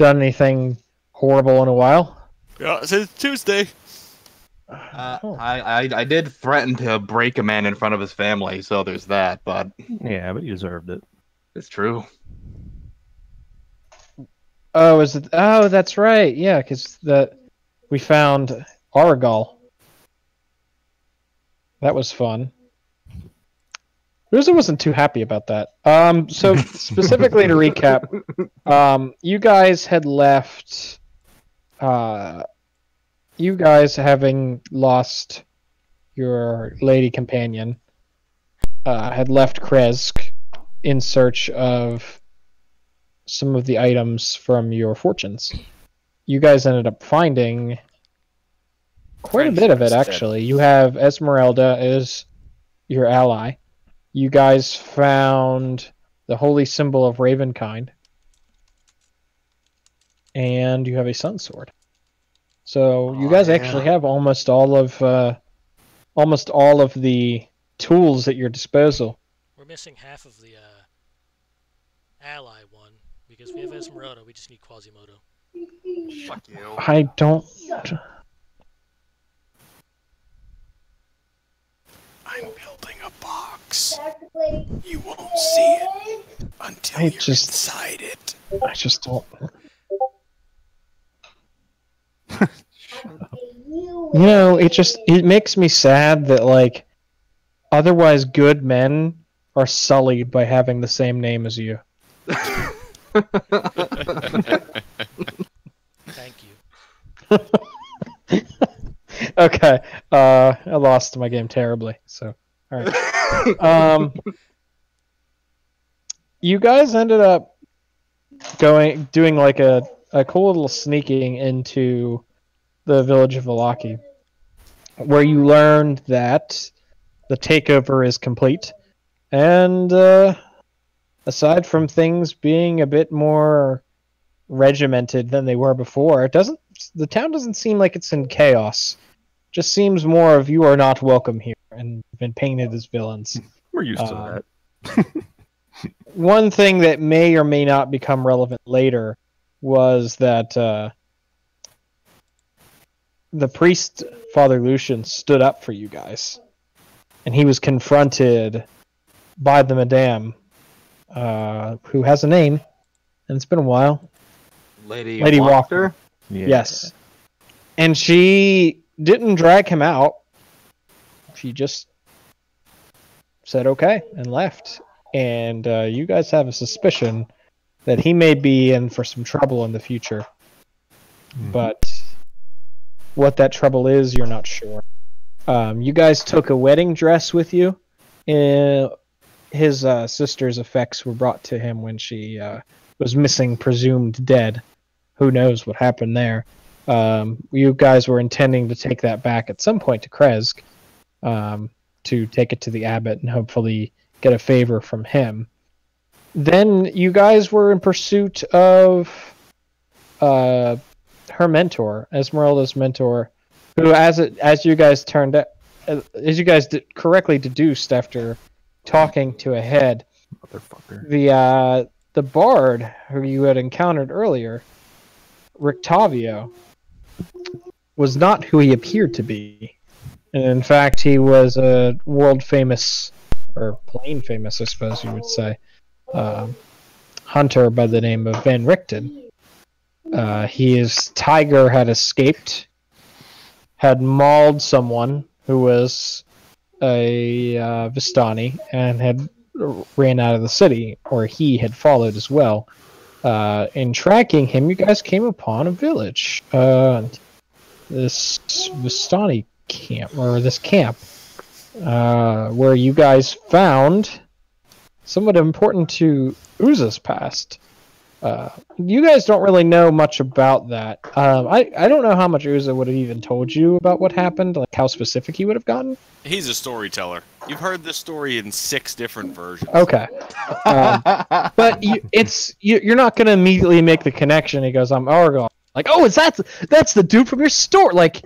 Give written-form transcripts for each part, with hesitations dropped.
done anything horrible in a while? Yeah, since Tuesday. I did threaten to break a man in front of his family, so there's that, but Yeah, but you deserved it. it's true. Oh, is it? Oh, that's right. Yeah, because we found Aragal. That was fun. Ruza wasn't too happy about that. So specifically to recap, you guys had left. You guys, having lost your lady companion, had left Kresk in search of some of the items from your fortunes. You guys ended up finding quite a bit of it, actually. You have Esmeralda as your ally. You guys found the holy symbol of Ravenkind. And you have a sun sword. So you guys actually have almost all of the tools at your disposal. We're missing half of the ally one because we have Esmeralda. We just need Quasimodo. Fuck you. I don't. I'm building a box. You won't see it until you're inside it. I just don't. You know, it makes me sad that, like, otherwise good men are sullied by having the same name as you. Thank you. Okay, I lost my game terribly, so alright. You guys ended up doing like a cool little sneaking into the village of Valaki, where you learned that the takeover is complete, and aside from things being a bit more regimented than they were before, the town doesn't seem like it's in chaos. Just seems more of you are not welcome here and been painted as villains. We're used to that. One thing that may or may not become relevant later was that the priest, Father Lucian, stood up for you guys. And he was confronted by the Madame, who has a name, and it's been a while. Lady Walker. Yeah. Yes. And she didn't drag him out. She just said okay and left. And you guys have a suspicion that he may be in for some trouble in the future. Mm-hmm. But what that trouble is, you're not sure. You guys took a wedding dress with you. His sister's effects were brought to him when she was missing, presumed dead. Who knows what happened there. You guys were intending to take that back at some point to Kresk, to take it to the abbot and hopefully get a favor from him. Then you guys were in pursuit of her mentor, Esmeralda's mentor, who, as you guys correctly deduced after talking to a head, motherfucker, the bard who you had encountered earlier, Rictavio, was not who he appeared to be. And in fact, he was a world famous, or plain famous, I suppose you would say, hunter by the name of Van Richten. His tiger had escaped, had mauled someone who was a Vistani, and had ran out of the city, or he had followed as well. In tracking him, you guys came upon a village. This Vistani camp, or this camp, where you guys found somewhat important to Uza's past. You guys don't really know much about that. I don't know how much Uza would have even told you about what happened, like how specific he would have gotten. He's a storyteller. You've heard this story in 6 different versions. Okay. But you're not going to immediately make the connection. He goes, I'm Argon. Like, oh, that's the dude from your store. Like,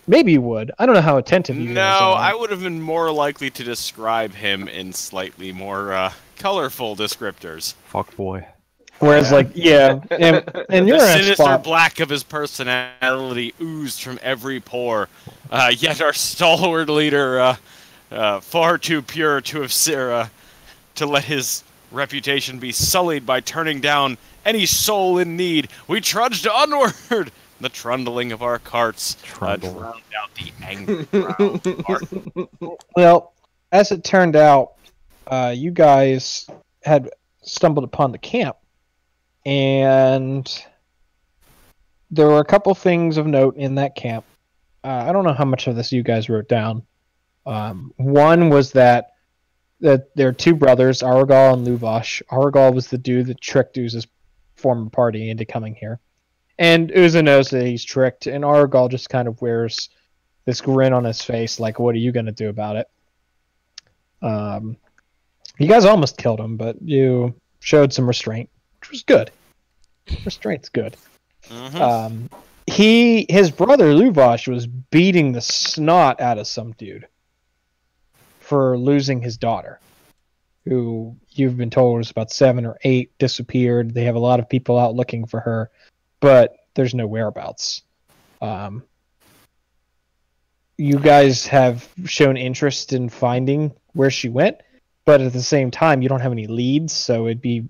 maybe you would. I don't know how attentive you guys are. No, I would have been more likely to describe him in slightly more colorful descriptors. Fuck boy. Whereas, like, yeah, and you're The in a sinister spot. black of his personality oozed from every pore. Yet our stalwart leader, far too pure to have to let his reputation be sullied by turning down any soul in need. We trudged onward. The trundling of our carts drowned out the angry growl of our... Well, as it turned out, you guys had stumbled upon the camp, and there were a couple things of note in that camp. I don't know how much of this you guys wrote down. One was that there are two brothers, Argal and Luvash. Argal was the dude that tricked Uz's former party into coming here. And Uza knows that he's tricked, and Argal just kind of wears this grin on his face, like, what are you going to do about it? You guys almost killed him, but you showed some restraint, which was good. Restraint's good. Mm-hmm. His brother Luvash was beating the snot out of some dude for losing his daughter, who you've been told was about 7 or 8, disappeared. They have a lot of people out looking for her, but there's no whereabouts. You guys have shown interest in finding where she went, but at the same time, you don't have any leads, so it'd be,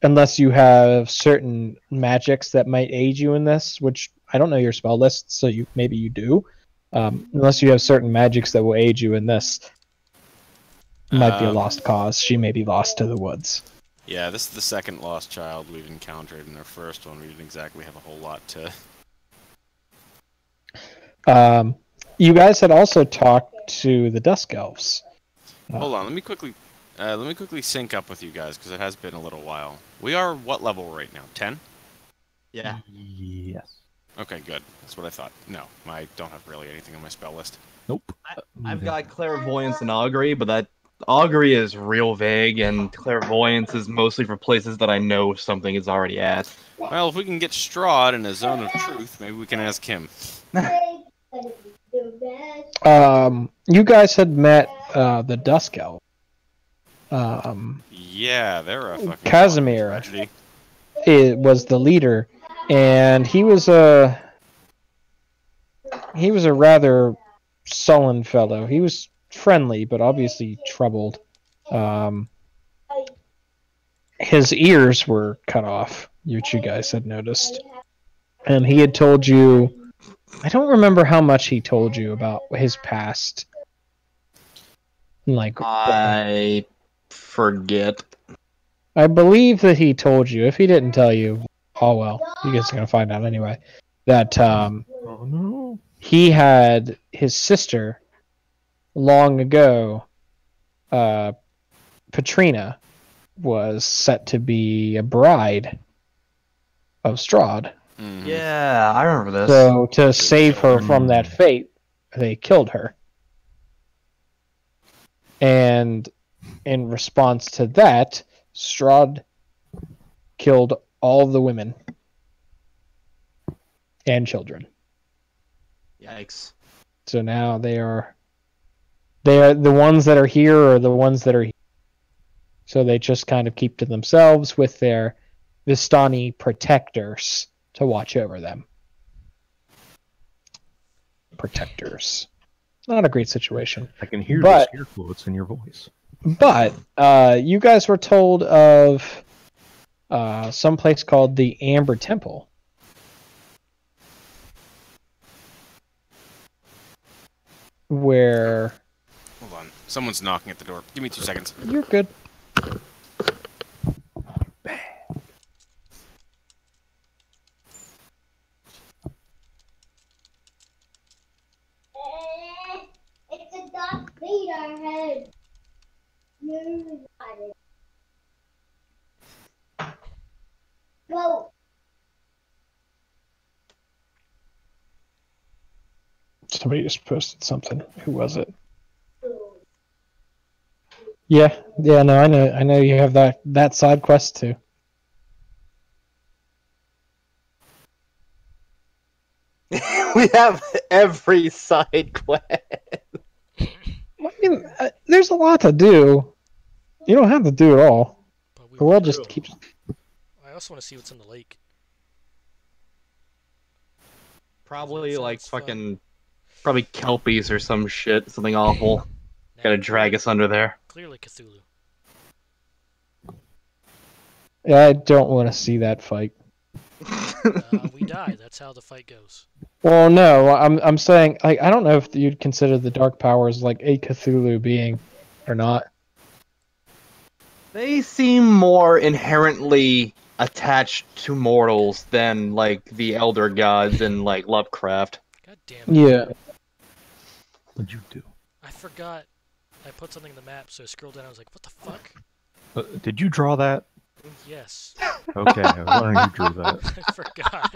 unless you have certain magics that might aid you in this, which I don't know your spell list, so maybe you do. Unless you have certain magics that will aid you in this, it might be a lost cause. She may be lost to the woods. Yeah, this is the second lost child we've encountered. In our first one, we didn't exactly have a whole lot to... You guys had also talked to the Dusk Elves. Hold on, let me quickly sync up with you guys, because it has been a little while. We are what level right now? 10? Yeah. Yes. Okay, good. That's what I thought. No, I don't have really anything on my spell list. Nope. I've got clairvoyance and augury, but that augury is real vague, and clairvoyance is mostly for places that I know something is already at. Well, if we can get Strahd in a zone of truth, maybe we can ask him. You guys had met the Dusk Elf. Yeah, they're a fucking Casimir. tragedy. It was the leader, and he was a rather sullen fellow. He was friendly, but obviously troubled. His ears were cut off, which you guys had noticed, and he had told you. I don't remember how much he told you about his past. Like, I forget. I believe that he told you. If he didn't tell you, oh well, you guys are gonna find out anyway. That Oh no. he had his sister long ago. Patrina was set to be a bride of Strahd. Mhm. Yeah, I remember this. So to save her from that fate, they killed her. And in response to that, Strahd killed all the women and children. Yikes. So now they are the ones that are here are the ones that are here. So they just kind of keep to themselves with their Vistani protectors to watch over them. Protectors. Not a great situation. I can hear But- the scare quotes in your voice. But you guys were told of some place called the Amber Temple. Where... Hold on. Someone's knocking at the door. Give me 2 seconds. You're good. It's a Darth Vader head. Go. Somebody just posted something. Who was it? Yeah, no, I know you have that side quest too. We have every side quest. I mean, there's a lot to do. You don't have to do it all. But we The world just keeps. also want to see what's in the lake. Probably Sounds like fun. fucking, probably kelpies or some shit, something awful. Gotta drag us under there. Clearly Cthulhu. Yeah, I don't want to see that fight. We die. That's how the fight goes. Well, no, I'm saying like I don't know if you'd consider the Dark Powers like a Cthulhu being or not. They seem more inherently attached to mortals than like the elder gods in like Lovecraft. God damn it. Yeah. What'd you do? I forgot. I put something in the map, so I scrolled down. I was like, what the fuck? Did you draw that? Yes. Okay, I was wondering who drew that. I forgot.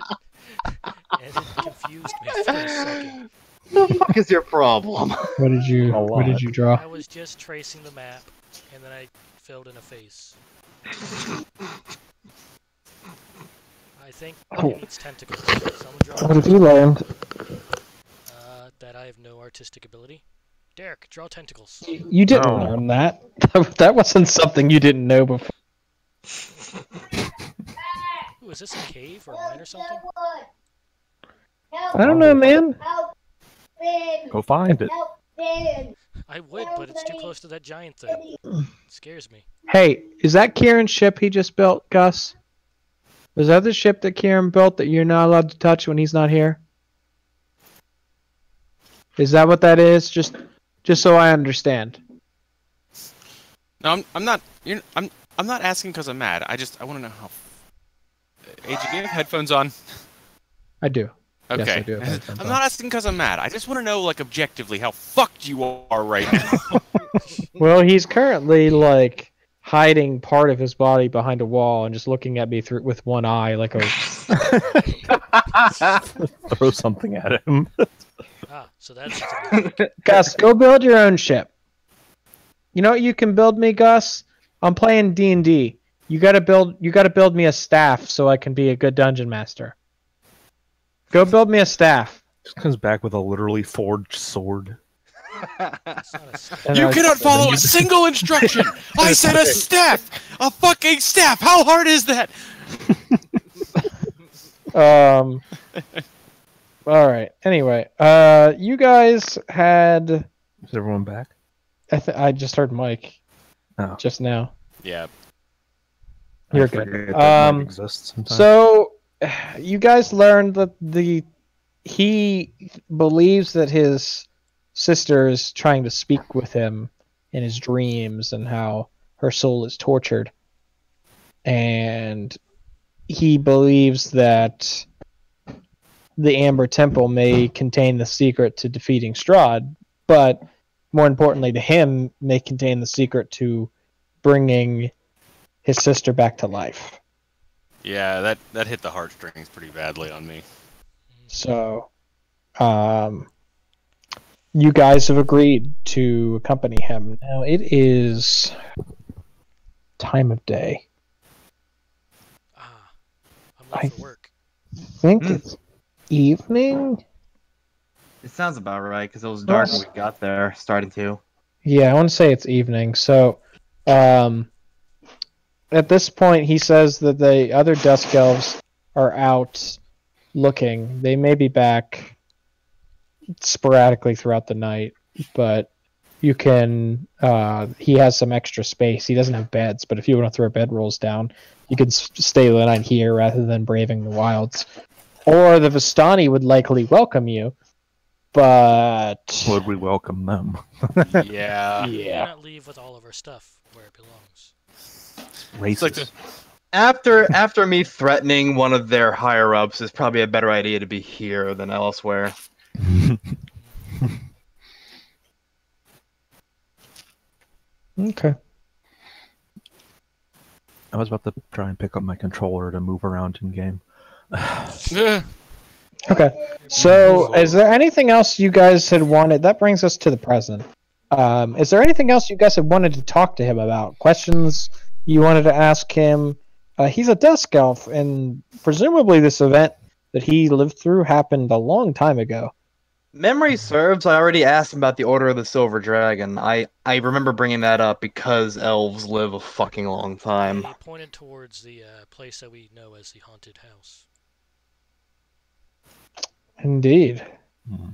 And it confused me for a second. What the fuck is your problem? What did you draw? I was just tracing the map, and then I filled in a face. I think Oh. it needs tentacles. Someone draw What have you learned? that I have no artistic ability. Derek, draw tentacles. You didn't No. learn that. That wasn't something you didn't know before. Ooh, is this a cave or a mine or something? I don't know, man. Go find it. I would, but it's too close to that giant thing. It scares me. Hey, is that Kieran's ship he just built, Gus? Was that the ship that Kieran built that you're not allowed to touch when he's not here? Is that what that is? Just so I understand. No, I'm not. I'm not asking because I'm mad. I want to know how. AJ, do you have headphones on? I do. Okay. Yes, I do have headphones I'm on. not asking because I'm mad. I just want to know, like, objectively, how fucked you are right now. Well, he's currently like hiding part of his body behind a wall and just looking at me through with one eye, like a. Throw something at him. Ah, so that's... Gus, go build your own ship. You know what you can build me, Gus? I'm playing D&D. You gotta build me a staff so I can be a good dungeon master. Go build me a staff. Just comes back with a literally forged sword. That's not a... And You I- cannot follow a single instruction! I said a staff! A fucking staff! How hard is that? All right. Anyway, you guys had. Is everyone back? I just heard Mike Oh. just now. Yeah. You're I good. forget that might exist sometimes. So, you guys learned that he believes that his sister is trying to speak with him in his dreams and how her soul is tortured. And he believes that the Amber Temple may contain the secret to defeating Strahd, but more importantly to him, may contain the secret to bringing his sister back to life. Yeah, that hit the heartstrings pretty badly on me. So, you guys have agreed to accompany him. Now, it is time of day. Ah, I'm late for work. I think it's evening? It sounds about right, because it was dark when we got there, starting to. Yeah, I want to say it's evening. So, at this point, he says that the other Dusk Elves are out looking. They may be back sporadically throughout the night, but you can. He has some extra space. He doesn't have beds, but if you want to throw bedrolls down, you can stay the night here rather than braving the wilds. Or the Vistani would likely welcome you, but Would we welcome them? Yeah. We yeah. cannot leave with all of our stuff where it belongs. Racist. like the- After me threatening one of their higher ups, it's probably a better idea to be here than elsewhere. Okay. I was about to try and pick up my controller to move around in game. Okay. So, is there anything else you guys had wanted? That brings us to the present. Is there anything else you guys had wanted to talk to him about? Questions you wanted to ask him? He's a Dusk Elf, and presumably this event that he lived through happened a long time ago. Memory serves, I already asked him about the Order of the Silver Dragon. I remember bringing that up because elves live a fucking long time. He pointed towards the place that we know as the haunted house. Indeed.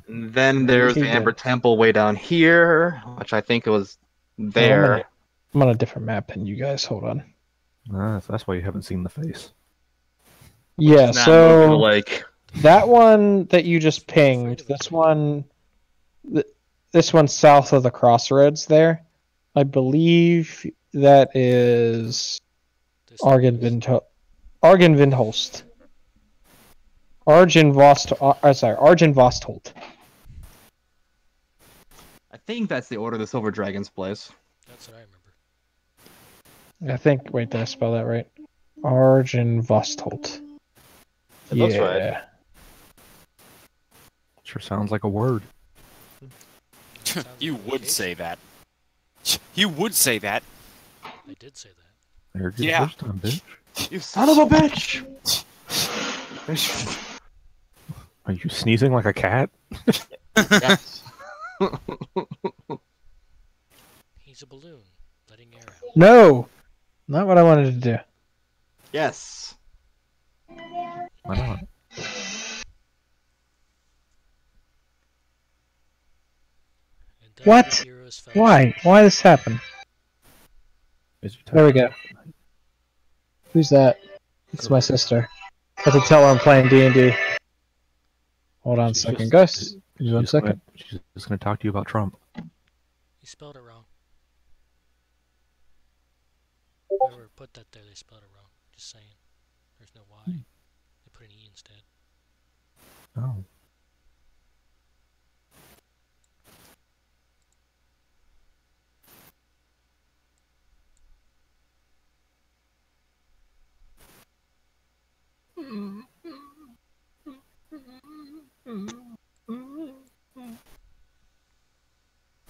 And then there's the Amber Temple way down here, which I think it was there. I'm on a different map than you guys. Hold on. That's why you haven't seen the face. Yeah, It's not moved to the so lake. that one that you just pinged, this one's south of the crossroads there. I believe that is Argenvindholst. Argenvostholt. I think that's the Order of the Silver Dragon's place. That's what I remember. I think. Wait, did I spell that right? Argenvostholt. That's right. Yeah. Sure sounds like a word. You would say that. You would say that. I did say that. There it is Yeah. first time, bitch. You son of a bitch! Are you sneezing like a cat? Yes. He's a balloon, letting air out. No, not what I wanted to do. Yes. Why not? And What? the heroes fell Why? Why this happen? There we go. Who's that? It's my sister. I have to tell her I'm playing D&D. Hold on a second, guys. Give me 1 second. She's just going to talk to you about Trump. You spelled it wrong. Whoever put that there, they spelled it wrong. Just saying. There's no Y. They put an E instead. Oh.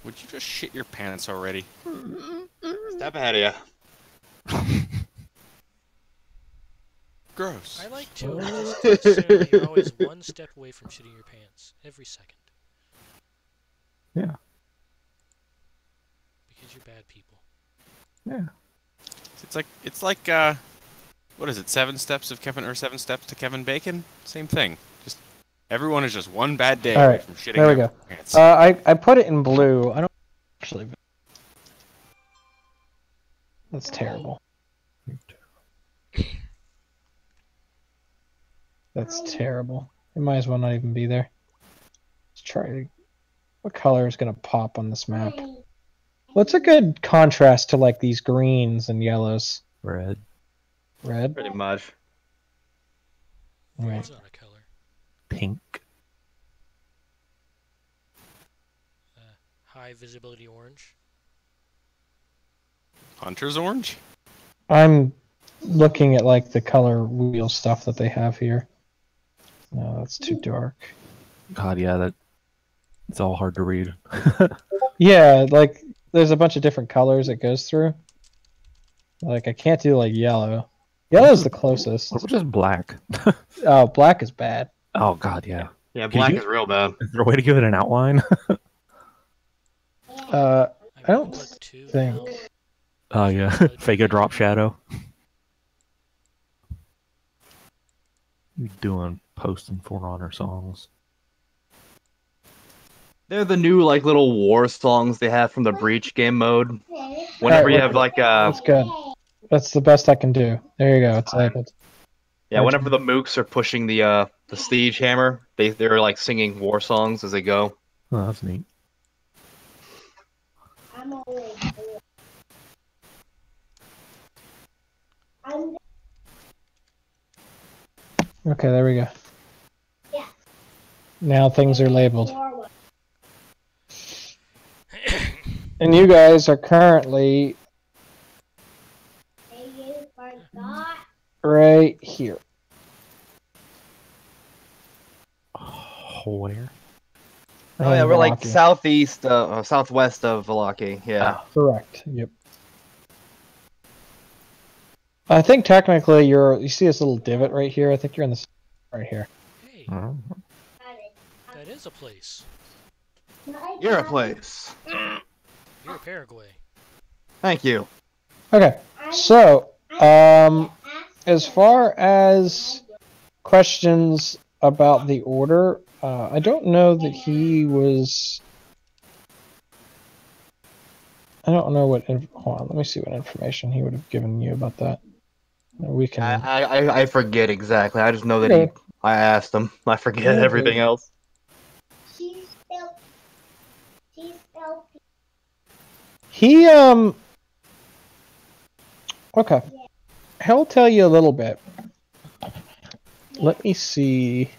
Would you just shit your pants already? Step ahead of you. Gross. I like to just assume that you're always one step away from shitting your pants. Every second. Yeah. Because you're bad people. Yeah. It's like what is it? 7 steps of Kevin or 7 steps to Kevin Bacon? Same thing. Just everyone is just one bad day All away right, from shitting there we their go. pants. I put it in blue. I don't actually. That's terrible. That's terrible. It might as well not even be there. Let's try to. What color is gonna pop on this map? What's a good contrast to like these greens and yellows? Red. Red. Pretty much. Right. It's not a color. Pink. High visibility orange. Hunter's orange? I'm looking at like the color wheel stuff that they have here. No, that's too dark. God, yeah, it's all hard to read. Yeah, like there's a bunch of different colors it goes through. Like I can't do like yellow. Yellow's the closest. What about just black? Oh, black is bad. Oh God, yeah. Yeah, Can black you- is real bad. Is there a way to give it an outline? I don't put 2 think. down. Oh yeah, fake a drop shadow. You doing posting For Honor songs? They're the new like little war songs they have from the Breach game mode. Whenever you have like That's good. That's the best I can do. There you go. It's labeled. yeah, whenever the mooks are pushing the siege hammer, they're like singing war songs as they go. Oh, that's neat. Okay, there we go. Now things are labeled. And you guys are currently right here. Where? Oh yeah, we're like Valaki. southwest of Valaki. Yeah. Correct. Yep. I think technically you see this little divot right here. I think you're in this right here. Hey, Oh. that That is a place. You're a place. You're Paraguay. Thank you. Okay, so as far as questions about the order, I don't know that he was. I don't know what. Hold on, let me see what information he would have given you about that. We can. I forget exactly. I just know that Okay. I asked him. I forget Okay. everything else. He Okay. He'll tell you a little bit. Let me see.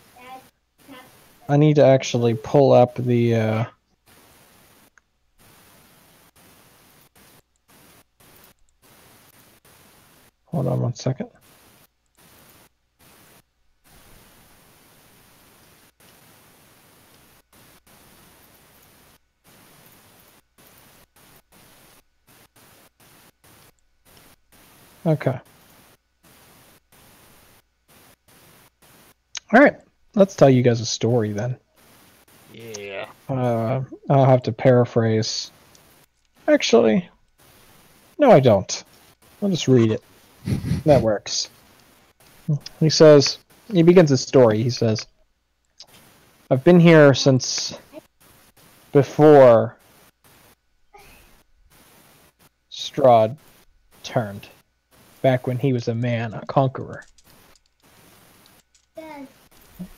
I need to actually pull up the Hold on one second. Okay. All right. Let's tell you guys a story then. Yeah. I'll have to paraphrase. Actually, no, I don't. I'll just read it. That works. He begins his story. He says, I've been here since before Strahd turned. Back when he was a man, a conqueror.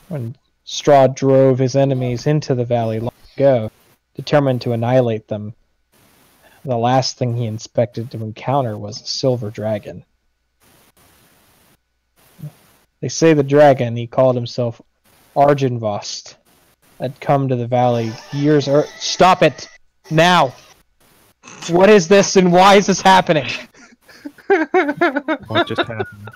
When Strahd drove his enemies into the valley long ago, determined to annihilate them, the last thing he expected to encounter was a silver dragon. They say the dragon, he called himself Argynvost, had come to the valley years earlier. Stop it! Now! What is this and why is this happening? What just happened?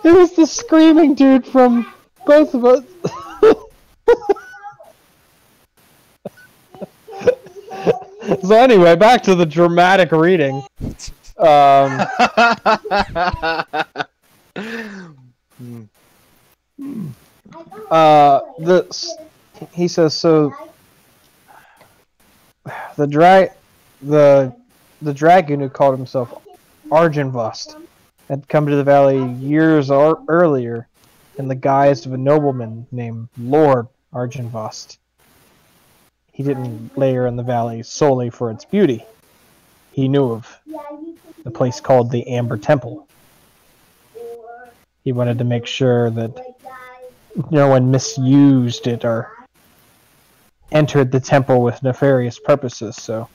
It was the screaming dude from both of us. So anyway, back to the dramatic reading. He says so. The dragon who called himself Argynvost had come to the valley years earlier in the guise of a nobleman named Lord Argynvost. He didn't lair in the valley solely for its beauty. He knew of the place called the Amber Temple. He wanted to make sure that no one misused it or entered the temple with nefarious purposes, so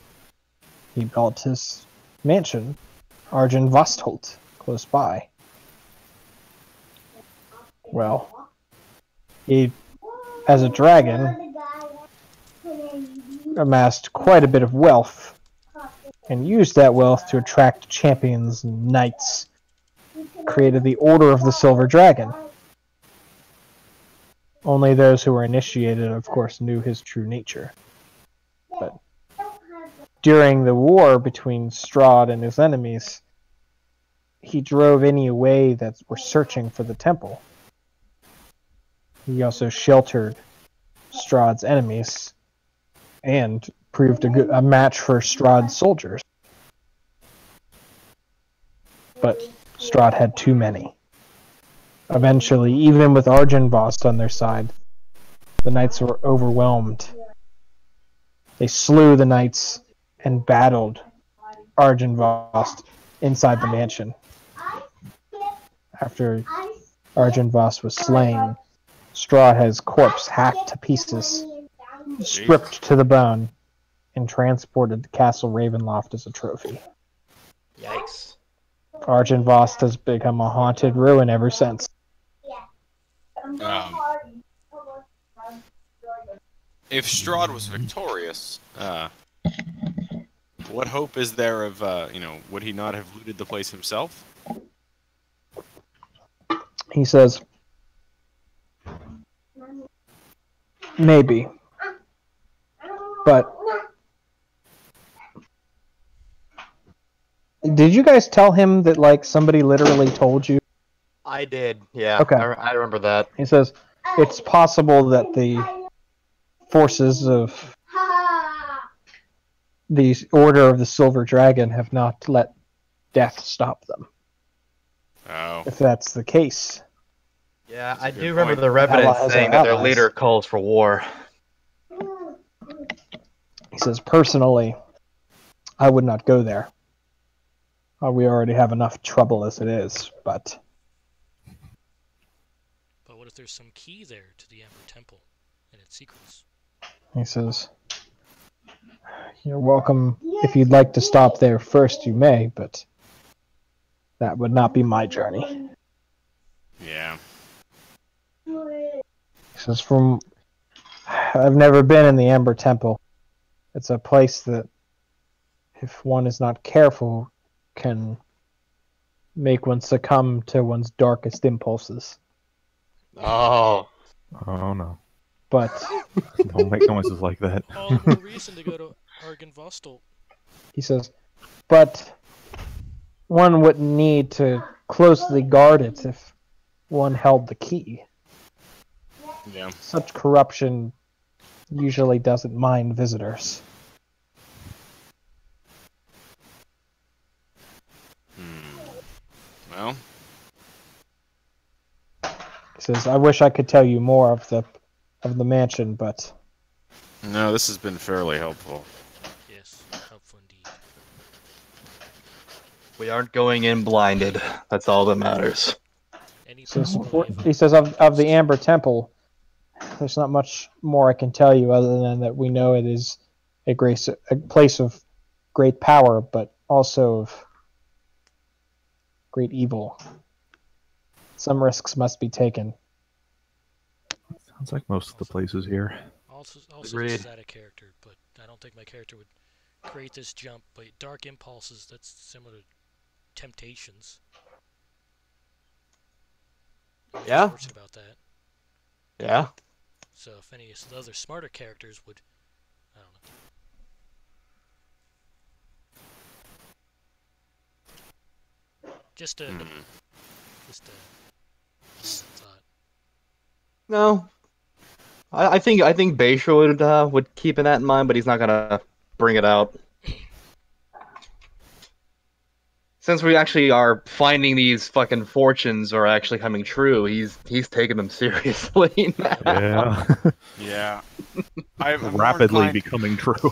he built his mansion, Argynvostholt, close by. Well, he, as a dragon, amassed quite a bit of wealth and used that wealth to attract champions and knights. Created the Order of the Silver Dragon. Only those who were initiated, of course, knew his true nature. But during the war between Strahd and his enemies, he drove any away that were searching for the temple. He also sheltered Strahd's enemies and proved a match for Strahd's soldiers. But Strahd had too many. Eventually, even with Argynvost on their side, the knights were overwhelmed. They slew the knights and battled Argynvost inside the mansion. After Argynvost was slain, Strahd had his corpse hacked to pieces, stripped to the bone, and transported to Castle Ravenloft as a trophy. Yikes. Argynvost has become a haunted ruin ever since. If Strahd was victorious, what hope is there of, would he not have looted the place himself? He says, maybe. But Did you guys tell him that like somebody literally told you? I did, yeah. Okay. I remember that. He says it's possible that the forces of the Order of the Silver Dragon have not let death stop them. Oh. If that's the case. Yeah, I a good do remember point. the Revenant Allies saying are that their allies. leader calls for war. He says, personally, I would not go there. We already have enough trouble as it is, but... But what if there's some key there to the Amber Temple and its secrets? He says, you're welcome. If you'd like to stop there first, you may, but that would not be my journey. Yeah. He says, I've never been in the Amber Temple. It's a place that, if one is not careful, can make one succumb to one's darkest impulses. Oh. Oh no. But Don't make noises like that. All the more reason to go to Argynvostel. he says, but one wouldn't need to closely guard it if one held the key. Yeah. Such corruption usually doesn't mind visitors. Well, He says, I wish I could tell you more of the mansion, but no, this has been fairly helpful. Yes, helpful indeed. We aren't going in blinded. That's all that matters. Any he says, possibility he says of the Amber Temple, there's not much more I can tell you other than that we know it is a place of great power, but also of great evil. Some risks must be taken. Sounds like most of the places here. Also Agreed. this is out of character, but I don't think my character would create this jump. But dark impulses, that's similar to temptations. Yeah. Unfortunate about that. Yeah. So if any of the other smarter characters would, I don't know. Just a thought. No. I think Beisha would keep that in mind, but he's not gonna bring it out. Since we actually are finding these fucking fortunes are actually coming true, he's taking them seriously now. Yeah. Yeah. I'm more Rapidly inclined- becoming true.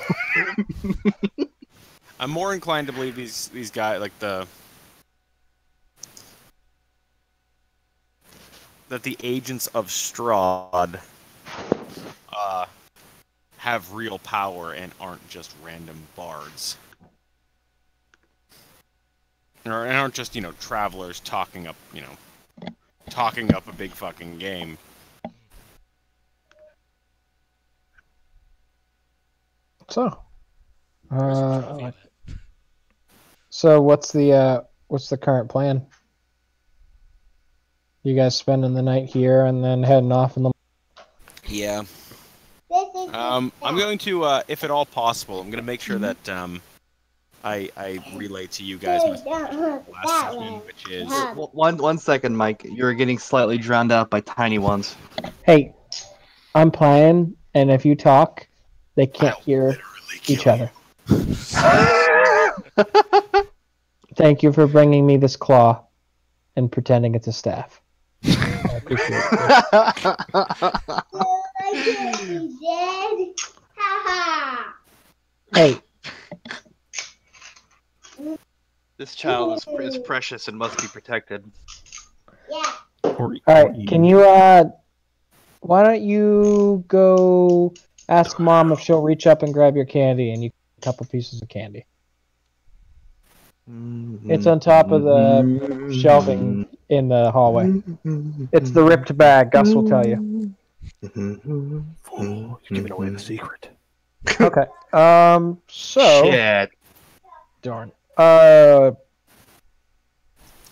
I'm more inclined to believe these guys, like that the agents of Strahd have real power and aren't just random bards. And aren't just, travelers talking up a big fucking game. So, Where's the trophy at? so what's the current plan? You guys spending the night here and then heading off in the... Yeah. I'm going to, if at all possible, I'm going to make sure that I relay to you guys my last session, which is... One second, Mike. You're getting slightly drowned out by tiny ones. Hey, I'm playing, and if you talk, they can't hear each other. Thank you for bringing me this claw and pretending it's a staff. I appreciate it. Hey, This child is precious and must be protected. Or alright, can you, why don't you go ask Mom if she'll reach up and grab your candy, and you get a couple pieces of candy. It's on top of the shelving in the hallway. It's the ripped bag, Gus will tell you. Fool, you're giving away the secret. Okay, so... Shit. Darn.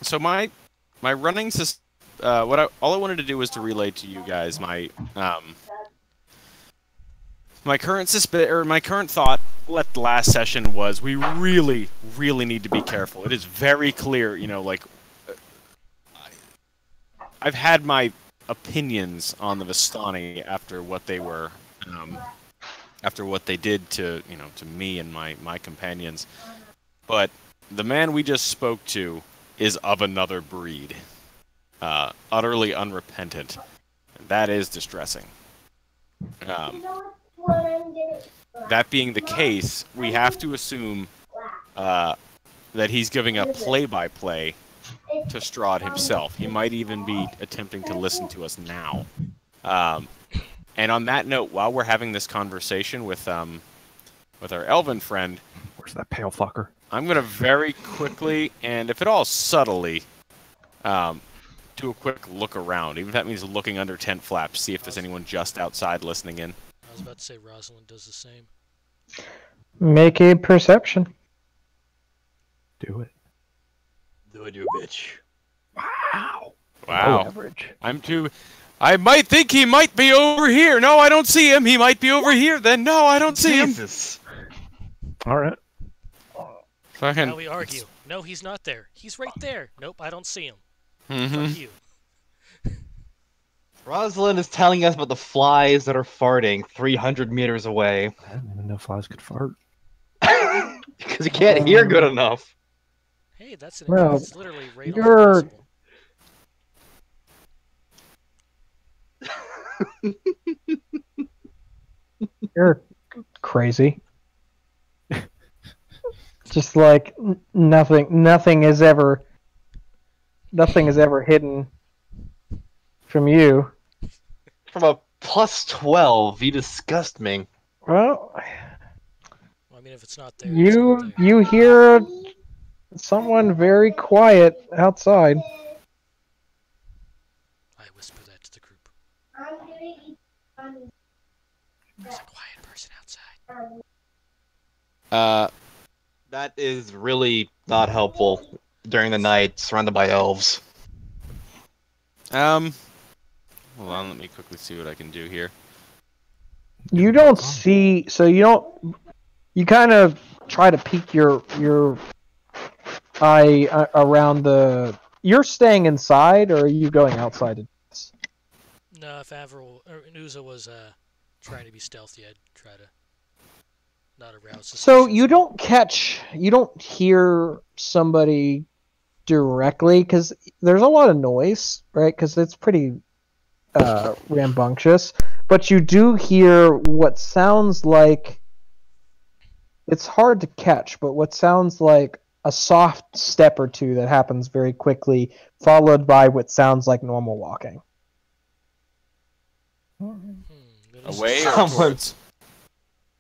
So my running system, all I wanted to do was to relay to you guys my my current my current thought last session was we really, really need to be careful. It is very clear, you know, like I've had my opinions on the Vistani after what they were, after what they did to, you know, to me and my companions. But the man we just spoke to is of another breed, utterly unrepentant. That is distressing. That being the case, we have to assume that he's giving a play-by-play to Strahd himself. He might even be attempting to listen to us now. And on that note, while we're having this conversation with our elven friend, Where's that pale fucker? I'm going to very quickly, and if at all subtly, do a quick look around. Even if that means looking under tent flaps, see if there's anyone just outside listening in. I was about to say Rosalind does the same. Make a perception. Do it. Do it, you bitch. Wow. Wow. Average. I might think he might be over here. No, I don't see him. He might be over here. Then no, I don't see him. Jesus. All right. Fucking. Now we argue. No, he's not there. He's right there. Nope, I don't see him. Mm-hmm. Fuck you. Rosalind is telling us about the flies that are farting 300 meters away. I didn't even know flies could fart. Because you can't hear good enough. Hey, that's an Well, it's literally right on you're- the decibel. You're crazy. Just like nothing is ever hidden from you. From a plus 12, you disgust me. Well, Well, I mean, if it's not there, it's not there. you hear someone very quiet outside. I whisper that to the group. I'm gonna eat There's a quiet person outside. That is really not helpful during the night, surrounded by elves. Hold on, let me quickly see what I can do here. You don't see, so you kind of try to peek your eye around the. You're staying inside, or are you going outside? No, if Avril or Nuza was trying to be stealthy, I'd try to not arouse suspicion. So you don't hear somebody directly because there's a lot of noise, right? Because it's pretty rambunctious, but you do hear what sounds like, it's hard to catch, but what sounds like a soft step or two that happens very quickly, followed by what sounds like normal walking. Away or Someone's-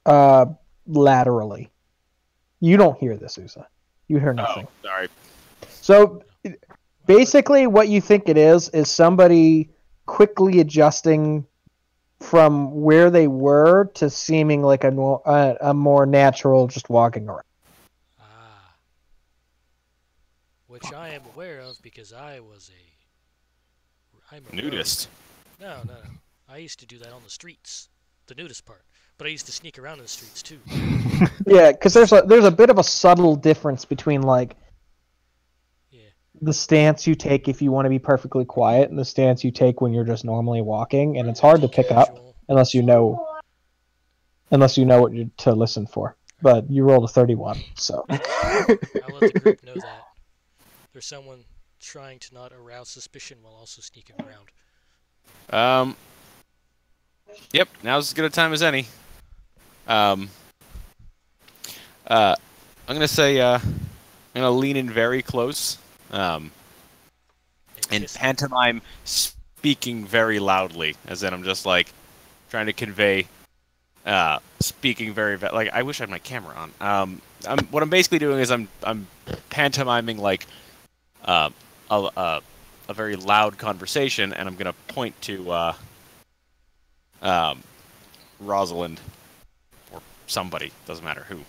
towards? Laterally. You don't hear this, Usa. You hear nothing. Oh, sorry. So basically what you think it is somebody quickly adjusting from where they were to seeming like a more natural just walking around. Ah. Which I am aware of because I'm a Nudist. No. I used to do that on the streets. The nudist part. But I used to sneak around in the streets too. Yeah, because there's a bit of a subtle difference between like the stance you take if you want to be perfectly quiet and the stance you take when you're just normally walking, and it's hard to pick up Casual. unless you know what you're to listen for. But you rolled a 31, so I'll let the group know that there's someone trying to not arouse suspicion while also sneaking around. Yep, now's as good a time as any. I'm gonna say, I'm gonna lean in very close, and pantomime speaking very loudly, as in I'm just like trying to convey, speaking very like I wish I had my camera on. What I'm basically doing is I'm pantomiming like a very loud conversation, and I'm gonna point to Rosalind or somebody, doesn't matter who.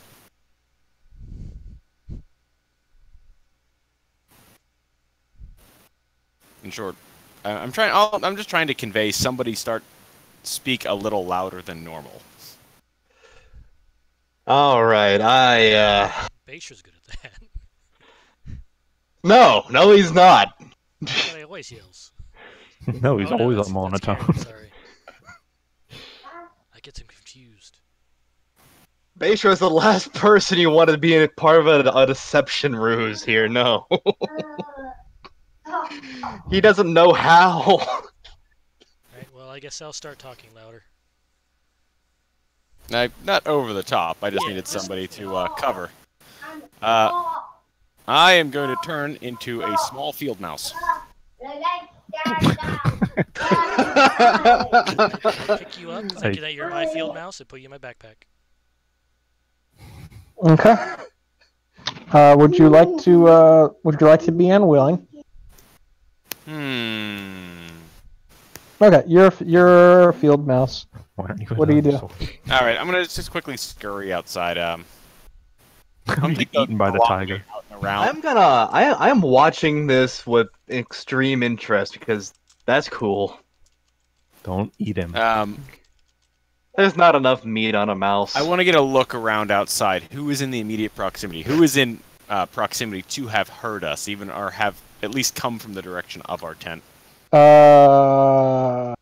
In short, I'm just trying to convey somebody speak a little louder than normal. All right, Baisha's good at that. No, he's not. But I always yells. No, he's Oh, no, always that's on monotone. Karen, sorry. I get them confused. Beisha is the last person you want to be in part of a deception ruse here. No, he doesn't know how. Alright, well, I guess I'll start talking louder. Not over the top. I just Yeah, needed just- somebody to cover. I am going to turn into a small field mouse. Pick you up, thinking that you're my field mouse, and put you in my backpack. Okay. Would you like to be unwilling? Okay, you're a field mouse. Why aren't you What do you do? All right, I'm gonna just quickly scurry outside. I'm Be eaten by the tiger. out and around. I'm watching this with extreme interest because that's cool. Don't eat him. There's not enough meat on a mouse. I want to get a look around outside. Who is in the immediate proximity? Who is in proximity to have heard us, even or have at least come from the direction of our tent? God.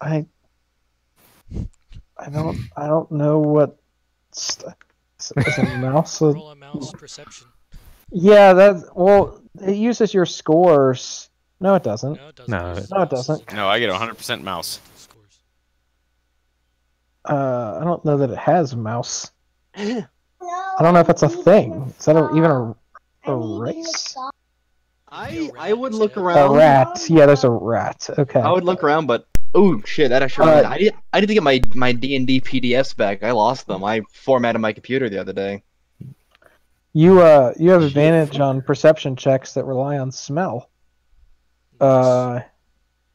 I don't know what is a mouse. Roll a mouse perception. Yeah, it uses your scores. No, it doesn't. No, it doesn't. No, Use no, it mouses doesn't. and No, I get 100% mouse. scores. I don't know that it has mouse. I don't know if it's a thing. Is that even a race? I would look A around. rat. Yeah, there's a rat. Okay. I would look around, but oh shit, that actually. I need to get my D&D PDFs back. I lost them. I formatted my computer the other day. You have advantage on perception checks that rely on smell.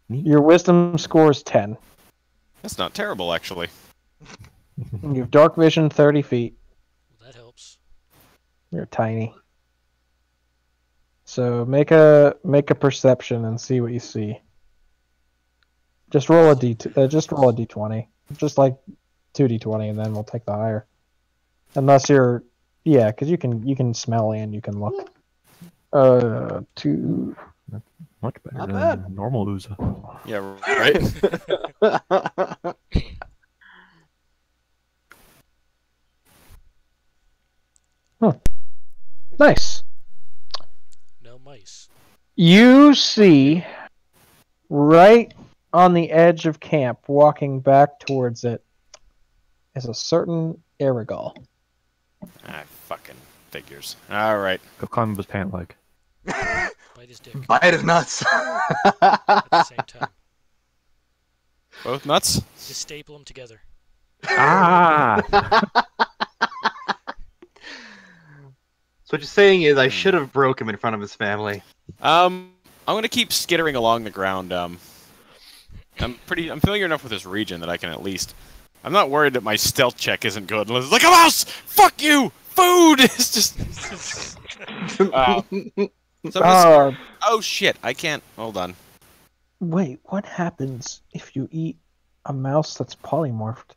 Your wisdom score is 10. That's not terrible, actually. You have dark vision 30 feet. Well, that helps. You're tiny. So make a perception and see what you see. Just roll a d20. Just like 2d20, and then we'll take the higher. Unless you're, yeah, because you can smell and you can look. 2. Much better Not than bad. normal Uza. Yeah, right. Nice. No mice. You see, right on the edge of camp, walking back towards it, is a certain Erigal. Fucking figures. All right. Go climb up his pant leg. Bite his dick Bite his nuts. at the same time. Both nuts? Just staple them together. Ah! So what you're saying is I should have broke him in front of his family. I'm gonna keep skittering along the ground. I'm familiar enough with this region that I can at least. I'm not worried that my stealth check isn't good. It's like a mouse. Fuck you. Food. It's just. So I'm just- oh shit! I can't. Hold on. Wait, what happens if you eat a mouse that's polymorphed?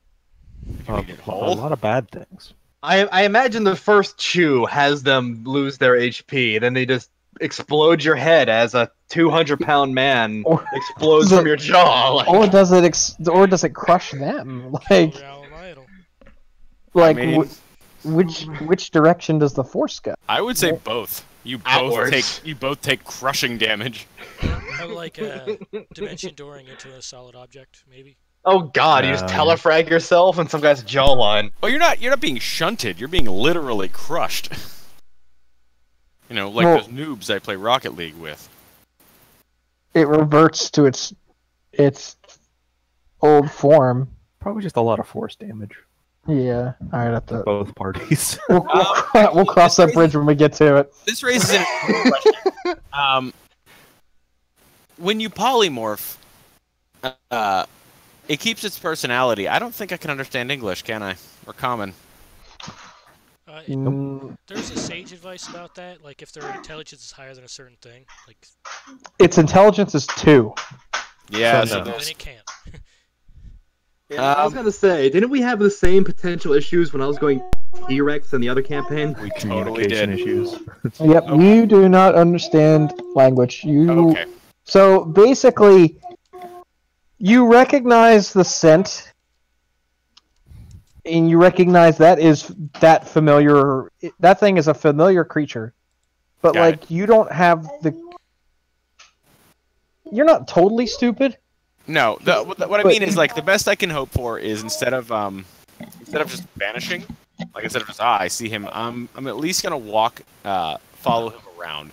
A lot of bad things. I imagine the first chew has them lose their HP, then they just explode your head as a 200-pound man Or- explodes Does it- from your jaw. Like, Or does it crush them? Like, Kill your idol. like I mean- which direction does the force go? I would say both. Outwards. You both take crushing damage. How like dimension dooring into a solid object, maybe? oh god, you just Um, telefrag yourself in some guy's jawline. Well, you're not being shunted. You're being literally crushed. You know, like Well- those noobs I play Rocket League with. It reverts to its old form. Probably just a lot of force damage. Yeah. All right. At the Both parties. we'll cross that bridge when we get to it. This raises an interesting question. When you polymorph, it keeps its personality. I don't think I can understand English, can I? Or common. There's a sage advice about that. Like if their intelligence is higher than a certain thing, like Its intelligence is 2. Yeah, So so no. then there's- it can't. Yeah, I was gonna say, didn't we have the same potential issues when I was going T-Rex in the other campaign? We totally Communication did. issues. Yep, you do not understand language. Okay. So basically, you recognize the scent, and you recognize that thing is a familiar creature, but Got it. you don't have the. You're not totally stupid. No, what I mean is the best I can hope for is instead of just vanishing, instead of just I see him, I'm at least gonna walk, follow him around,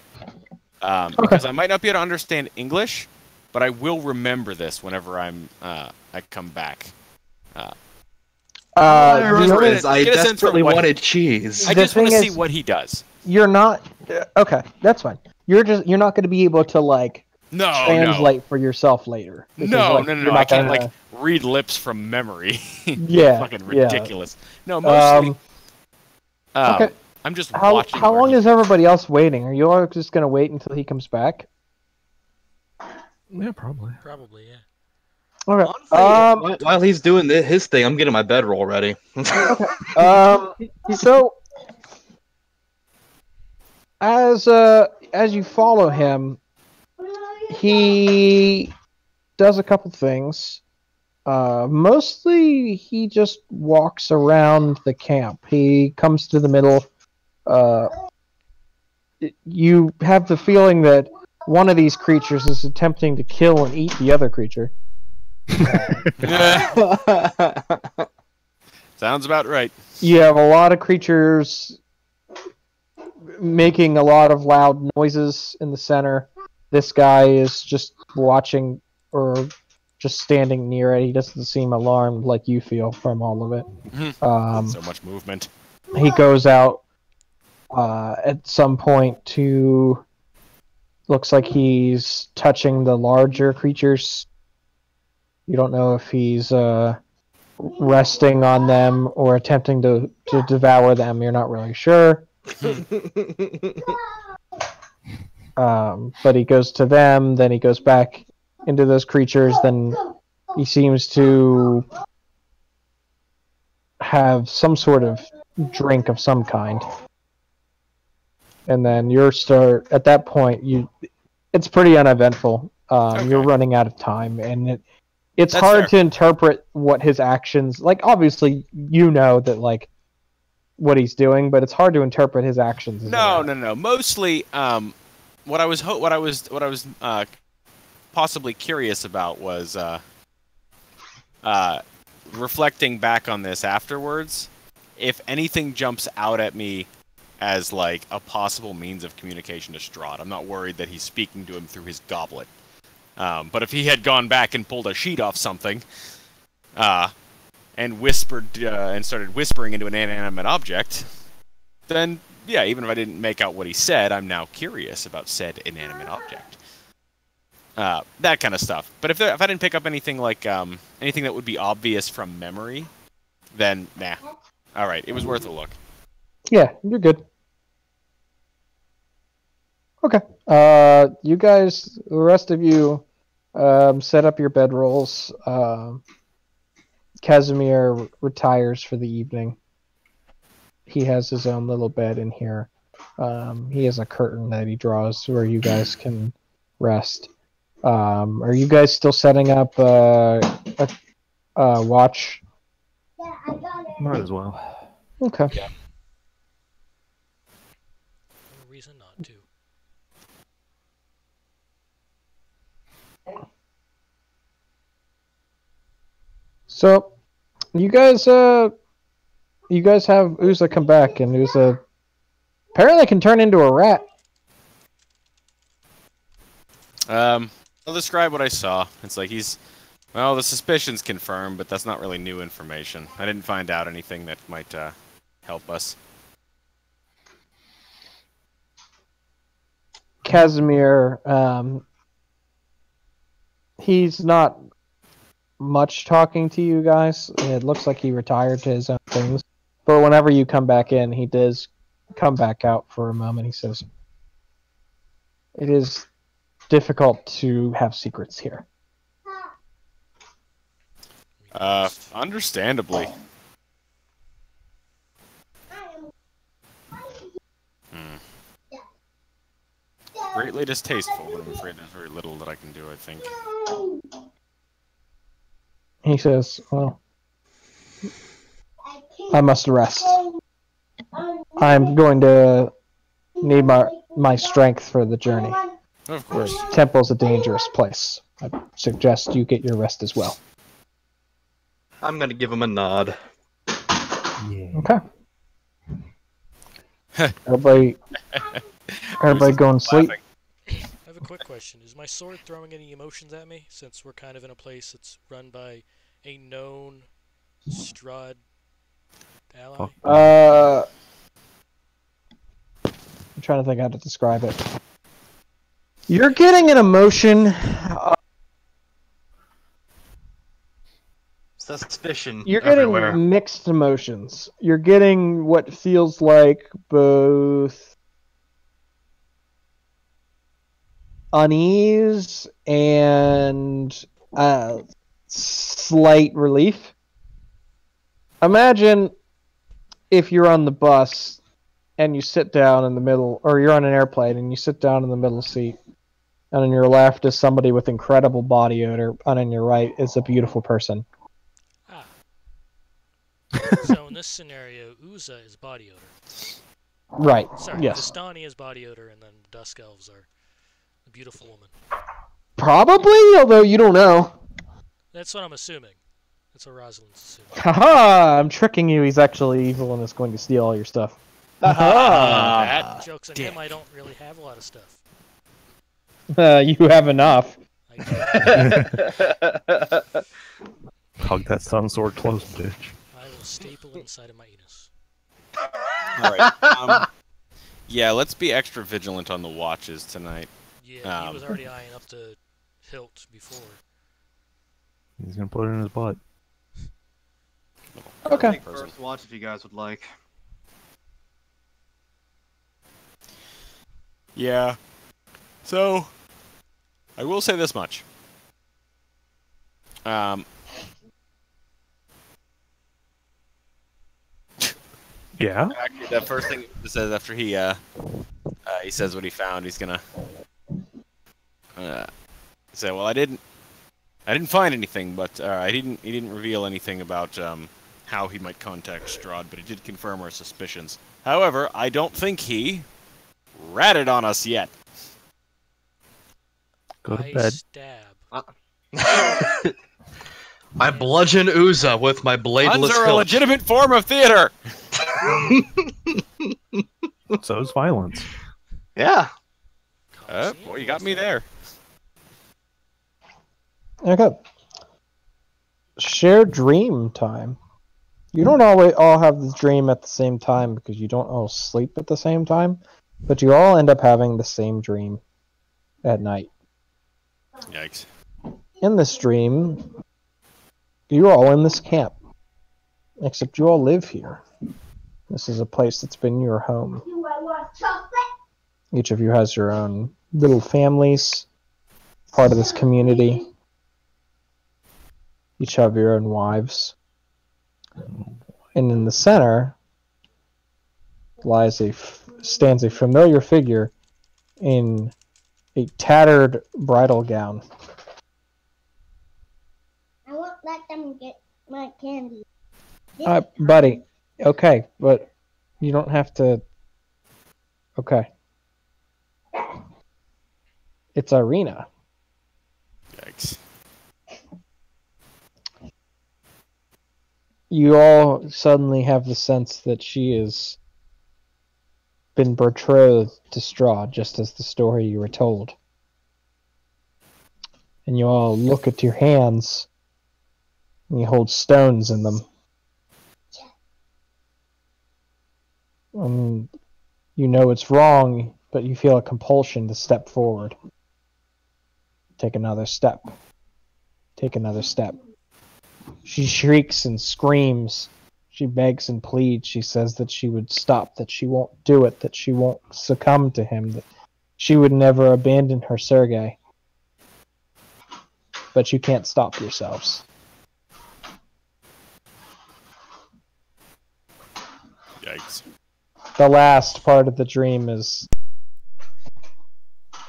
because I might not be able to understand English, but I will remember this whenever I come back. I remember get is a- I get a sense for desperately what- wanted cheese. I The just want to thing see is- what he does. You're not. Okay, that's fine. You're not going to be able to No, translate for yourself later. Because, no. you're I not can't gonna- read lips from memory. Yeah, Fucking yeah. ridiculous. No, mostly. Okay. I'm just How watching. how where long he- is everybody else waiting? Are you all just going to wait until he comes back? Yeah, probably. Probably, yeah. Okay. Honestly, while he's doing his thing, I'm getting my bedroll ready. So as you follow him, he does a couple things. Mostly he just walks around the camp. He comes to the middle. You have the feeling that one of these creatures is attempting to kill and eat the other creature. Sounds about right. You have a lot of creatures making a lot of loud noises in the center. This guy is just watching or just standing near it. He doesn't seem alarmed like you feel from all of it. So much movement. He goes out at some point to. Looks like he's touching the larger creatures. You don't know if he's resting on them or attempting to devour them. You're not really sure. But he goes to them, then he goes back into those creatures, then he seems to have some sort of drink of some kind. And then at that point, it's pretty uneventful. You're running out of time, and it's That's hard fair. to interpret what his actions. Obviously, you know that what he's doing, but it's hard to interpret his actions. No. Mostly, what I was possibly curious about was reflecting back on this afterwards. If anything jumps out at me as a possible means of communication to Strahd, I'm not worried that he's speaking to him through his goblet. But if he had gone back and pulled a sheet off something, and whispered and started whispering into an inanimate object, then yeah, even if I didn't make out what he said, I'm now curious about said inanimate object. That kind of stuff. But if I didn't pick up anything anything that would be obvious from memory, then nah. All right, it was worth a look. Yeah, you're good. Okay. You guys, the rest of you, set up your bedrolls. Casimir retires for the evening. He has his own little bed in here. He has a curtain that he draws where you guys can rest. Are you guys still setting up a watch? Might as well. Okay. No reason not to. So, you guys have Uza come back, and Uza apparently can turn into a rat. I'll describe what I saw. It's the suspicion's confirmed, but that's not really new information. I didn't find out anything that might help us. Casimir, he's not much talking to you guys. It looks like he retired to his own things. But whenever you come back in, he does come back out for a moment. He says, "It is difficult to have secrets here." Understandably. Greatly distasteful, but I'm afraid there's very little that I can do, I think. He says, well, I must rest. I'm going to need my strength for the journey. Of course. The temple's a dangerous place. I suggest you get your rest as well. I'm gonna give him a nod. Yeah. Okay. Everybody go to sleep. I have a quick question. Is my sword throwing any emotions at me, since we're kind of in a place that's run by a known Strahd ally? I'm trying to think how to describe it. You're getting an emotion. Suspicion. You're everywhere. getting mixed emotions. You're getting what feels like both unease and slight relief. Imagine if you're on the bus and you sit down in the middle, or you're on an airplane and you sit down in the middle seat, and on your left is somebody with incredible body odor, and on your right is a beautiful person. Ah. So in this scenario, Uza is body odor. Right. Sorry, Yes. Vistani is body odor, and then Dusk Elves are a beautiful woman. Probably, although you don't know. That's what I'm assuming. That's what Rosalind's assuming. Haha! I'm tricking you. He's actually evil and is going to steal all your stuff. That Joke's on him, I don't really have a lot of stuff. You have enough. I do. Hug that sun sword close, bitch. I will staple it inside of my anus. Alright, yeah, let's be extra vigilant on the watches tonight. Yeah, he was already eyeing up the hilt before. He's gonna put it in his butt. Okay. Take first watch if you guys would like. Yeah. So, I will say this much. Yeah? Actually, the first thing he says after he says what he found, he's gonna say, "Well, I didn't find anything, but he didn't reveal anything about how he might contact Strahd, but he did confirm our suspicions. However, I don't think he ratted on us yet." Go to I bed. stab. I bludgeon Uza with my bladeless Guns are a hilt. legitimate form of theater. So is violence. Yeah. Boy, you got me there. Okay. Share dream time. You don't always all have the dream at the same time because you don't all sleep at the same time, but you all end up having the same dream at night. Yikes. In this dream, you're all in this camp, except you all live here. This is a place that's been your home. Do I want chocolate? Each of you has your own little families, part of this community. Each have your own wives. And in the center stands a familiar figure in a tattered bridal gown. I won't let them get my candy. Buddy, okay, but you don't have to... Okay. It's Irina. Yikes. You all suddenly have the sense that she has been betrothed to Strahd, just as the story you were told. And you all look at your hands, and you hold stones in them. You know it's wrong, but you feel a compulsion to step forward. Take another step. Take another step. She shrieks and screams. She begs and pleads. She says that she would stop, that she won't do it, that she won't succumb to him, that she would never abandon her Sergei. But you can't stop yourselves. Yikes. The last part of the dream is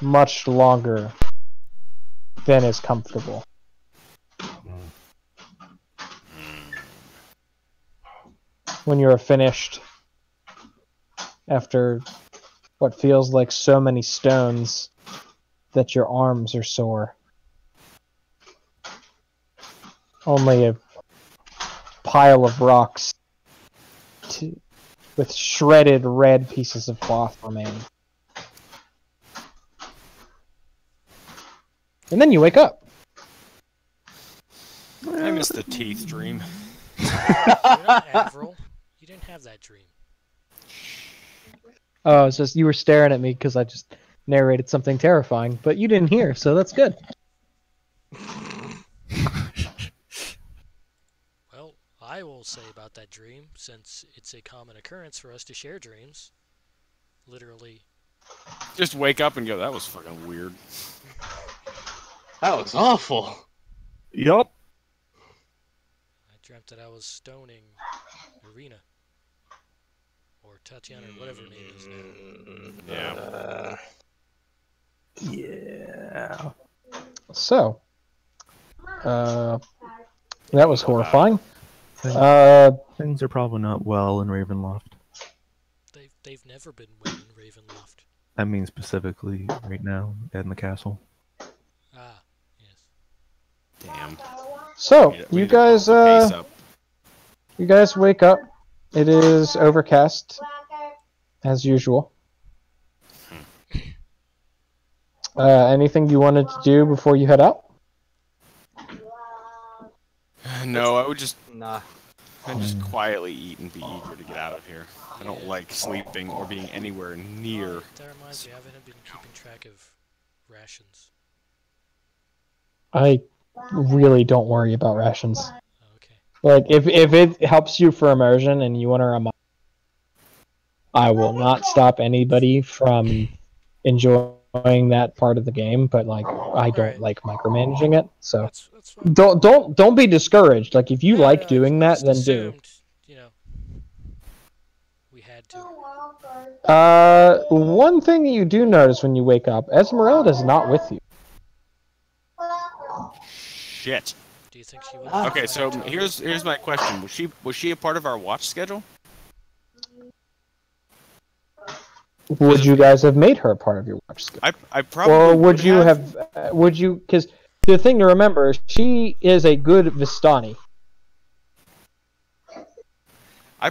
much longer than is comfortable. When you are finished, after what feels like so many stones that your arms are sore, only a pile of rocks with shredded red pieces of cloth remain. And then you wake up. I missed the teeth dream. You're not Avril. You didn't have that dream. Oh, it's just you were staring at me because I just narrated something terrifying, but you didn't hear, so that's good. Well, I will say about that dream, since it's a common occurrence for us to share dreams. Literally. Just wake up and go, that was fucking weird. That was awful. Yup. I dreamt that I was stoning Irina. Or Tatiana, or whatever her name is now. Yeah. Yeah. So, that was horrifying. Things are probably not well in Ravenloft. They've never been well in Ravenloft. I mean specifically right now in the castle. Ah, yes. Damn. So, We you need to bump guys, the pace up. you guys wake up. It is overcast, as usual. Anything you wanted to do before you head out? No, I would just Nah. I'd just quietly eat and be eager to get out of here. I don't like sleeping or being anywhere near. That reminds me, I haven't been keeping track of rations. I really don't worry about rations. Oh, okay. Like, if it helps you for immersion and you want to remind, I will not stop anybody from enjoying that part of the game, but like, I don't Right. like micromanaging it. So That's fine. don't be discouraged. Like, if you No, like no, doing I that, just then do. assumed, you know, we had to. One thing that you do notice when you wake up, Esmeralda is not with you. Shit. Do you think she would? Okay, so here's my question. Was she a part of our watch schedule? Would you guys have made her a part of your watch schedule? I probably Or would you have? Would you? Because the thing to remember, she is a good Vistani.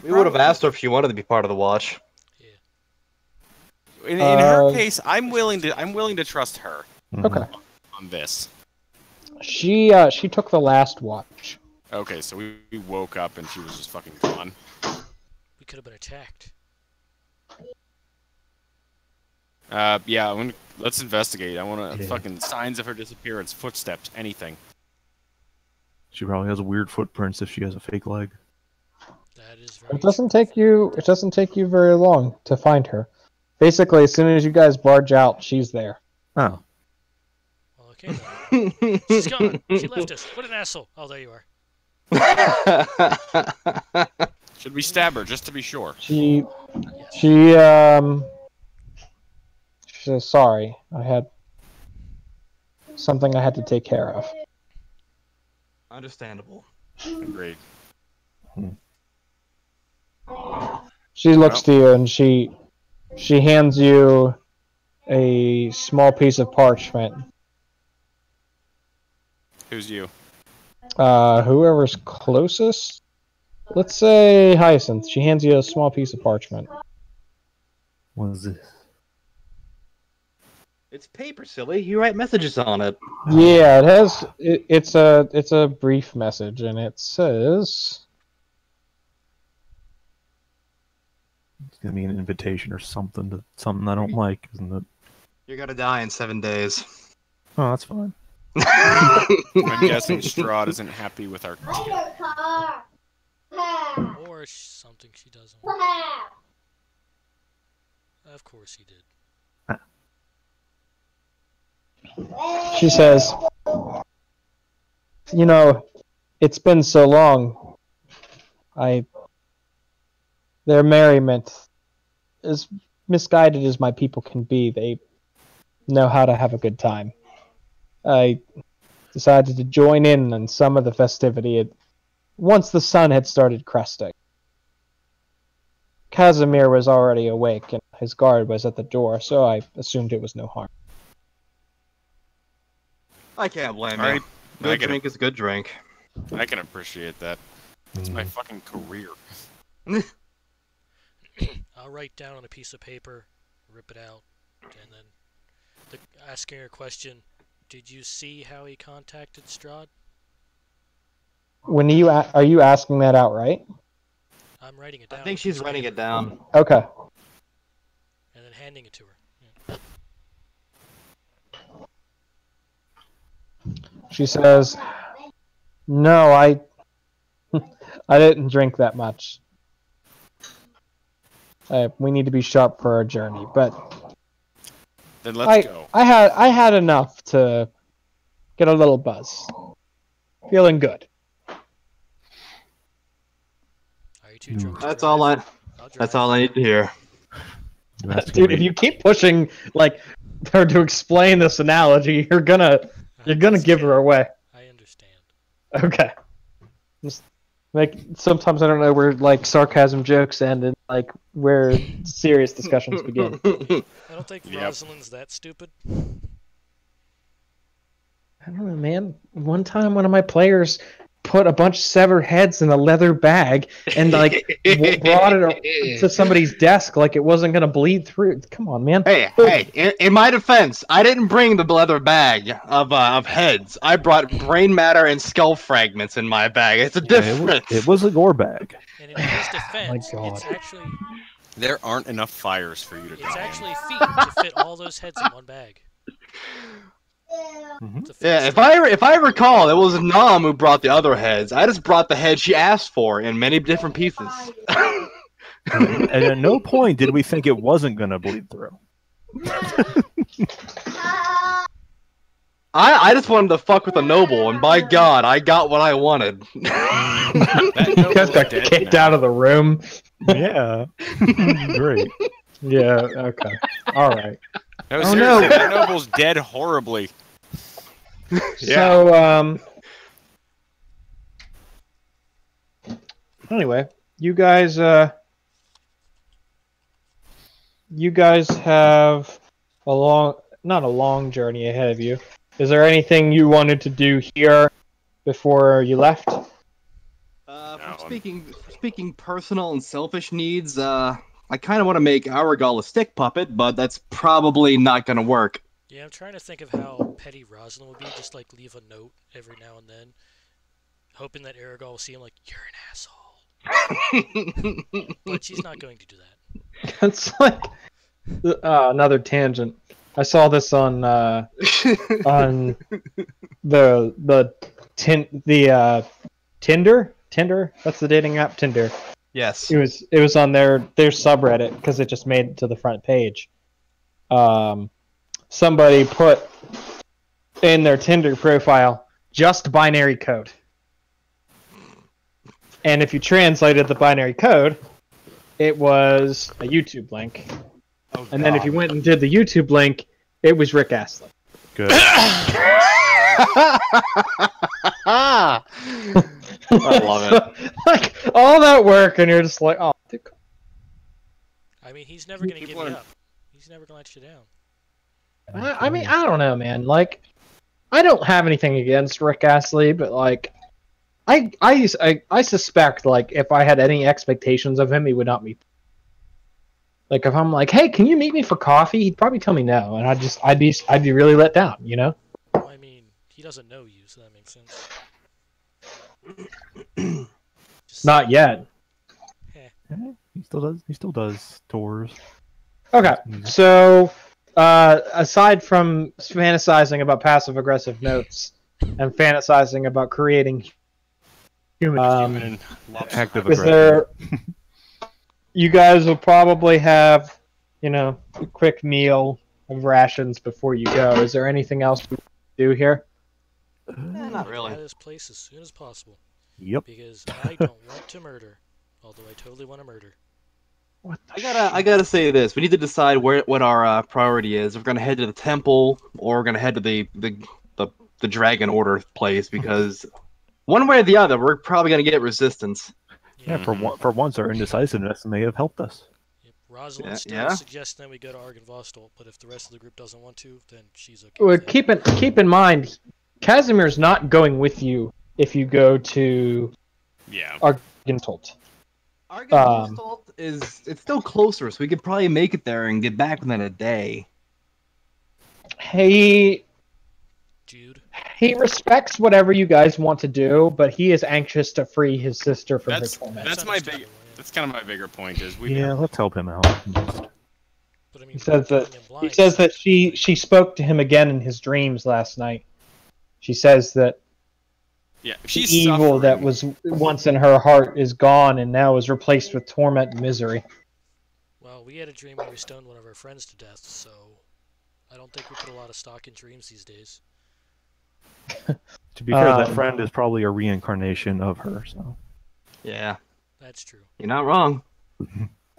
We would have asked her if she wanted to be part of the watch. In her case, I'm willing to trust her Okay. on this. She took the last watch. Okay, so we woke up and she was just fucking gone. We could have been attacked. Yeah, let's investigate. I want fucking signs of her disappearance, footsteps, anything. She probably has weird footprints if she has a fake leg. That is very It doesn't take you very long to find her. Basically, as soon as you guys barge out, she's there. Oh. Well, okay then. She's gone. She left us. What an asshole. Oh, there you are. Should we stab her just to be sure? She says, sorry, I had something I had to take care of. Understandable. Agreed. She looks to you and she hands you a small piece of parchment. Who's you? Whoever's closest. Let's say Hyacinth. She hands you a small piece of parchment. What is this? It's paper, silly. You write messages on it. Yeah, it has. It's a brief message, and it says. It's gonna be an invitation or something to something I don't like, isn't it? You're gonna die in 7 days. Oh, that's fine. I'm guessing Strahd isn't happy with our tip. Or something she doesn't want. Of course he did. She says, you know, it's been so long. Their merriment, as misguided as my people can be, they know how to have a good time. I decided to join in on some of the festivity once the sun had started cresting. Casimir was already awake, and his guard was at the door, so I assumed it was no harm. I can't blame Alright, you. Good drink is good drink. I can appreciate that. It's my fucking career. I'll write down on a piece of paper, rip it out, and then asking her a question. Did you see how he contacted Strahd? When are you asking that outright? I'm writing it down. I think she's writing it down. Okay. And then handing it to her. She says, "No, I didn't drink that much. We need to be sharp for our journey, but Then let's go. I had enough to get a little buzz. Feeling good." Are you too drunk to That's drive? all I. I'll drive. That's all I need to hear. Dude, if you keep pushing like her to explain this analogy, you're gonna give her away. I understand. Okay. Just sometimes I don't know where like sarcasm jokes end and like where serious discussions begin. I don't think Yep. Rosalind's that stupid. I don't know, man. One time, one of my players put a bunch of severed heads in a leather bag and like brought it to somebody's desk like it wasn't gonna bleed through. Come on, man. Hey! In my defense, I didn't bring the leather bag of heads. I brought brain matter and skull fragments in my bag. It's a difference. It was a gore bag. And in his defense, God. it's actually There aren't enough fires for you to it's die. actually feet to fit all those heads in one bag. It's a feat Yeah, still. if I recall, it was Nam who brought the other heads. I just brought the head she asked for in many different pieces. And at no point did we think it wasn't going to bleed through. I just wanted to fuck with a noble, and by God, I got what I wanted. That You guys noble's got dead kicked now. out of the room. Yeah. Great. Yeah. Okay. All right. No, Oh, seriously, no. that noble's dead horribly. So anyway, you guys have not a long journey ahead of you. Is there anything you wanted to do here before you left? Speaking personal and selfish needs, I kind of want to make Aragal a stick puppet, but that's probably not gonna work. Yeah, I'm trying to think of how petty Rosalind would be. Just like leave a note every now and then, hoping that Aragorn will see him like, "You're an asshole." But she's not going to do that. It's like another tangent. I saw this on the Tinder. Tinder. That's the dating app. Tinder. Yes. It was on their subreddit because it just made it to the front page. Somebody put in their Tinder profile just binary code, and if you translated the binary code, it was a YouTube link. And then if you went and did the YouTube link, it was Rick Astley. Good. I love it. Like all that work, and you're just like, oh. Dude. I mean, he's never going to give People me are- up. He's never going to let you down. I mean, I don't know, man. Like, I don't have anything against Rick Astley, but like, I suspect like if I had any expectations of him, he would not meet. Like if I'm like, hey, can you meet me for coffee? He'd probably tell me no, and I'd be really let down, you know. Well, I mean, he doesn't know you, so that makes sense. Just Not yet. He still does tours. Okay, so aside from fantasizing about passive-aggressive notes and fantasizing about creating Human and lobster Active hunt. is there? You guys will probably have, a quick meal of rations before you go. Is there anything else we do here? Not get really. out of this place as soon as possible. Yep. Because I don't want to murder. Although I totally want to murder. I gotta say this. We need to decide what our priority is. If we're gonna head to the temple or we're gonna head to the Dragon Order place, because one way or the other, we're probably gonna get resistance. Yeah, for once, our indecisiveness may have helped us. Yep. Rosalind's still Yeah. suggesting that we go to Argon Vostok, but if the rest of the group doesn't want to, then she's okay. Well, with that. keep in mind, Casimir's not going with you if you go to Yeah. Argentolt. Argon it's still closer, so we could probably make it there and get back within a day. He Jude. respects whatever you guys want to do, but he is anxious to free his sister from her torment. That's my big. That's kind of my bigger point. Is we. Yeah, let's help him out. But, I mean, He says going that in blind, she spoke to him again in his dreams last night. She says that Yeah. the She's evil suffering. that was once in her heart is gone and now is replaced with torment and misery. Well, we had a dream where we stoned one of our friends to death, so I don't think we put a lot of stock in dreams these days. To be fair, that Um, friend is probably a reincarnation of her. So Yeah, That's true. you're not wrong.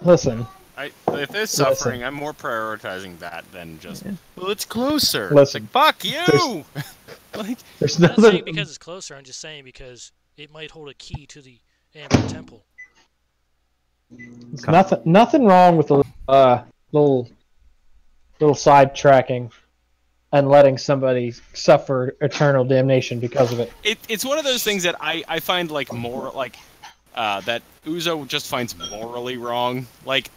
Listen, If there's suffering, I'm more prioritizing that than just. Well, it's closer. Listen. It's like, fuck you. Like, there's I'm not saying nothing. because it's closer, I'm just saying because it might hold a key to the Amber Temple. Nothing wrong with a little sidetracking and letting somebody suffer eternal damnation because of it. it's one of those things that I find like more like that Uzo just finds morally wrong. Like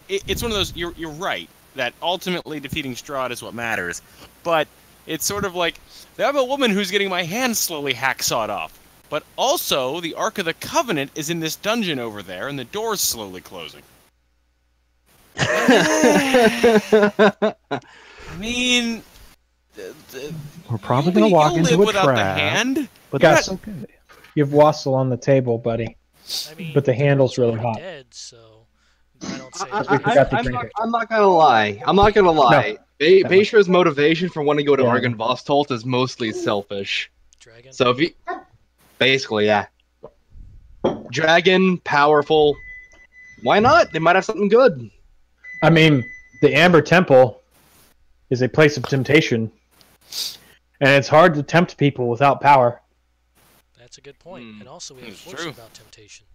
it's one of those. You're right that ultimately defeating Strahd is what matters, but it's sort of like they have a woman who's getting my hand slowly hacksawed off. But also, the Ark of the Covenant is in this dungeon over there, and the door's slowly closing. I mean, we're probably gonna walk you'll into live a without trap. the hand. But Guys, that's okay. You have Wassel on the table, buddy. I mean, But the handle's girl's really already hot. Dead, so I don't say. We forgot to drink it. I'm not gonna lie. Beishra's motivation for wanting to go to Yeah. Argon Vostolt is mostly selfish. Dragon. So if you, basically, yeah. Dragon, powerful. Why not? They might have something good. I mean, the Amber Temple is a place of temptation, and it's hard to tempt people without power. That's a good point. And also, we have It's force true. about temptation.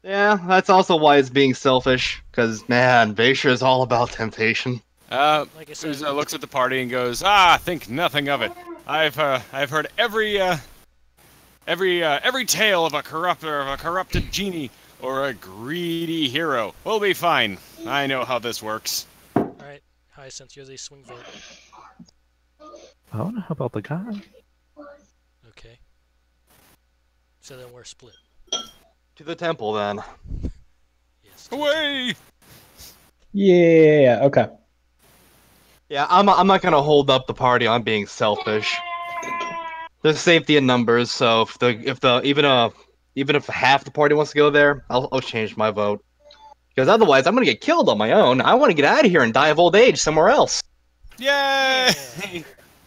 Yeah, that's also why it's being selfish. Because man, Beishra is all about temptation. Like I said, Uzo looks at the party and goes, "Ah, think nothing of it. I've heard every tale of a corrupted genie or a greedy hero. We'll be fine. I know how this works." Alright, Hyacinth, you're the swing vote. I don't know about the guy. Okay. So then we're split. To the temple, then. Yes. Away! Yeah. Okay. Yeah, I'm not gonna hold up the party on being selfish. There's safety in numbers, so even if half the party wants to go there, I'll change my vote. Because otherwise, I'm gonna get killed on my own. I want to get out of here and die of old age somewhere else. Yay!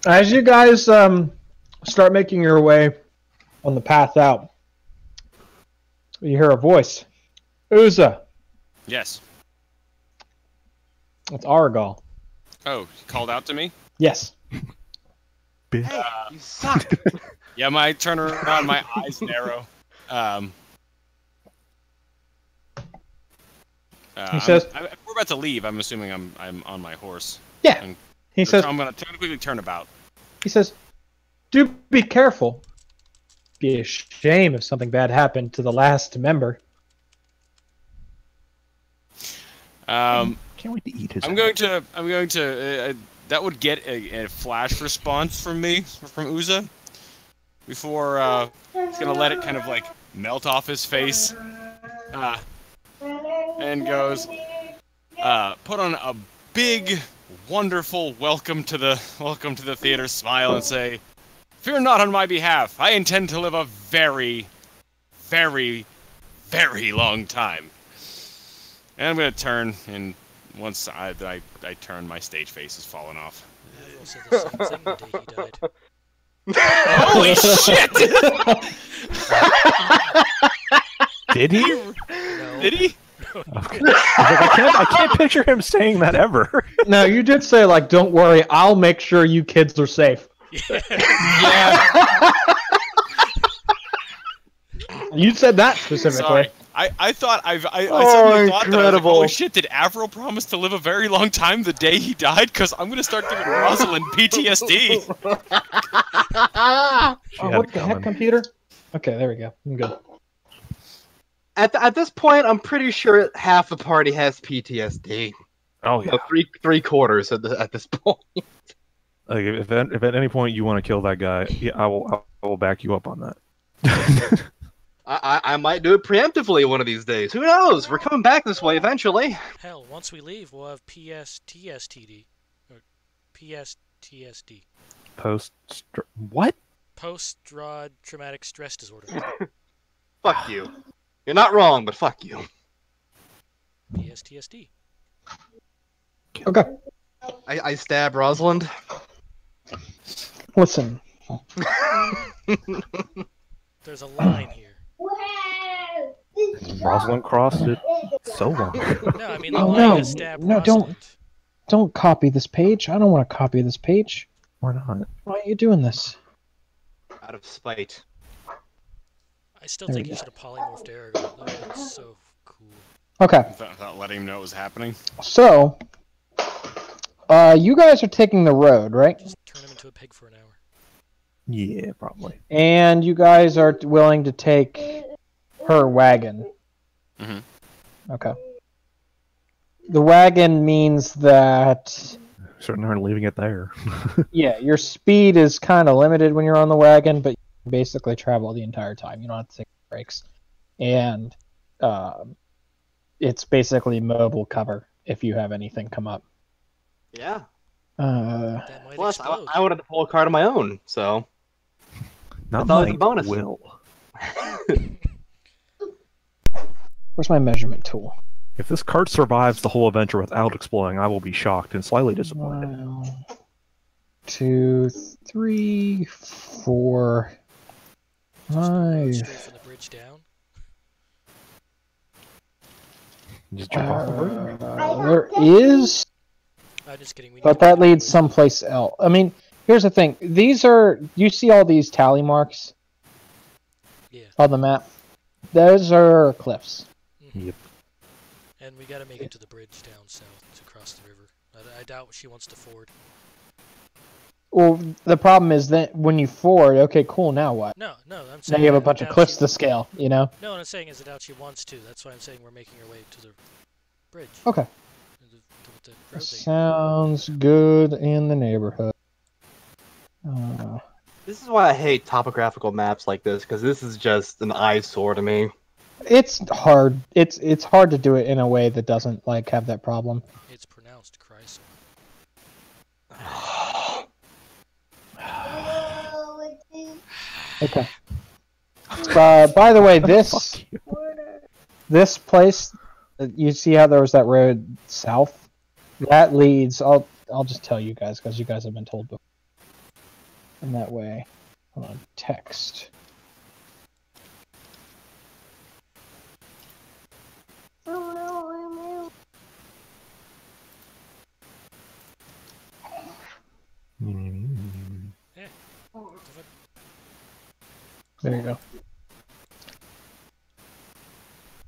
As you guys start making your way on the path out, you hear a voice. Uza. Yes. It's Argal. Oh, he called out to me? Yes. Hey, you suck. Yeah, my turn around, my eyes narrow. He says- we're about to leave. I'm assuming I'm on my horse. Yeah. And- He says. I'm gonna quickly turn about. He says, "Do be careful. Be a shame if something bad happened to the last member." Can't wait to eat his. I'm going to. That would get a flash response from me, from Uza, before he's gonna let it kind of like melt off his face, and goes, put on a big, wonderful welcome to the theater smile and say, "Fear not on my behalf. I intend to live a very, very, very long time." And I'm gonna turn, and once I turn, my stage face has fallen off. I said the same thing the day he died. Holy shit! Did he? Did he? Okay. I can't picture him saying that ever. No, you did say, like, don't worry, I'll make sure you kids are safe. Yeah. You said that specifically. Sorry. I thought I suddenly thought that I was like, incredible. holy shit, did Avril promise to live a very long time the day he died? Because I'm gonna start giving Rosalind PTSD. What the heck, computer? Okay, there we go. I'm good. At this point, I'm pretty sure half the party has PTSD. Oh yeah. So three quarters at this point. Like if at any point you want to kill that guy, yeah, I will back you up on that. I might do it preemptively one of these days. Who knows? We're coming back this way eventually. Hell, once we leave, we'll have PSTSD. Or PSTSD. What? Post-Strahd traumatic stress disorder. Fuck you. You're not wrong, but fuck you. PSTSD. Okay. I stab Rosalind. Listen. There's a line here. Rosalind crossed it so long. No, I mean the line is stab Rosalind. Don't copy this page. I don't want to copy this page. Why not? Why are you doing this? Out of spite. I still think you should have polymorphed Aragorn. That would have been so cool. Okay. Without letting him know it was happening. So, you guys are taking the road, right? Just turn him into a pig for an hour. Yeah, probably. And you guys are willing to take her wagon. Mhm. Okay. The wagon means that Certainly aren't leaving it there. yeah, your speed is kind of limited when you're on the wagon, but you can basically travel the entire time. You don't have to take breaks. And it's basically mobile cover if you have anything come up. Yeah. That might Plus, explode. I wanted to pull a card of my own, so. Not thought it was a might, bonus. will. Where's my measurement tool? If this cart survives the whole adventure without exploding, I will be shocked and slightly disappointed. 1, 2, 3, 4, Straight 5. from the bridge down. Just jump off the bridge. There is, I'm just kidding. We need but to that go leads with- someplace else. I mean, here's the thing. These are, you see all these tally marks Yeah. on the map? Those are cliffs. Yep. And we gotta make it to the bridge down south to cross the river. I doubt she wants to ford. Well, the problem is that when you ford, okay, cool, now what? No, I'm Now saying you have a I bunch of doubt cliffs she- to scale, you know? No, what I'm saying is I doubt she wants to. That's why I'm saying we're making our way to the bridge. Okay. The road they- Sounds good in the neighborhood. This is why I hate topographical maps like this, because this is just an eyesore to me. It's hard. It's hard to do it in a way that doesn't like have that problem. It's pronounced Chrysler. Okay. By the way, this Fuck you. this place, you see how there was that road south? That leads. I'll just tell you guys because you guys have been told before. In that way, hold on. Text. There you go.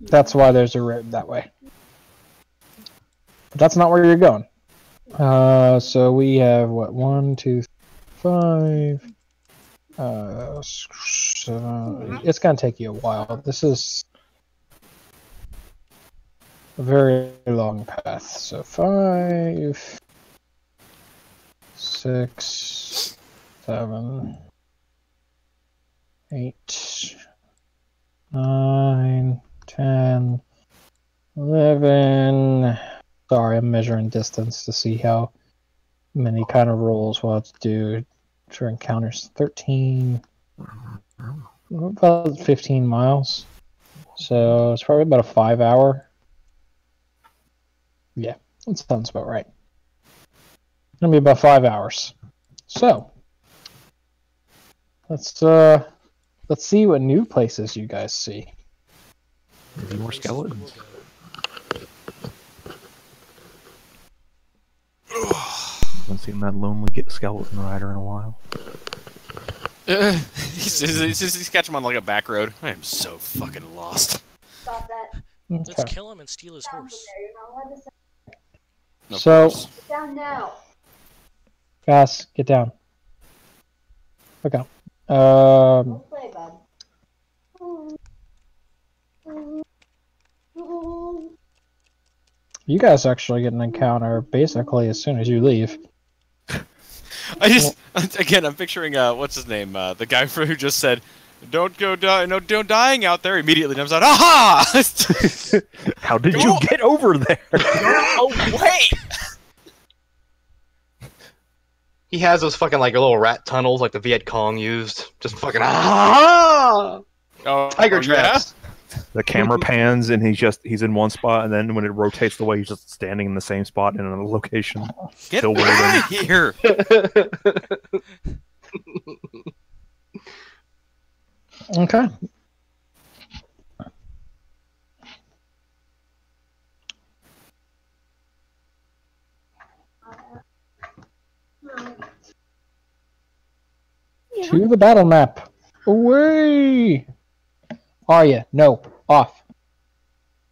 That's why there's a road that way. But that's not where you're going. So we have what? 1, 2, 5. 7. It's gonna take you a while. This is a very long path. So 5, 6, 7, 8, 9, 10, 11. Sorry, I'm measuring distance to see how many kind of rolls we'll have to do for encounters. 13, about 15 miles. So it's probably about a 5-hour. Yeah, that sounds about right. Gonna be about 5 hours. So let's see what new places you guys see. Any more Places we will skeletons? go. Haven't seen that lonely skeleton rider in a while. He's catching him on like a back road. I am so fucking lost. Stop that. Let's Okay. kill him and steal his horse. You're not allowed to sit Of So- course. down now. Guys, get down. Okay. Don't play, bud. You guys actually get an encounter basically as soon as you leave. I just again, I'm picturing what's his name, the guy who just said, "Don't go don't dying out there." Immediately jumps out. Aha! How did you get over there? Oh wait! He has those fucking like little rat tunnels like the Viet Cong used. Just fucking ah! Oh, Tiger traps. The camera pans and he's in one spot, and then when it rotates the way, he's just standing in the same spot in another location. Get Still out of here! Okay. To the battle map. Away! Arya, no. Off.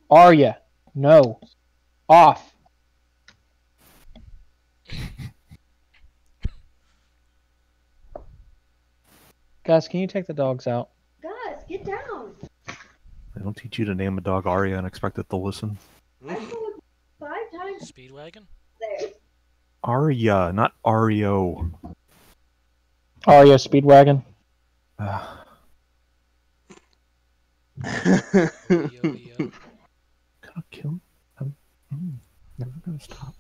Arya, no. Off. Guys, can you take the dogs out? Guys, get down. They don't teach you to name a dog Arya and expect it to listen. I told 5 times Speedwagon? there. Arya, not Ario. Arya Speedwagon. Yo. Gonna kill. I'm never gonna stop.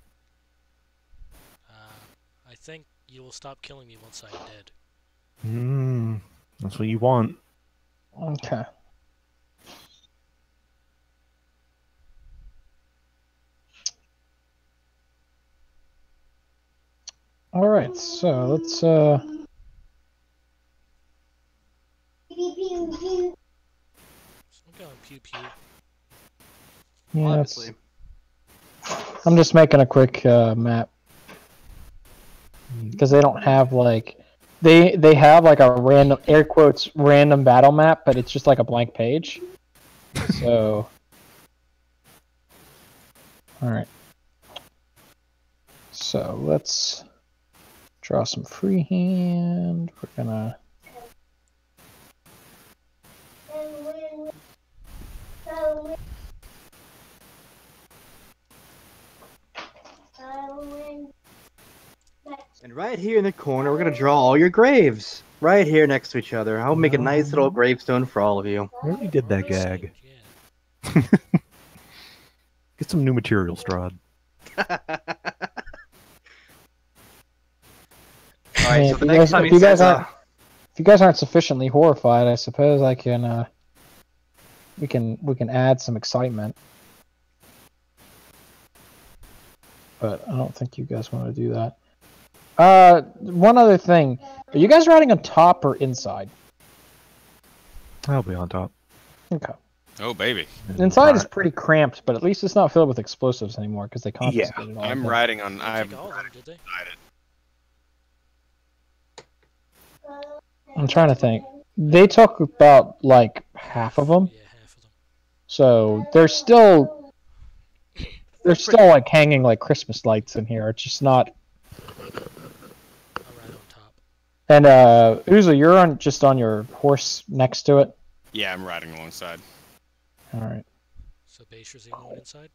I think you will stop killing me once I'm dead. That's what you want. Okay. Alright, so let's I'm going pew pew. yeah, Obviously. I'm just making a quick map because they don't have like they have like a random air quotes random battle map, but it's just like a blank page. So, all right. So let's draw some freehand. We're gonna. And right here in the corner, we're gonna draw all your graves. Right here next to each other. I'll make a nice little gravestone for all of you. We already did that gag. Yeah. Get some new material, Strahd. Alright, so If the you next guys- time if he you guys says, aren't- If you guys aren't sufficiently horrified, I suppose I can. We can add some excitement. But I don't think you guys want to do that. One other thing. Are you guys riding on top or inside? I'll be on top. Okay. Oh baby, Inside is pretty cramped, but at least it's not filled with explosives anymore because they confiscated all I'm of them. riding on. They I'm took all of them, did they? I'm trying to think. They took about like half of them, Yeah, half of them. so they're still like hanging like Christmas lights in here. It's just not. I'll ride on top. And Uzo, you're just on your horse next to it. Yeah, I'm riding alongside. All right. So Basher's the only one inside?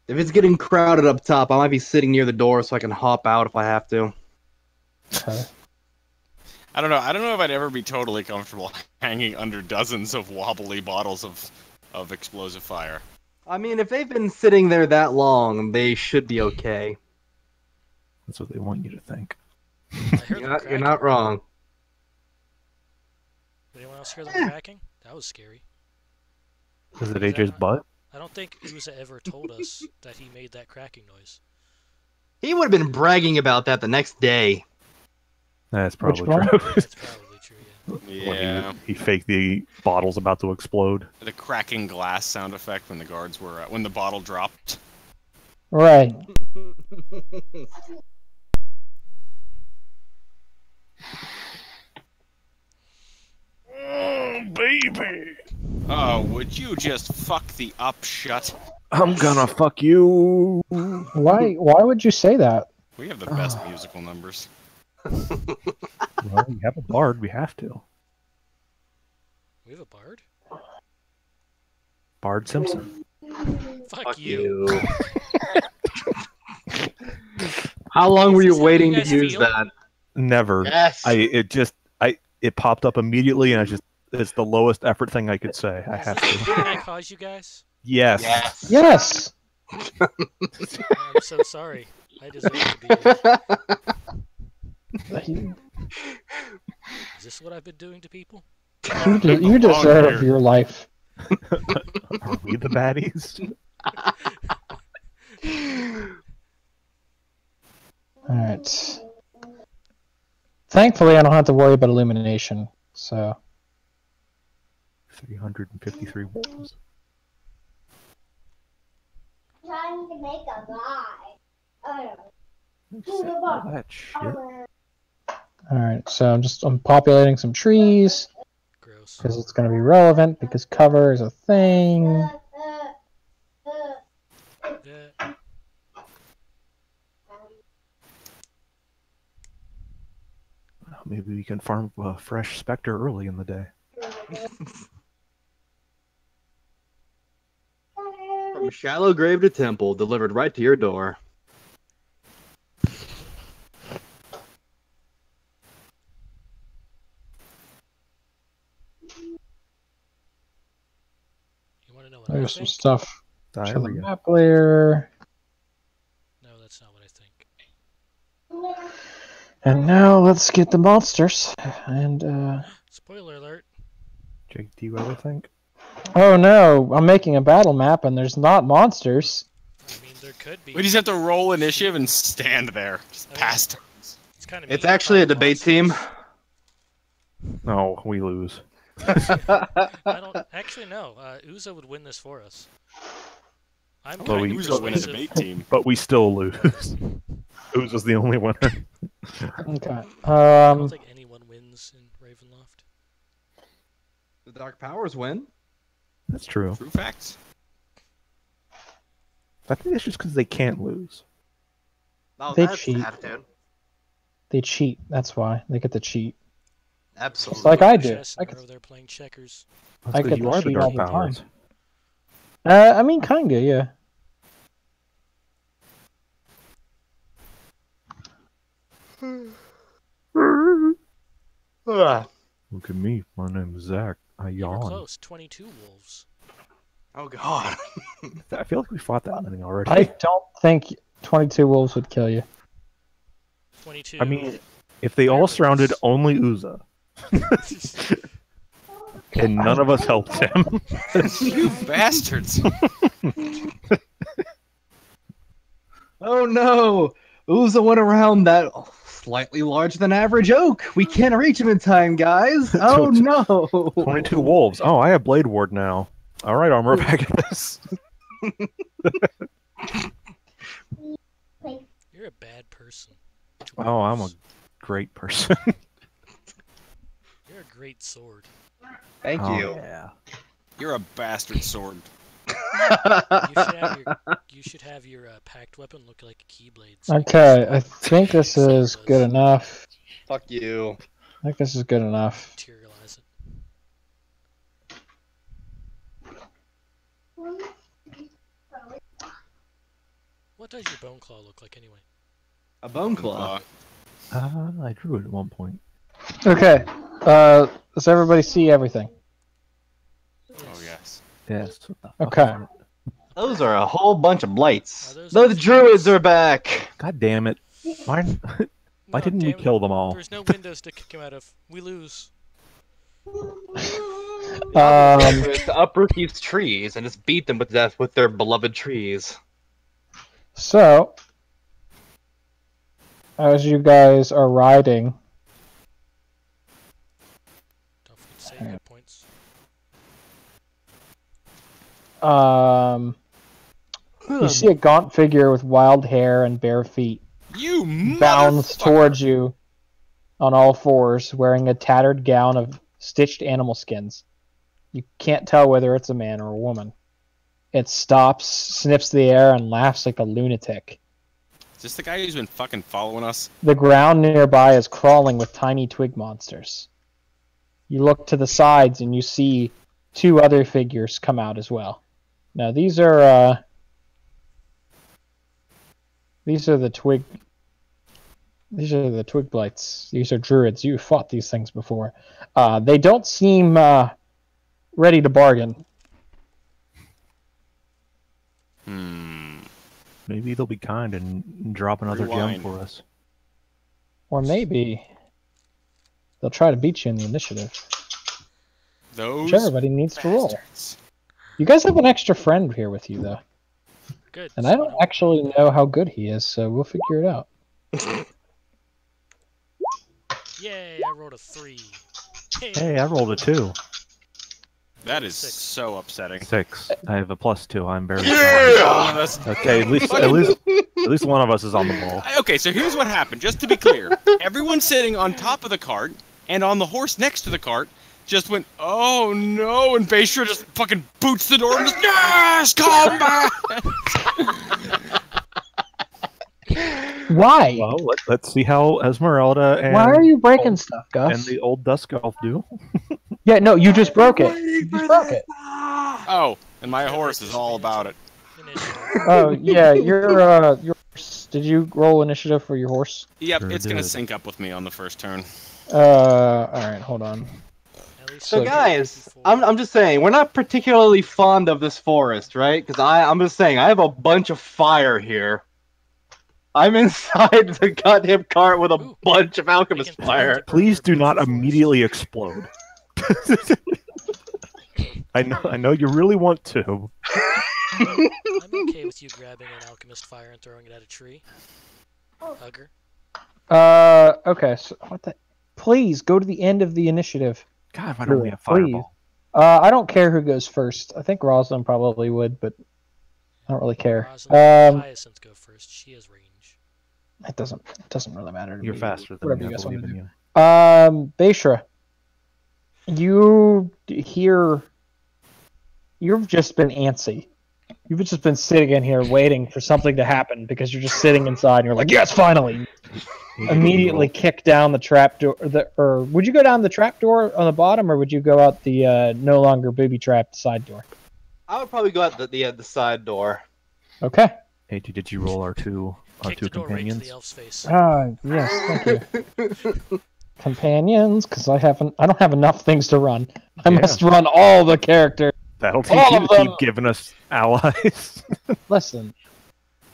if it's getting crowded up top, I might be sitting near the door so I can hop out if I have to. Okay. I don't know. I don't know if I'd ever be totally comfortable hanging under dozens of wobbly bottles of explosive fire. I mean, if they've been sitting there that long, they should be okay. That's what they want you to think. I heard them You're cracking. not wrong. Did anyone else hear them cracking? That was scary. Is it AJ's butt? I don't think Uza ever told us that he made that cracking noise. He would have been bragging about that the next day. That's probably one? true. That's probably true, yeah. Yeah. When he faked the bottles about to explode. The cracking glass sound effect when the guards were when the bottle dropped. Right. Oh, baby. Oh, would you just fuck the upshut? I'm gonna fuck you. Why would you say that? We have the best musical numbers. Well, we have a bard. We have to. We have a bard? Bard Simpson. Fuck you. How long were Is you this how waiting you to guys use feel? that? Never. Yes. It popped up immediately, and it's the lowest effort thing I could say. I Is have this the pain to. I caused you guys? Yes. Yes. Yes. I'm so sorry. I deserve to be here. Is this what I've been doing to people? You deserve your life. Are we the baddies? Alright. Thankfully, I don't have to worry about illumination, so... 353 wolves. Trying to make a lie. All that shit. Alright, so I'm populating some trees, Gross. because it's going to be relevant, because cover is a thing. Yeah. Maybe we can farm a fresh specter early in the day. From shallow grave to temple, delivered right to your door. You want to know what I There's some think? stuff. Show the Diarrhea. map layer. No, that's not what I think. And now let's get the monsters. And, Spoiler alert. Jake, do you ever think? oh no, I'm making a battle map and there's not monsters. I mean, there could be. We just have to roll initiative and stand there. Just pass turns. It's kind of. It's actually a debate team. No, we lose. I don't actually know. Uza would win this for us. I'm Well, kind we- of Who's a win a persuasive. debate team? But we still lose. Who's was the only winner? Okay. I don't think anyone wins in Ravenloft. The Dark Powers win. That's true. True facts. I think it's just because they can't lose. Oh, They that's cheat. the attitude. They cheat. That's why they get to cheat. Absolutely. It's like I do. Chess I and could- we're over there playing checkers. That's I 'cause get you the are the sheet all dark the time. powers. I mean, kinda, yeah. Look at me. My name is Zach. I You were yawn. close. 22 wolves. Oh god. I feel like we fought that many already. I don't think 22 wolves would kill you. 22. I mean, if they all surrounded only Uza, and none of us helped him, You bastards! Oh no! Uza went around that slightly larger than average oak. We can't reach him in time, guys. Oh no! 22 wolves. Oh, I have Blade Ward now. All right, armor back at this. You're a bad person. Oh, I'm a great person. You're a great sword. Thank Oh, you. yeah. You're a bastard sword. You should have your packed weapon look like a keyblade. so you can Okay, I just think this is good enough. Fuck you. I think this is good enough. materialize it. What does your bone claw look like anyway? A bone claw. I drew it at one point. Okay, does everybody see everything? Oh yes. Yes. What the fuck Okay. is it? Those are a whole bunch of blights. Are those The those druids things? are back. God damn it. Mine. Why No, didn't we damn it. kill them all? There's no windows to kick him out of. We lose. To uproot these trees and just beat them with death with their beloved trees. So, as you guys are riding, You see a gaunt figure with wild hair and bare feet You bounds motherfucker! towards you on all fours, wearing a tattered gown of stitched animal skins. You can't tell whether it's a man or a woman. It stops, sniffs the air, and laughs like a lunatic. Is this the guy who's been fucking following us? The ground nearby is crawling with tiny twig monsters. You look to the sides and you see two other figures come out as well. Now these are the twig blights. These are druids. You fought these things before. They don't seem ready to bargain. Maybe they'll be kind and drop another gem for us. Or maybe they'll try to beat you in the initiative. Those Which everybody needs to roll. bastards. You guys have an extra friend here with you, though. Good. And I don't actually know how good he is, so we'll figure it out. Yay! I rolled a 3. Hey, I rolled a 2. That is 6. so upsetting. 6. I have a +2. I'm very Yeah! sorry. Okay, at least one of us is on the ball. Okay, so here's what happened. Just to be clear, everyone sitting on top of the cart and on the horse next to the cart just went, "Oh no!" and Baystra just fucking boots the door and just, "Yes, come back!" Why? Well, let's see how Esmeralda and Why are you breaking stuff, Gus? and the old Dusk Elf do. Yeah, no, you just broke it. You just broke it. Oh, and my horse is all about it. Initiative. Oh, yeah, your horse. Did you roll initiative for your horse? Yep, Sure it's gonna did. sync up with me on the first turn. Alright, hold on. At least So I guys, before. I'm just saying, we're not particularly fond of this forest, right? Because I'm just saying, I have a bunch of fire here. I'm inside the goddamn cart with a Ooh. bunch of alchemist We can fire. burn Please do both not forests. immediately explode. I know you really want to. I'm okay with you grabbing an alchemist fire and throwing it at a tree. Hugger. Okay, so what the... Please, go to the end of the initiative. God, why don't we have Please. fireball? I don't care who goes first. I think Rosalind probably would, but I don't really care. Rosalind, Hyacinth go first. She has range. It doesn't really matter to You're me. faster than Whatever me. you I guys believe want in to you. do. Baishra, you've just been antsy. You've just been sitting in here waiting for something to happen because you're just sitting inside and you're like, yes, finally! Immediately kick down the trap door. Or would you go down the trap door on the bottom, or would you go out the no longer booby trapped side door? I would probably go out the side door. Okay. Hey, did you roll our two Kick the door right to companions? the elf's face. Yes, thank you. Companions, because I don't have enough things to run. I Yeah. must run all the characters. That'll teach All you of to them. keep giving us allies. Listen,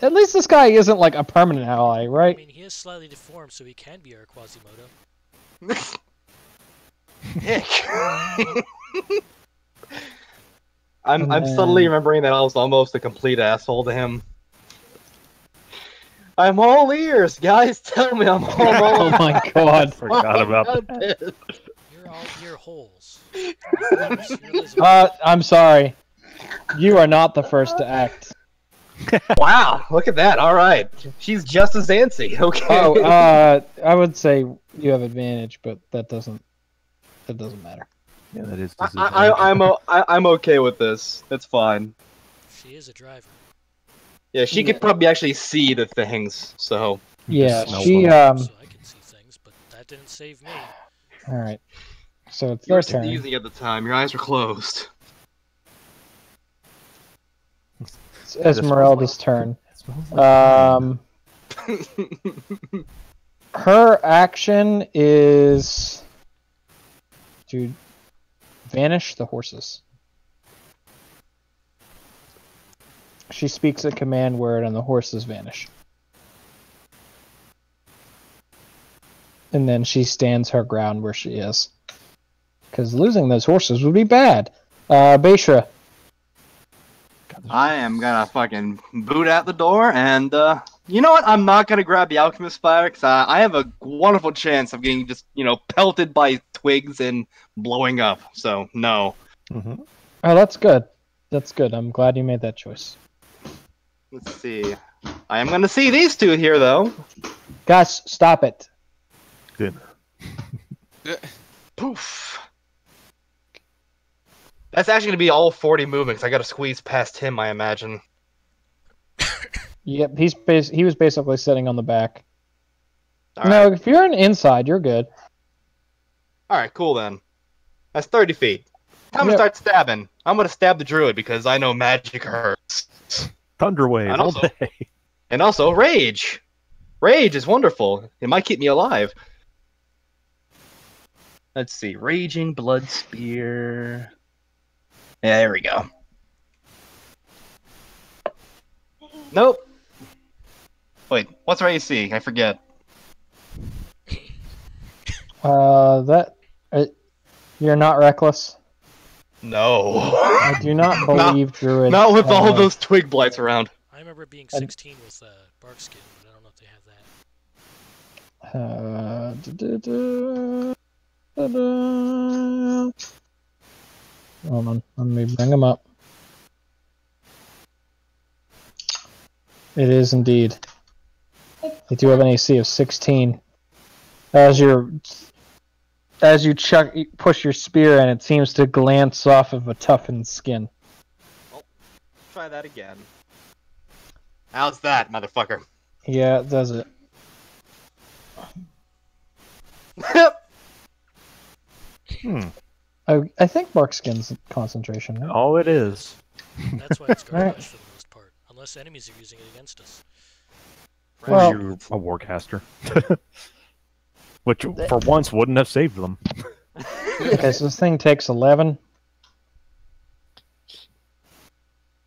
at least this guy isn't like a permanent ally, I right? mean, he is slightly deformed, so he can be our Quasimodo. Ick. I'm And suddenly then- remembering that I was almost a complete asshole to him. I'm all ears, guys. Tell me I'm all Oh my god. Forgot about that. You're all ear holes. You're lizard. I'm sorry. You are not the first to act. Wow, look at that. All right, she's just as antsy. Okay. Oh, I would say you have advantage, but that doesn't matter. Yeah, that is. I'm okay with this. It's fine. She is a driver. Yeah, she could probably actually see the things. So Yeah, smell she them. So I can see things, but that didn't save me. All right. So it's you were their turn. sneezing at the time. Your eyes were closed. It's Esmeralda's turn. Her action is to vanish the horses. She speaks a command word and the horses vanish. And then she stands her ground where she is. Because losing those horses would be bad. Baishra. I am gonna fucking boot out the door, and you know what? I'm not gonna grab the alchemist fire because I have a wonderful chance of getting just pelted by twigs and blowing up. So no. Mm-hmm. Oh, that's good. That's good. I'm glad you made that choice. Let's see. I am going to see these two here, though. Gus, stop it. Good. Poof. That's actually going to be all 40 movements. I got to squeeze past him, I imagine. Yep, he was basically sitting on the back. All No, right. if you're on inside, you're good. All right, cool then. That's 30 feet. Time to Yep. start stabbing. I'm going to stab the druid because I know magic hurts. Thunderwave And all also- day. And also, rage. Rage is wonderful. It might keep me alive. Let's see. Raging Blood Spear. Yeah, there we go. Nope. Wait, what's our AC? I forget. You're not reckless. No. I do not believe druids. Not with all have- those twig blights around. I remember being And- 16 with bark skin, but I don't know if they have that. Hold on, let me bring them up. It is indeed. They do have an AC of 16. As you push your spear in, it seems to glance off of a toughened skin. Try that again. How's that, motherfucker? Yeah, it does it. I think bark skin's concentration. Right? Oh, it is. That's why it's Alright. garbage for the most part, unless enemies are using it against us. Well- You're a warcaster. Which, for once, wouldn't have saved them. Okay, so this thing takes 11.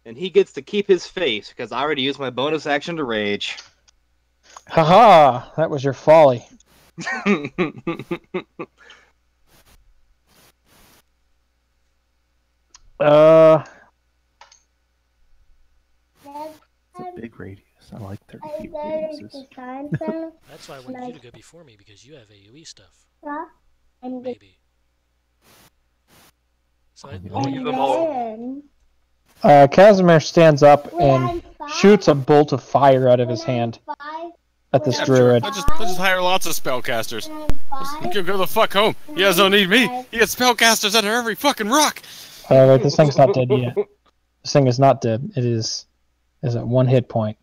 And he gets to keep his face because I already used my bonus action to rage. Haha! That was your folly. It's a big radius. I like 30 I feet better radiuses. the time zone. That's why I wanted you to go before me, because you have AoE stuff. And the Maybe. So I, Oh, use them all. then Casimir stands up when and I'm five, shoots a bolt of fire out of his when I'm hand five, at this Yeah, druid. I just hire lots of spellcasters. when I'm five, Go the fuck home. You guys don't need me. You get spellcasters under every fucking rock. Wait, this thing's not dead yet. This thing is not dead. It is at 1 hit point.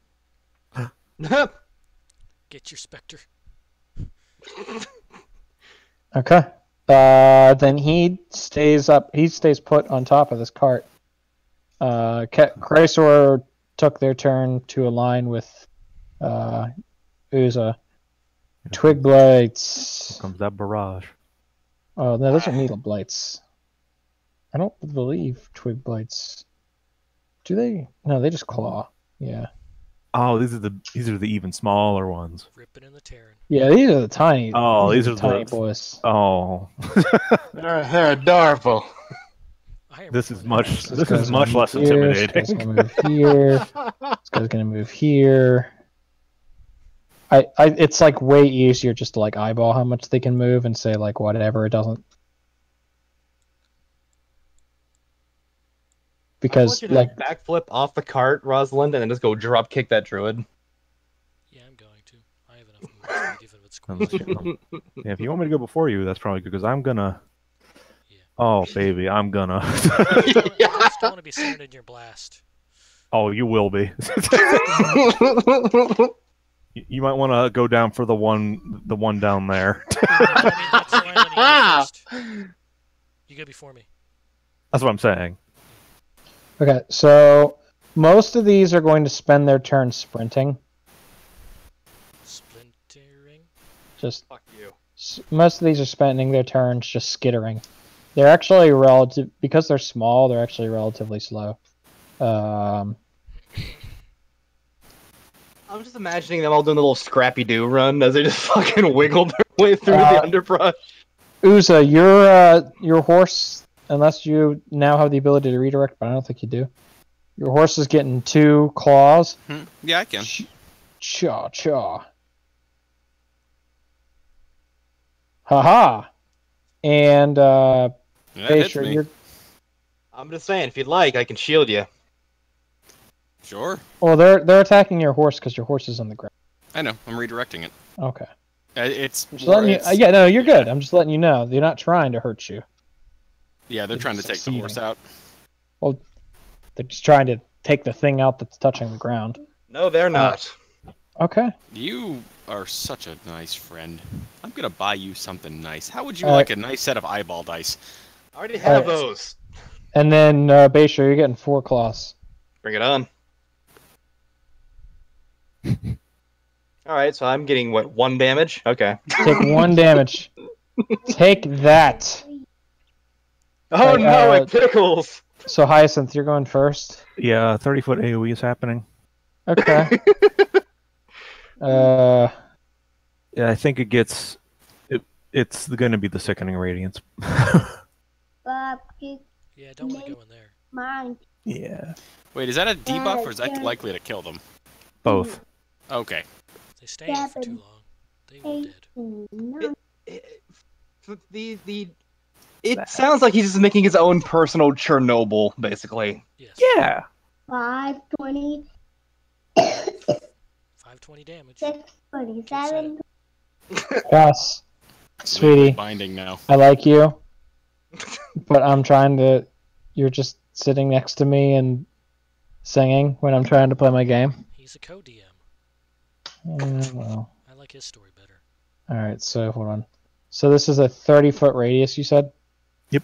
get your specter. Okay. Then he stays up. He stays put on top of this cart. Chrysor took their turn to align with Uza. Twig blights. Here comes that barrage. Oh, no, those are needle blights. I don't believe twig blights. Do they? No, they just claw. Yeah. Oh, these are the even smaller ones. Ripping and the tearing. Yeah, these are the tiny. Oh, these are tiny the boys. Oh, They're adorable. I am this is recording much. that. This guy's is gonna much move less here, This guy's intimidating. gonna move here. This guy's gonna move here. It's like way easier just to like eyeball how much they can move and say like whatever. It doesn't. I Because want you to like backflip off the cart, Rosalind, and then just go drop kick that druid. Yeah, I'm going to. I have enough movement to give it its squeeze. Yeah, if you want me to go before you, that's probably good because I'm gonna. Yeah. Oh, baby, I'm gonna. I just don't want to be centered in your blast. Oh, you will be. You might want to go down for the one down there. I mean, that's why I'm gonna go first. You go before me. That's what I'm saying. okay, so most of these are going to spend their turn sprinting. Splintering. Just Fuck you. most of these are spending their turns just skittering. They're actually because they're small. They're actually relatively slow. I'm just imagining them all doing a little Scrappy Doo run as they just fucking wiggle their way through Uh, the underbrush. Uza, your horse, unless you now have the ability to redirect, but I don't think you do. Your horse is getting 2 claws. Yeah, I can. Chaw, chaw. Haha. And That hits Basher, me. you're I'm just saying, if you'd like, I can shield you. Sure. Well, they're attacking your horse because your horse is on the ground. I know. I'm redirecting it. Okay. It's I'm just letting you. it's- Yeah, no, you're good. I'm just letting you know they're not trying to hurt you. Yeah, they're trying to take the horse out. Well, they're just trying to take the thing out that's touching the ground. No, they're not. Okay. You are such a nice friend. I'm gonna buy you something nice. How would you All like a nice set of eyeball dice? I already have Alright. those. And then Bayshore, you're getting 4 claws. Bring it on. Alright, so I'm getting, what, 1 damage? Okay. Take 1 damage. Take that. Oh Right, no, it tickles! So Hyacinth, you're going first. Yeah, 30-foot AoE is happening. Okay. Yeah, I think it gets. It's going to be the sickening radiance. Bob, you Yeah, don't want to go in there. mind. Yeah, Wait, is that a debuff or is that likely to kill them? both. Okay. If they stay in for too long, they will dead. No. It sounds like he's just making his own personal Chernobyl, basically. Yes. Yeah. 520, 520 damage. 627. Yes. Sweetie, Binding now. I like you. But I'm trying to. You're just sitting next to me and singing when I'm trying to play my game. He's a co-DM. Well. I like his story better. Alright, so hold on. So this is a 30-foot radius, you said? Yep.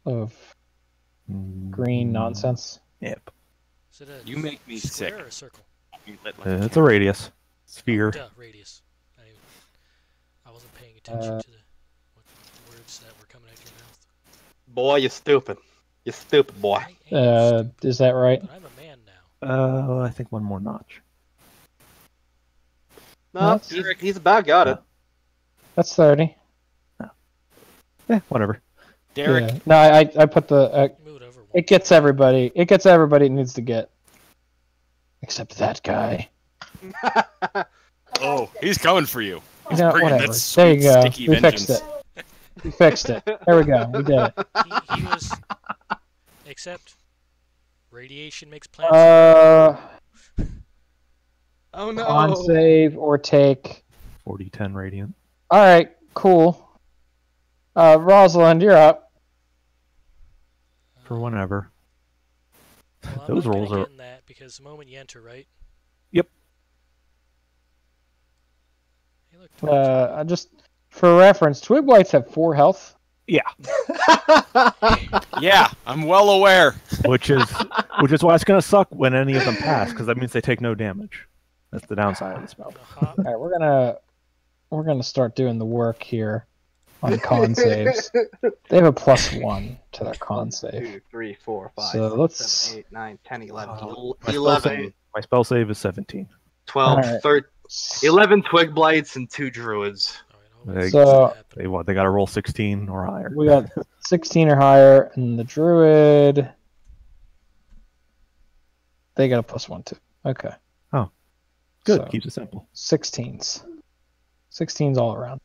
Of green nonsense? Yep. Is it a You make me square sick. or a circle? It's a radius. Sphere. Duh, radius. I wasn't paying attention to the words that were coming out of your mouth. Boy, you're stupid. You're stupid, boy. I am stupid, Is that right? but I'm a man now. I think one more notch. No, he's about got it. That's 30. Yeah, whatever. Derek, Yeah. No, I put the. Move it over one. It gets everybody. It gets everybody it needs to get. Except that guy. oh, he's coming for you. He's No, bringing whatever. that There you sweet, go. sticky We vengeance. fixed it. We fixed it. There we go. We did it. He was. Except. Radiation makes plants. Oh no! On save or take. 40-10 radiant. Alright, cool. Rosalind, you're up. For whenever. Well, I'm Those not rolls gonna are. get in that because the moment you enter, right? Yep. Hey, look, Just for reference, Twig Blights have 4 health. Yeah. Yeah, I'm well aware. which is why it's gonna suck when any of them pass, because that means they take no damage. That's the downside of the spell. hop. Alright, we're gonna start doing the work here on con saves. They have a +1 to their con save. 2, 3, 4, 5, So 6, let's- 7, 8, 9, 10, 11, My spell 11, save- My spell save is 17. 12, Alright. 13, 11 Twig Blights and 2 Druids. Alright, They- So- They got to roll 16 or higher. We got 16 or higher, and the druid. They got a +1 too. Okay. Good. So, Keeps it simple. 16s. 16s all around.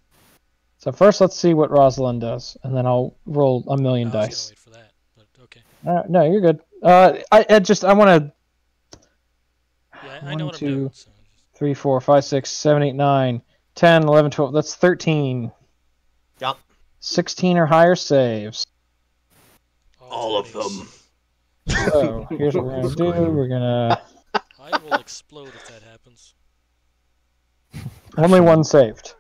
So first, let's see what Rosalind does, and then I'll roll a million I was dice. gonna wait for that, but okay. No, you're good. I want to. Yeah, I 1, know what I'm 2, doing. So 3, 4, 5, 6, 7, 8, 9, 10, 11, 12. That's 13. Yup. 16 or higher saves. All of 20s. them. So here's what we're gonna do. We're gonna I will explode if that happens. only one saved.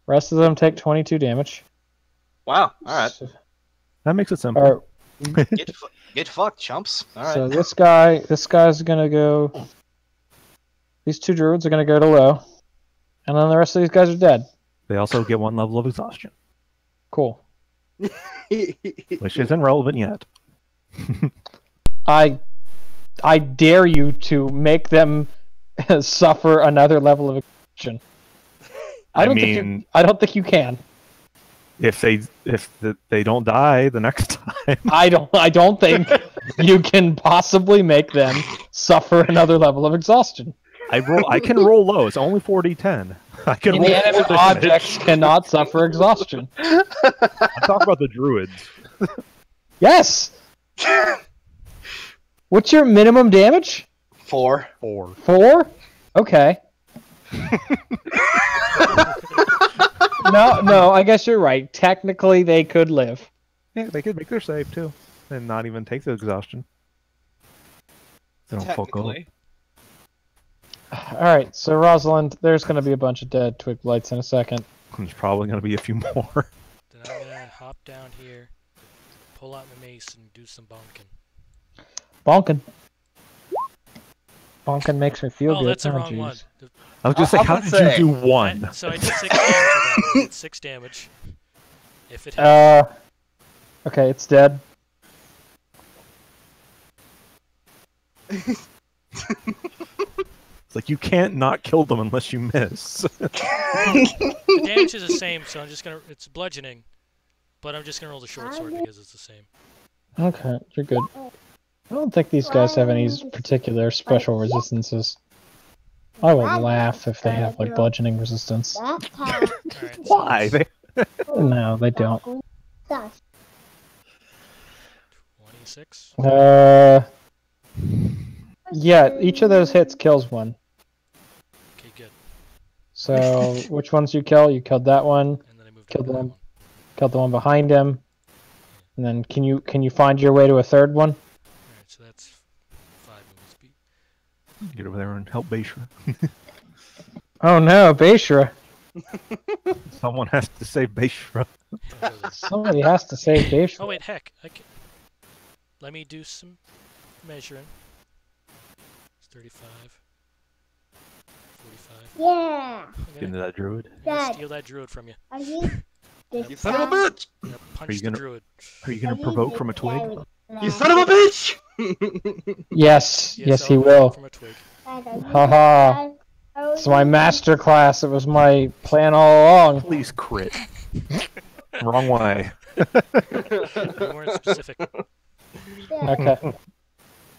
Rest of them take 22 damage. Wow. Alright. So, That makes it simple. all right, Get fucked, chumps. Alright. so this guy's gonna go. These 2 druids are gonna go to low, and then the rest of these guys are dead. They also get 1 level of exhaustion, Cool. which isn't relevant yet. I dare you to make them suffer another level of exhaustion. I don't think you can. If they don't die the next time, I don't think you can possibly make them suffer another level of exhaustion. I can roll low. It's only 40-10. I can roll Inanimate low objects cannot suffer exhaustion. I'm talking about the druids. Yes! What's your minimum damage? 4. 4? Okay. No, I guess you're right. Technically, they could live. Yeah, they could make their save too, and not even take the exhaustion. They don't fuck up. Technically. Alright, so Rosalind, there's going to be a bunch of dead twig blights in a second. There's probably going to be a few more. Then I'm gonna hop down here, pull out my mace, and do some bonking. Bonkin. Bonkin makes me feel Oh, good. that's the Oh, wrong jeez. one. I was just I saying, how would did say- you do one? So I did 6 damage with that one. It's 6 damage. If it hits. Okay, it's dead. It's like you can't not kill them unless you miss. The damage is the same, so I'm just gonna. It's bludgeoning, but I'm just gonna roll the short sword because it's the same. Okay, you're good. I don't think these guys have any particular special resistances. I would laugh if they have like bludgeoning resistance. Alright, so Why? it's No, they don't. 26. Yeah, each of those hits kills one. Okay, good. So which ones you kill? You killed that one, And then I moved Kill over that them. one. killed the one behind him, and then can you find your way to a third one? Alright, so that's 5 movement speed. Get over there and help Beishra. Oh no, Beishra. Someone has to save Beishra. Somebody has to save Beishra. Oh wait, heck! Let me do some measuring. It's 35, 45. Yeah. Get into that druid. I'm gonna Dad. steal that druid from you. Are you You son of a bitch! I'm gonna punch Are you the gonna- druid. Are you gonna provoke from a twig? You son of a bitch! Yes, yes, he I'll will. From a twig. Haha. It's my master class. It was my plan all along. Please crit. Wrong way. You weren't specific. Okay.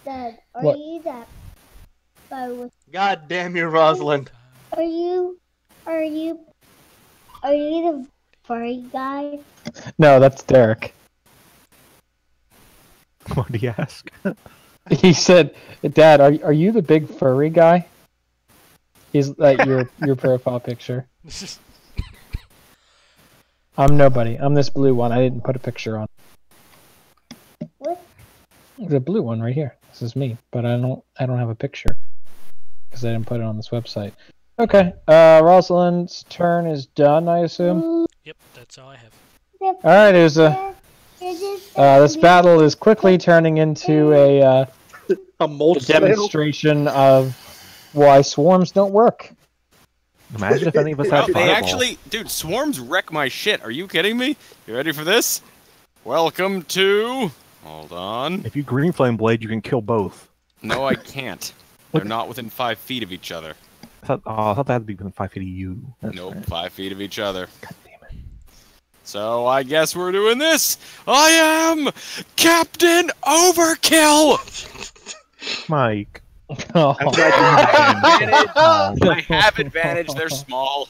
Dad, are What? you that? God damn you, Rosalind. Are you the furry guy? No, that's Derek. What do you ask? He said, "Dad, are you the big furry guy?" Is that your profile picture? I'm nobody. I'm this blue one. I didn't put a picture on. What? The blue one right here. This is me, but I don't have a picture because I didn't put it on this website. Okay. Rosalind's turn is done, I assume. Yep, that's all I have. All right. There's a. This battle is quickly turning into a mulch demonstration of why swarms don't work. Imagine if any of us Well, had they fireball. actually, dude, swarms wreck my shit. Are you kidding me? You ready for this? Welcome to. Hold on. If you green flame blade, you can kill both. No, I can't. They're not within 5 feet of each other. I thought that had to be within 5 feet of you. That's Nope, right. 5 feet of each other. God damn it. So I guess we're doing this. I am Captain Overkill. Mike. Oh, I have advantage. They're small.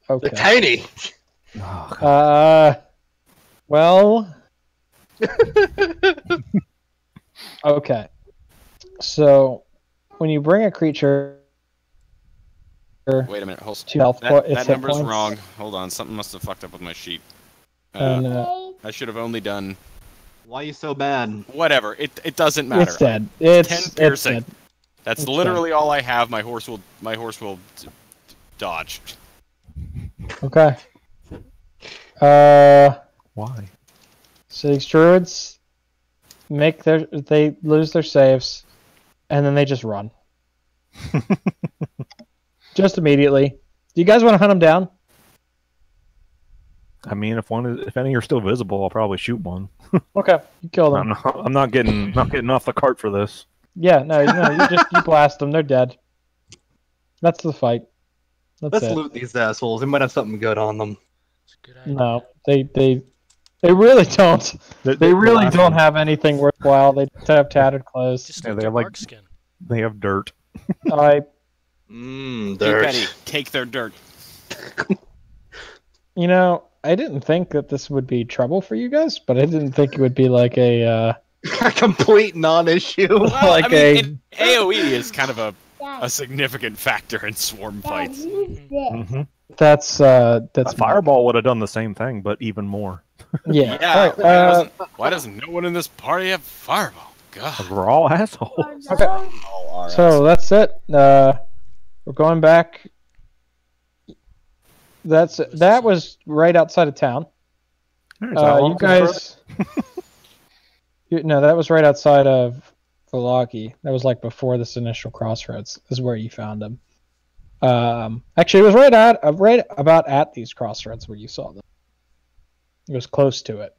They're okay. tiny. Oh, God. Well. Okay. So, when you bring a creature Wait a minute. Hold to health, its that hit number's points, wrong. Hold on. Something must have fucked up with my sheet. and I should have only done Why are you so bad? whatever. It doesn't matter. it's dead. It's 10 it's piercing. dead. That's It's literally all I have. My horse will dodge. Okay. Why? So these druids they lose their saves, and then they just run. Just immediately. Do you guys want to hunt them down? I mean, if any are still visible, I'll probably shoot one. Okay, you kill them. I'm not getting off the cart for this. Yeah, no, you blast them. They're dead. That's the fight. That's Let's it. loot these assholes. They might have something good on them. It's a good idea. No, they really don't. They really don't have anything worthwhile. They have tattered clothes. Just Yeah, look they at have, like- bark skin. They have dirt. I, Mmm, Hey, dirt. Betty, take their dirt. you know, I didn't think that this would be trouble for you guys, but I didn't think it would be like a A complete non-issue. Well, like I mean, AoE is kind of a significant factor in swarm fights. That's A fireball would have done the same thing, but even more. yeah. Yeah. All right, why doesn't no one in this party have fireball? God. We're all assholes. okay. All So that's it. We're going back. That was right outside of town. There's how long You is this road? guys. No, that was right outside of Velaki. That was like before this initial crossroads. Is where you found him. Actually, it was right about at these crossroads where you saw them. It was close to it.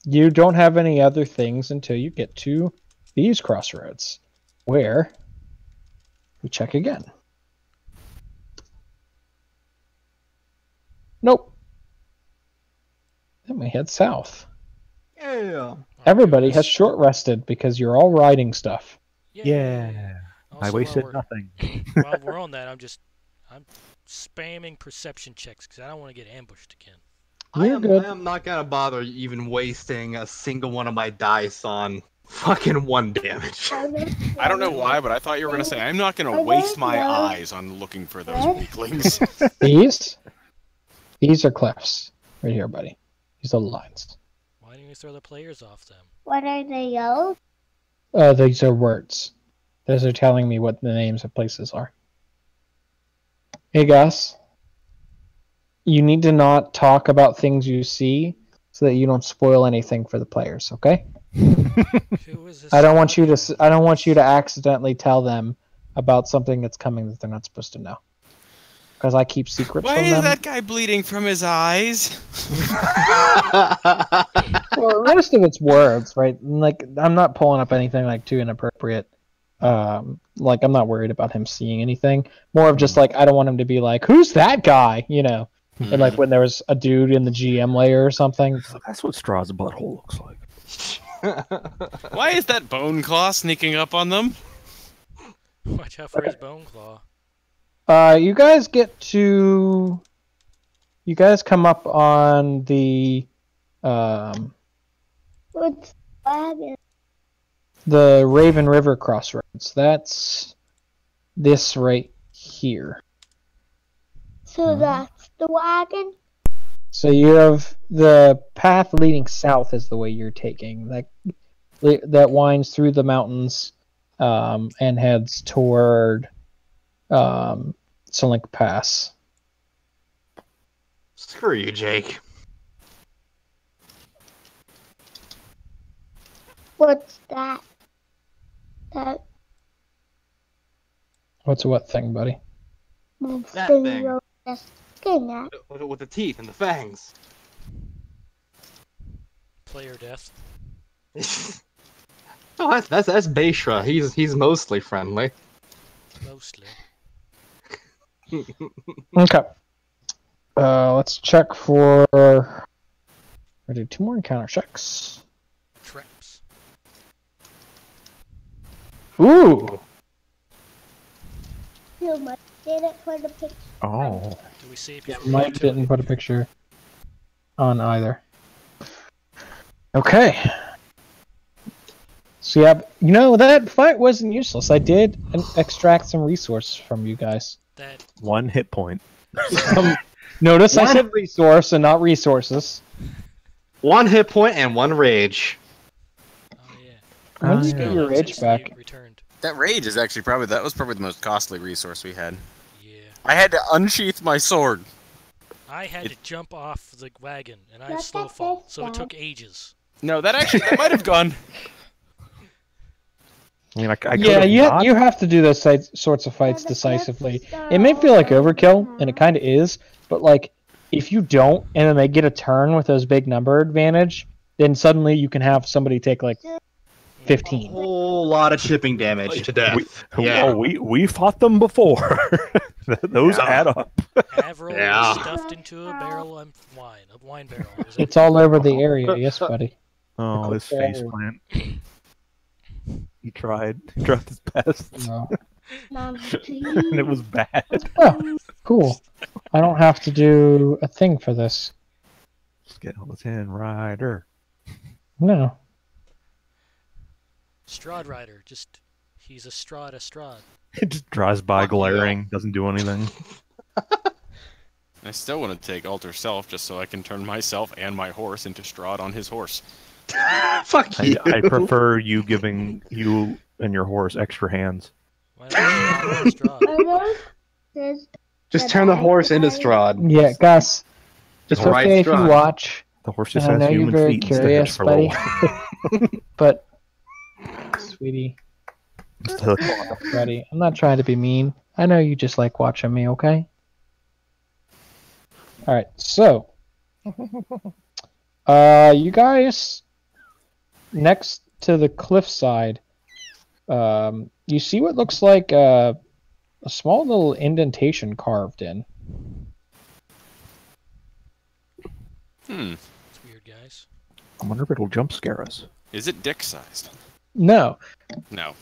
You don't have any other things until you get to these crossroads, where we check again. Nope. Then we head south. Yeah. Everybody has short rested because you're all riding stuff. Yeah. I Also, wasted while nothing. while we're on that, I'm spamming perception checks because I don't want to get ambushed again. I You're good. am not gonna bother even wasting a single one of my dice on fucking 1 damage. I don't know why, but I thought you were gonna say I'm not gonna waste my eyes on looking for those weaklings. These are cliffs right here, buddy. These are the lines. Why didn't you throw the players off them? What are they, yellow? These are words. Those are telling me what the names of places are. Hey, guys. You need to not talk about things you see so that you don't spoil anything for the players, okay? Who is this? I don't want you to accidentally tell them about something that's coming that they're not supposed to know. Because I keep secrets Why from is them. that guy bleeding from his eyes? Well, most of it's words, right? Like, I'm not pulling up anything like too inappropriate. Like, I'm not worried about him seeing anything. More of just like, I don't want him to be like, who's that guy? You know, and like when there was a dude in the GM layer or something. That's what Strahd's butthole looks like. Why is that bone claw sneaking up on them? Watch out for his bone claw. You guys come up on the What's wagon? the Raven River crossroads. That's this right here. So that's the wagon? So you have the path leading south is the way you're taking. That winds through the mountains and heads toward Solink Pass. Screw you, Jake. What's that? What's what thing, buddy? That thing thing. you're just looking at? With the teeth and the fangs. Player death. Oh, that's Beishra. He's mostly friendly. Mostly. Okay. Let's check for. We'll do 2 more encounter checks. Traps. Ooh. Too much. Did it for the picture? Oh. Do we see if Yeah, he's Mike related? didn't put a picture on either. Okay. So yeah, you know, that fight wasn't useless. I did extract some resource from you guys. That 1 hit point. Notice I said resource and not resources. 1 hit point and 1 rage. oh yeah. When did you yeah. get your rage back? Returned. That rage is actually that was probably the most costly resource we had. Yeah. I had to unsheath my sword. I had to jump off the wagon and I Look slow at fall, this so it guy. took ages. No, that might have gone. I mean, I Yeah, could've not. you have to do those sorts of fights decisively. It may feel like overkill, and it kind of is, but like, if you don't, and then they get a turn with those big number advantage, then suddenly you can have somebody take like 15. Whole lot of chipping damage to death. Oh, we fought them before. Those add up. Avril Yeah. was stuffed into a barrel of wine barrel. Was it? It's all over the area, yes, buddy. Oh, Click his face forward. plant. He tried his best. No. Mom, And it was bad. Oh, cool. I don't have to do a thing for this. Skeleton Rider. No. Strahd Rider, just he's a Strahd. It just drives by Fuck glaring, doesn't do anything. I still want to take Alter Self just so I can turn myself and my horse into Strahd on his horse. Fuck you. I prefer you giving you and your horse extra hands. Why not just Strahd? are those says Just turn the horse into Strahd. Yeah, Gus. Just It's ride okay if you Strahd. watch. The horse And just I has know you're human very feet instead curious, for a little buddy. But, sweetie, buddy, I'm not trying to be mean. I know you just like watching me, okay? Alright, so. You guys, next to the cliffside, you see what looks like a small little indentation carved in. It's weird, guys. I wonder if it'll jump scare us. Is it dick-sized? No. No.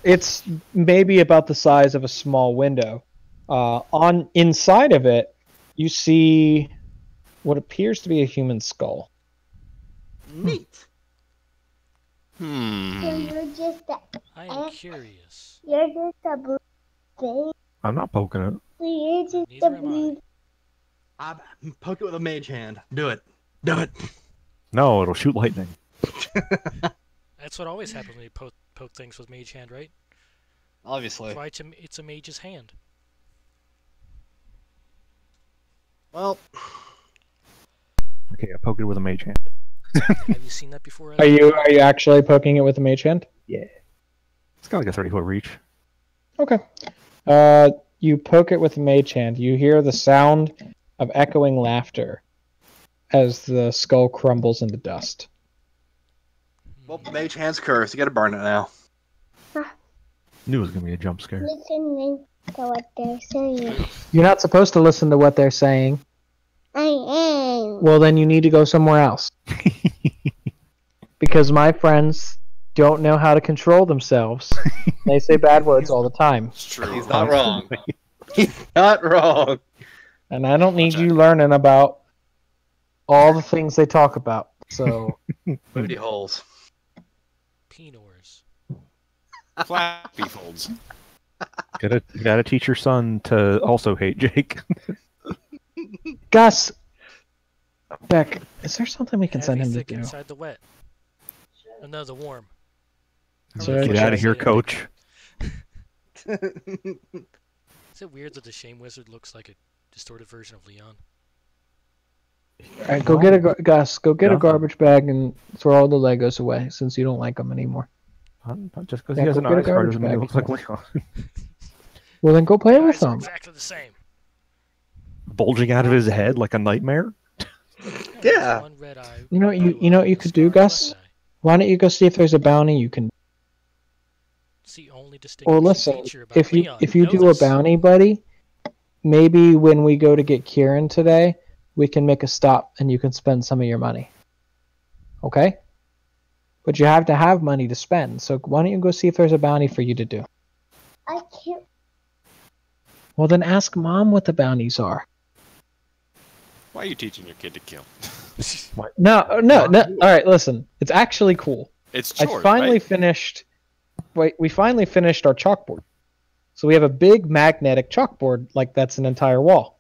It's maybe about the size of a small window. On inside of it, you see what appears to be a human skull. Neat. so Hmm. you're just I am curious. a blue thing. I'm not poking it. So you're just Neither a am blue. Poke it with a mage hand. Do it. Do it. No, it'll shoot lightning. That's what always happens when you poke things with mage hand, right? Obviously. That's why it's a mage's hand. Well, Okay, I poke it with a mage hand. Have you seen that before? Are you actually poking it with a mage hand? Yeah. It's got like a 30-foot reach. Okay. You poke it with a mage hand. You hear the sound of echoing laughter as the skull crumbles into dust. well, mage hand's cursed. You gotta burn it now. Knew it was gonna be a jump scare. Listening to what they're saying. You're not supposed to listen to what they're saying. I am. Well, then you need to go somewhere else. Because my friends don't know how to control themselves. They say bad words all the time. It's true. He's not wrong. He's not wrong. And I don't need you learning about all the things they talk about. So, Booty holes. Penors. Flappy folds. Gotta teach your son to also hate Jake. Gus! Beck, is there something we can Heavy, send him to thick do? inside the wet. Oh, no, the warm. So Get out of here, coach. Is it weird that the Shame Wizard looks like a distorted version of Leon? Alright, go get Gus, go get a Yeah. garbage bag and throw all the Legos away since you don't like them anymore. Not just because Yeah, he has go an get a eye scar garbage doesn't mean he bag. looks like Leon. Well, then go play with Eyes are them. exactly the same. Bulging out of his head like a nightmare. Yeah. One red eye, You know what you- blue you know what eye, you could do, scar on Gus? left eye. Why don't you go see if there's a bounty you can... It's the only Or distinguishing listen, feature about if you Leon. do Know a this. bounty, buddy, maybe when we go to get Kieran today, we can make a stop and you can spend some of your money. Okay? But you have to have money to spend, so why don't you go see if there's a bounty for you to do? I can't. Well, then ask Mom what the bounties are. Why are you teaching your kid to kill? No. Alright, listen. It's actually cool. It's chores, I finally right? finished... Wait, we finally finished our chalkboard. So we have a big magnetic chalkboard, like that's an entire wall.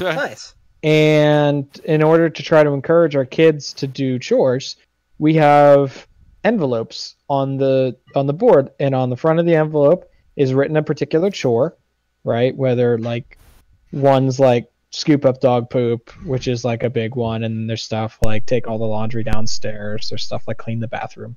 Nice. And in order to try to encourage our kids to do chores, we have envelopes on the board, and on the front of the envelope is written a particular chore, right? Whether like one's like scoop up dog poop, which is like a big one, and there's stuff like take all the laundry downstairs, there's stuff like clean the bathroom.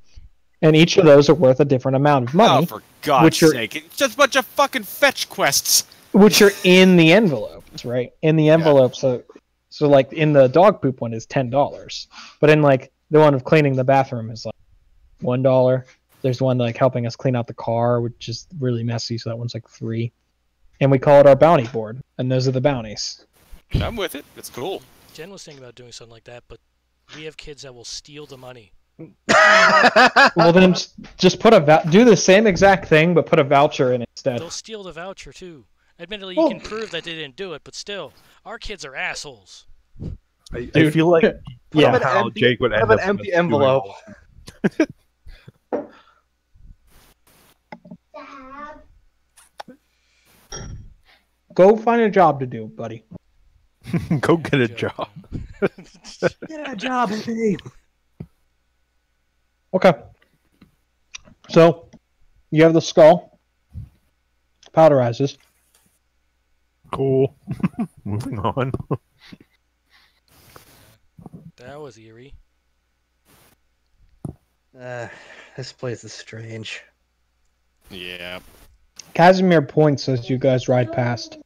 And each of those are worth a different amount of money, Oh, for God's which are- sake. It's just a bunch of fucking fetch quests. which are in the envelopes, right? In the envelope, so like in the dog poop one is $10, but in like the one of cleaning the bathroom is like $1. There's one like helping us clean out the car, which is really messy, so that one's like $3. And we call it our bounty board, and those are the bounties. I'm with it. It's cool. Jen was thinking about doing something like that, but we have kids that will steal the money Well, then just put do the same exact thing, but put a voucher in instead. They'll steal the voucher too. Admittedly, you can prove that they didn't do it, but still, our kids are assholes. I feel like Yeah. somehow Jake would end an up empty doing envelope. Go find a job to do, buddy. Go get a job. Get a job, MP. Okay. So, you have the skull. Powderizes. Cool. Moving on. That was eerie. This place is strange. Yeah. Casimir points as you guys ride past.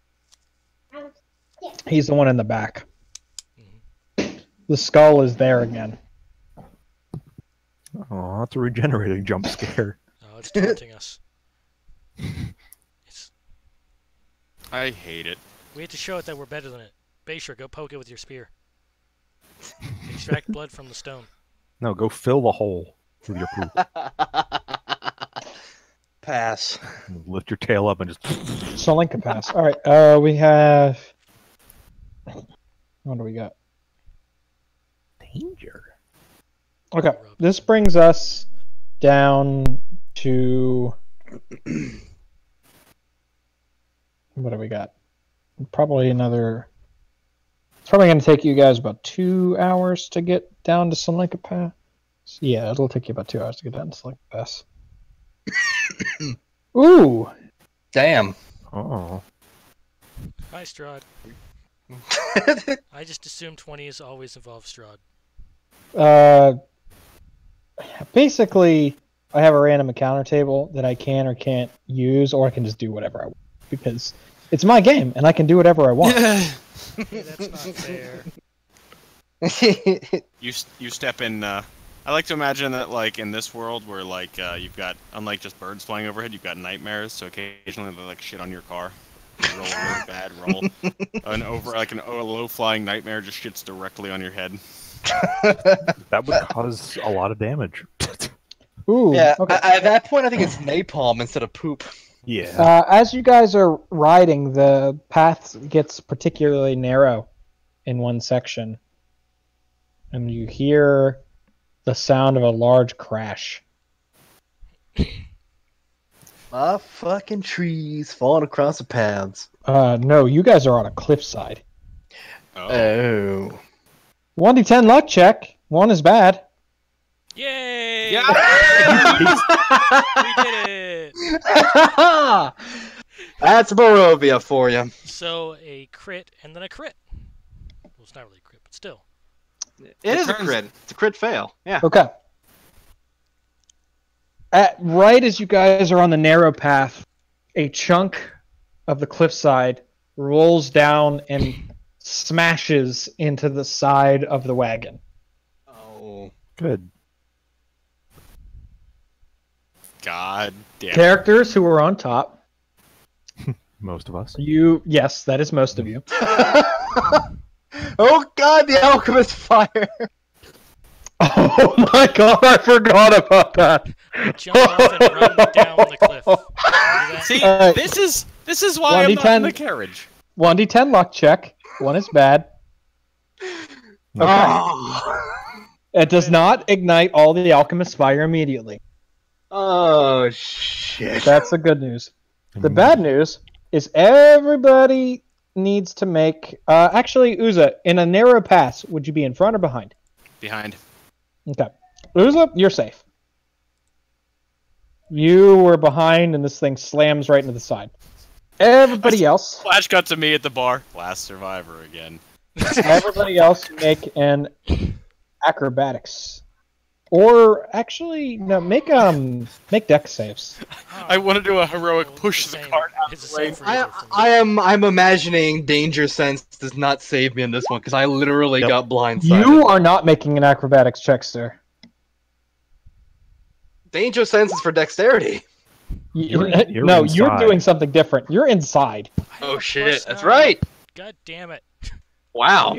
He's the one in the back. The skull is there again. Oh, that's a regenerating jump scare. Oh, it's taunting us. I hate it. We have to show it that we're better than it. Bayshore, go poke it with your spear. Extract blood from the stone. No, go fill the hole with your poop. Pass. Lift your tail up and just... Solinka pass. Alright, we have... What do we got? Danger. Okay, this brings us down to... What do we got? Probably another... It's probably going to take you guys about 2 hours to get down to Solinka Pass. Yeah, it'll take you about 2 hours to get down to Solinka Pass. Ooh! Damn. Oh. Hi, Strahd. I just assume 20s always involve Strahd. Basically, I have a random encounter table that I can or can't use, or I can just do whatever I want. Because it's my game, and I can do whatever I want. Hey, that's not fair. You step in. I like to imagine that, like, in this world where, like, you've got, unlike just birds flying overhead, you've got nightmares. So occasionally they like shit on your car. You roll a really bad roll. A low flying nightmare just shits directly on your head. That would cause a lot of damage. Ooh, Yeah, okay. at that point I think it's napalm instead of poop. Yeah. As you guys are riding, the path gets particularly narrow in one section. And you hear the sound of a large crash. My fucking trees falling across the paths. No, you guys are on a cliffside. Oh. 1d10 luck check. 1 is bad. Yay! Yeah. We did it! That's Barovia for you. So, a crit and then a crit. Well, it's not really a crit, but still. It is a crit. It's a crit fail. Yeah. Okay. Right as you guys are on the narrow path, a chunk of the cliffside rolls down and smashes into the side of the wagon. Oh. Good. God damn. Characters who are on top. Most of us. Yes, that is most of you. Oh god, the alchemist fire! Oh my god, I forgot about that. Jump off and run down the cliff. Do that? See, Alright. this is why I'm not in 1d10. the carriage. 1d10 luck check. 1 is bad. Okay. It does not ignite all the alchemist fire immediately. Oh shit. That's the good news. The bad news is everybody needs to make... actually, Uza, in a narrow pass, would you be in front or behind? Behind. Okay. Uza, you're safe. You were behind, and this thing slams right into the side. Everybody else... Flash cut to me at the bar. Last survivor again. Everybody else make an acrobatics. Or actually, no, make dex saves. I want to do a heroic Well, push it's the same- cart out it's of the the way. same for either for me. I'm imagining danger sense does not save me in this one because I literally Yep. got blindsided. You are not making an acrobatics check, sir. Danger sense is for dexterity. You're No, you're inside. doing something different. You're inside. I have Oh a shit, that's +9. right. God damn it. Wow.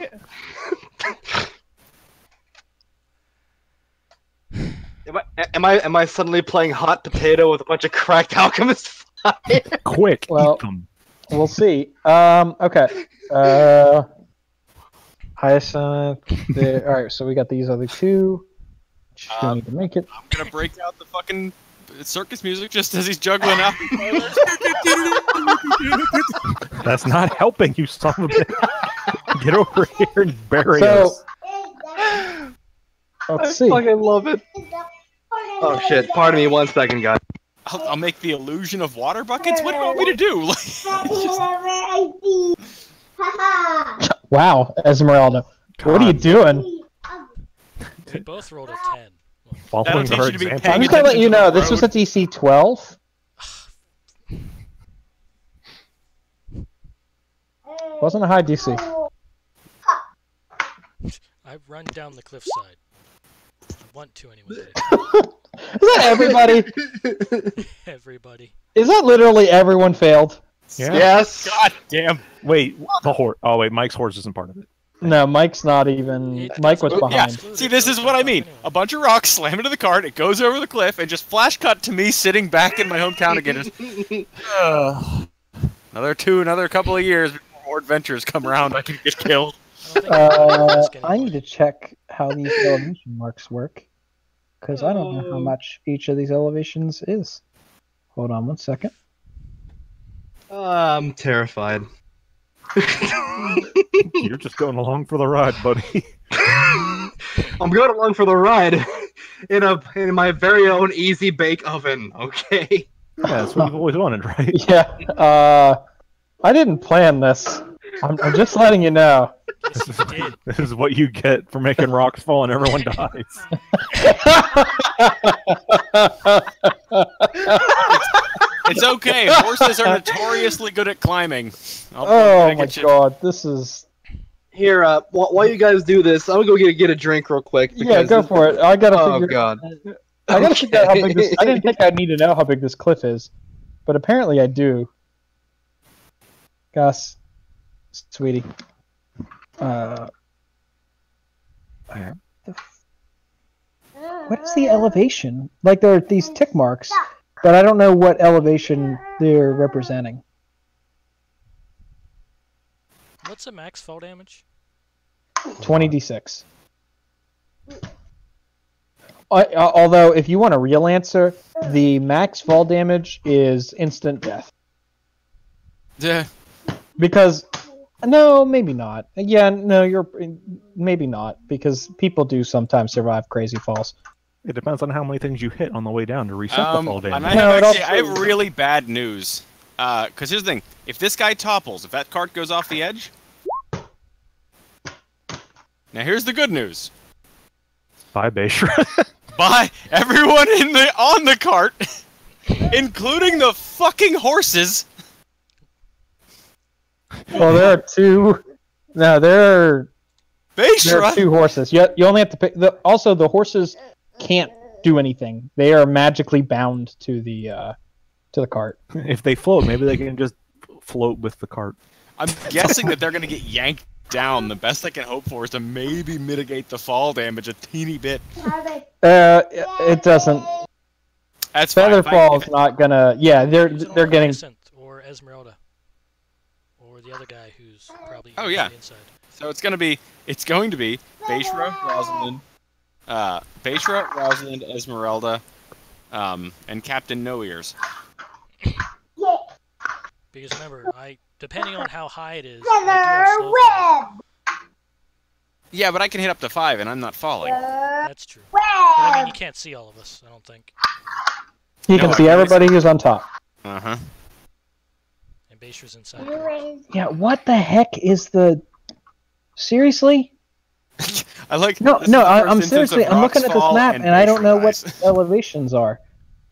Am I suddenly playing hot potato with a bunch of cracked alchemists? Quick, Well- eat them. We'll see. Okay. Hyacinth. All right, so we got these other two. Still need to make it. I'm gonna break out the fucking circus music just as he's juggling out. That's not helping you, son of a bitch. Get over here and bury So us. let's see. fucking love it. Oh shit! Pardon me, 1 second, guys. I'll make the illusion of water buckets. What do you want me to do? Like, Wow, Esmeralda, what are you doing? We both rolled a 10. Following teach her you to be example. I'm paying just gonna let attention you to the know this was road. a DC 12. Wasn't a high DC. I run down the cliffside. I want to anyway. Is that everybody? Everybody. Is that literally everyone failed? Yeah. Yes. God damn. Wait, the horse. Oh wait, Mike's horse isn't part of it. No, Mike's not even. Mike was doesn't- Yeah. behind. See, this is what I mean. A bunch of rocks slam into the cart. It goes over the cliff, and just flash cut to me sitting back in my hometown again. Just, another couple of years before more adventures come around. I can get killed. I don't think it's gonna I be need to check how these elevation marks work. Because I don't know how much each of these elevations is. Hold on 1 second. I'm terrified. You're just going along for the ride, buddy. I'm going along for the ride in my very own easy bake oven. Okay. Yeah, that's what you've always wanted, right? Yeah, I didn't plan this. I'm just letting you know. Yes, you did. This is what you get for making rocks fall and everyone dies. It's okay. Horses are notoriously good at climbing. Oh my god, this is. Here, while you guys do this, I'm gonna go get a drink real quick. Yeah, go for it. I gotta Oh figure. god. I gotta figure out how big this. I Okay. didn't think I'd need to know how big this cliff is, but apparently I do. Gus, sweetie. What is the elevation? Like there are these tick marks, but I don't know what elevation they're representing. What's the max fall damage? 20d6. Although, if you want a real answer, the max fall damage is instant death. Yeah. Because, no, maybe not. Yeah, no, you're maybe not, because people do sometimes survive crazy falls. It depends on how many things you hit on the way down to reset the fall And damage. I No, have, it actually, I also- have really bad news. Because here's the thing: if this guy topples, if that cart goes off the edge, now here's the good news: Bye, Bayshra. by everyone on the cart, including the fucking horses. Well, there are two. No, there are Bayshra. two horses. You only have to pick. Also, the horses can't do anything. They are magically bound to the cart. If they float, maybe they can just float with the cart. I'm guessing that they're gonna get yanked down. The best I can hope for is to maybe mitigate the fall damage a teeny bit. It doesn't. That's fine. If I- Featherfall's not gonna. Yeah, they're Use an getting. Hyacinth or Esmeralda. Or the other guy who's probably Oh, on yeah. the inside. So it's going to be Bayshra, Rosalind, Esmeralda, and Captain No Ears. Because remember, depending on how high it is, I do have slow fall. Yeah, but I can hit up to 5 and I'm not falling. That's true. But I mean, you can't see all of us, I don't think. You No, can I see can everybody who's on top. Uh-huh. And Bayshra's inside. Yeah, what the heck is the? Seriously? I like No, this no, is the first I'm instance seriously. of I'm rocks looking at this fall map and I don't know what Bayshra dies. elevations are.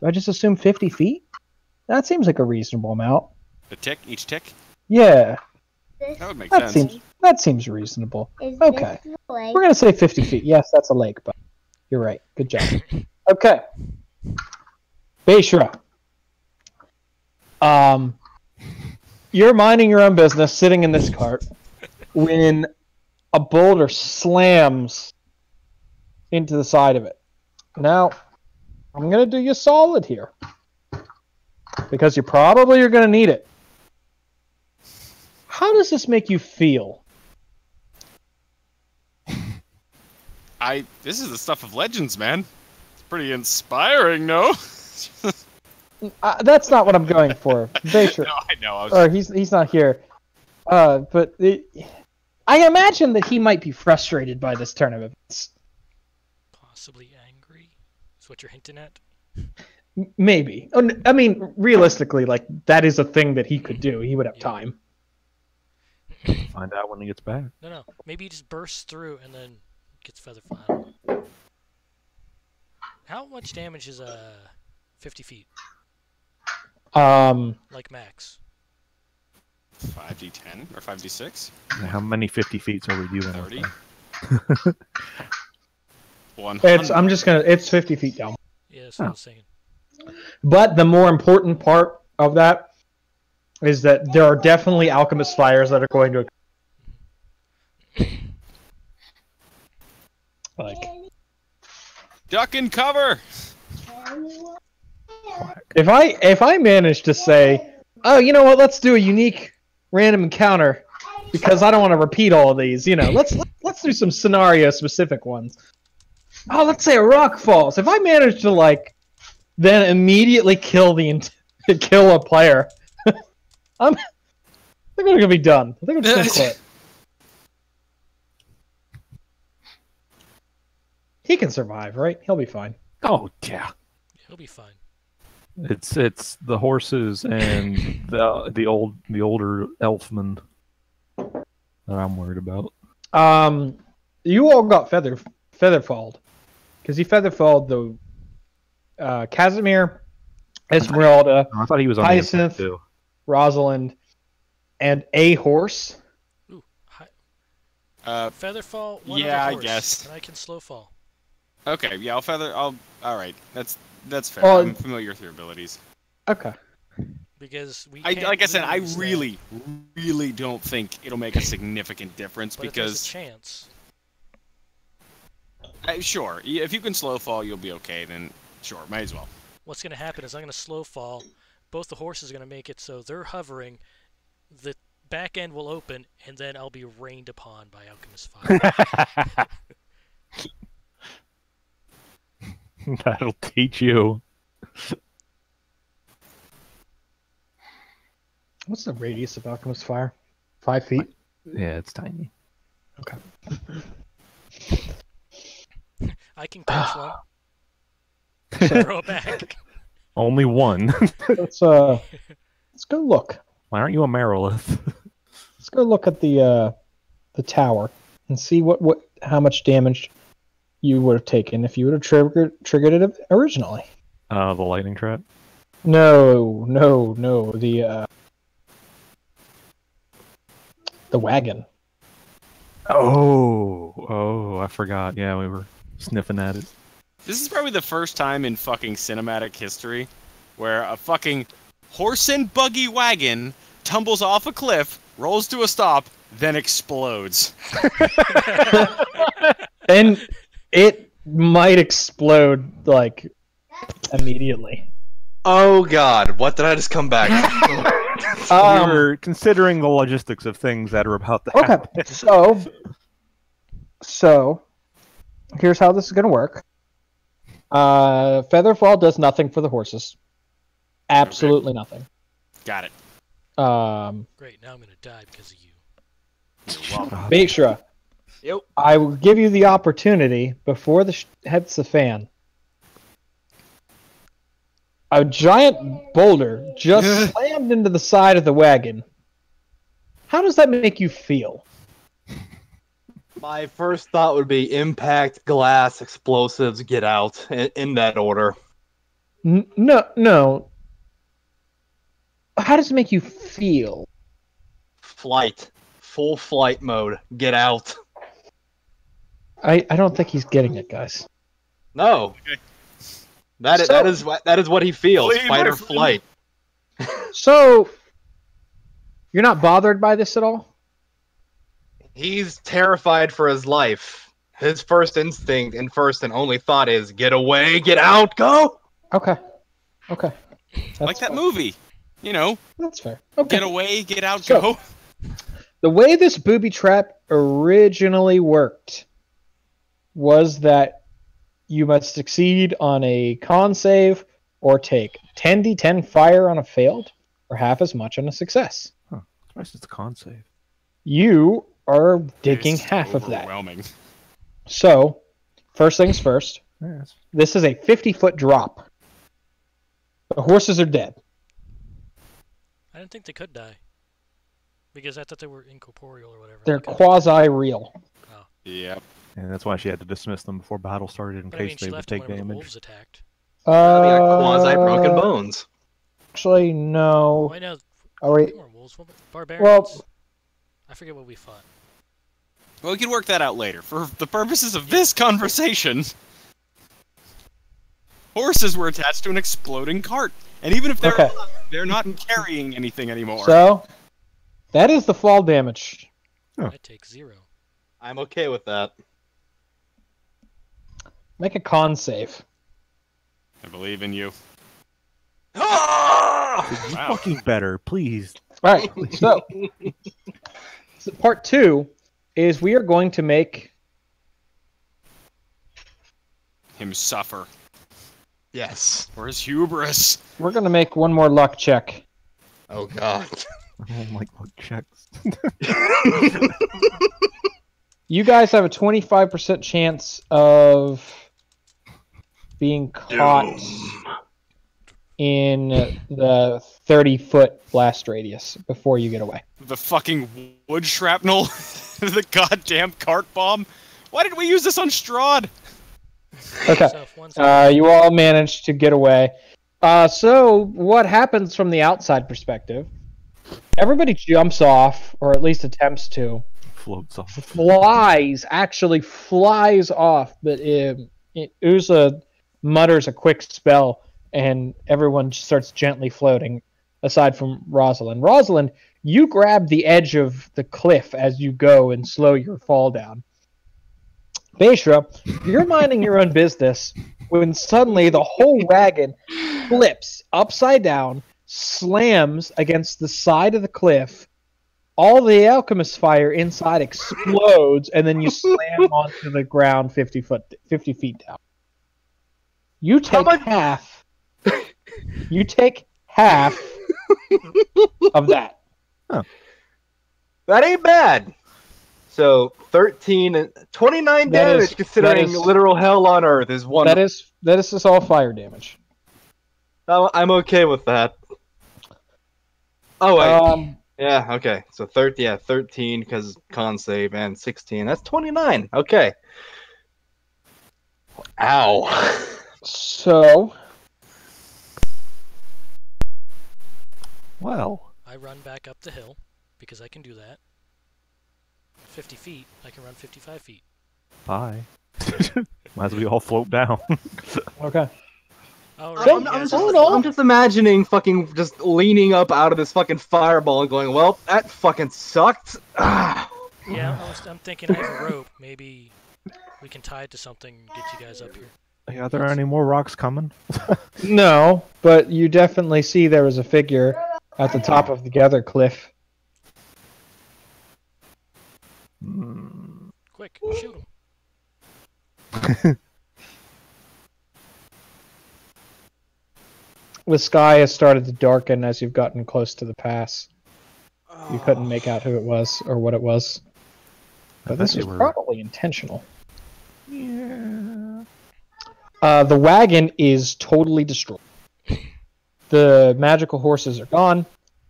Do I just assume 50 feet? That seems like a reasonable amount. Each tick? Yeah, That would make that sense. seems reasonable. Okay, we're gonna say 50 feet. Yes, that's a lake, but you're right. Good job. Okay, Bayshra. You're minding your own business, sitting in this cart, when a boulder slams into the side of it. Now, I'm gonna do you solid here. Because you probably are gonna need it. How does this make you feel? This is the stuff of legends, man. It's pretty inspiring, no? That's not what I'm going for. Sure. No, I know. Or he's not here. But I imagine that he might be frustrated by this turn of events. Possibly angry? Is what you're hinting at? Maybe. I mean, realistically, like, that is a thing that he could do. He would have time. Find out when he gets back. No. Maybe he just bursts through and then gets feather fall. How much damage is 50 feet? Like max. 5d10 or 5d6? How many 50 feet are we doing? 30. 100. It's 50 feet down. Yeah, that's what I was saying. But the more important part of that is that there are definitely alchemist fires that are going to like Duck and cover! if I manage to say, oh, you know what, let's do a unique random encounter because I don't want to repeat all of these, you know, let's do some scenario specific ones. Oh, let's say a rock falls. If I manage to like then immediately kill kill a player, I think I'm gonna be done. I think I'm just gonna quit. He can survive, right? He'll be fine. Oh yeah. He'll be fine. It's the horses and the older elfman that I'm worried about. You all got featherfalled because he featherfalled the Casimir, Esmeralda, I thought he was on Hyacinth, the too. Rosalind, and a horse. Ooh, featherfall. One yeah, other horse, I guess. And I can slow fall. Okay, yeah, all right. That's fair. Oh, I'm familiar with your abilities. Okay. Because we Like I said, I lose really don't think it'll make a significant difference but if there's because a chance. Sure, if you can slow fall, you'll be okay. Then sure, might as well. What's going to happen is I'm going to slow fall. Both the horses are going to make it so they're hovering. The back end will open, and then I'll be rained upon by alchemist fire. That'll teach you. What's the radius of alchemist fire? 5 feet. Yeah, it's tiny. Okay. I can catch one. Throw it back. Only one. Let's go look. Why aren't you a Marilith? Let's go look at the tower and see how much damage you would have taken if you would have triggered it originally. The lightning trap? No. The wagon. Oh, I forgot. Yeah, we were sniffing at it. This is probably the first time in fucking cinematic history where a fucking horse and buggy wagon tumbles off a cliff, rolls to a stop, then explodes. And it might explode, like, immediately. Oh god, what did I just come back? We're considering the logistics of things that are about to happen. Okay, so here's how this is going to work. Featherfall does nothing for the horses. Absolutely nothing. Got it. Great, now I'm going to die because of you. You're welcome. Mishra, Yep. I will give you the opportunity before the hits the fan. A giant boulder just slammed into the side of the wagon. How does that make you feel? My first thought would be impact, glass, explosives, get out, in that order. No. How does it make you feel? Flight. Full flight mode. Get out. I don't think he's getting it, guys. No. That is what he feels. Please, Fight or my friend. flight. So, you're not bothered by this at all? He's terrified for his life. His first instinct and first and only thought is get away, get out, go! Okay. Okay. Like that fine. movie. You know, That's fair. Okay. get away, get out, So- go. The way this booby trap originally worked was that you must succeed on a con save or take 10d10 fire on a failed or half as much on a success. It's a con save. You are taking It's half of that. overwhelming. So, first things first, Yes. this is a 50-foot drop. The horses are dead. I didn't think they could die. Because I thought they were incorporeal or whatever. They're They couldn't- quasi-real. Yep. And that's why she had to dismiss them before battle started in But I mean, case she they would left take when the damage. wolves attacked. They got quasi broken bones. Actually, no. Why now? Oh, wait. They weren't wolves. What, barbarians? I forget what we fought. Well, we can work that out later. For the purposes of this conversation, horses were attached to an exploding cart. And even if they're Okay. alive, they're not carrying anything anymore. So, that is the fall damage. I take 0. I'm okay with that. Make a con save. I believe in you. You Wow. fucking better, please. All right. So, part 2 is we are going to make Him suffer. Yes. For his hubris. we're going to make one more luck check. Oh god. I don't like luck checks. You guys have a 25% chance of being caught in the 30-foot blast radius before you get away. The fucking wood shrapnel. The goddamn cart bomb. Why did we use this on Strahd? Okay. So if one's You all managed to get away. So what happens from the outside perspective? Everybody jumps off, or at least attempts to. Floats off. Actually flies off, but Uza mutters a quick spell, and everyone starts gently floating, aside from Rosalind. Rosalind, you grab the edge of the cliff as you go and slow your fall down. Beishra, you're minding your own business when suddenly the whole wagon flips upside down, slams against the side of the cliff. All the alchemist fire inside explodes, and then you slam onto the ground 50 feet down. You take half. You take half of that. That ain't bad. So 13 and 29 That damage, is- considering that is- literal hell on earth is one. That is just all fire damage. I'm okay with that. Oh wait. Um, Okay. So 13 because con save and 16. That's 29. Okay. Ow. so Well, I run back up the hill, because I can do that. 50 feet, I can run 55 feet. bye. Might as well we all float down. okay. Oh, So- right, you guys I'm just imagining fucking just leaning up out of this fucking fireball and going, well, that fucking sucked. Ah. Yeah, I'm thinking I have a rope. Maybe we can tie it to something and get you guys up here. Are there any more rocks coming? No, but you definitely see there was a figure at the top of the other cliff. Quick, shoot him. The sky has started to darken as you've gotten close to the pass. You couldn't make out who it was or what it was. But this was probably intentional. Yeah. The wagon is totally destroyed. The magical horses are gone.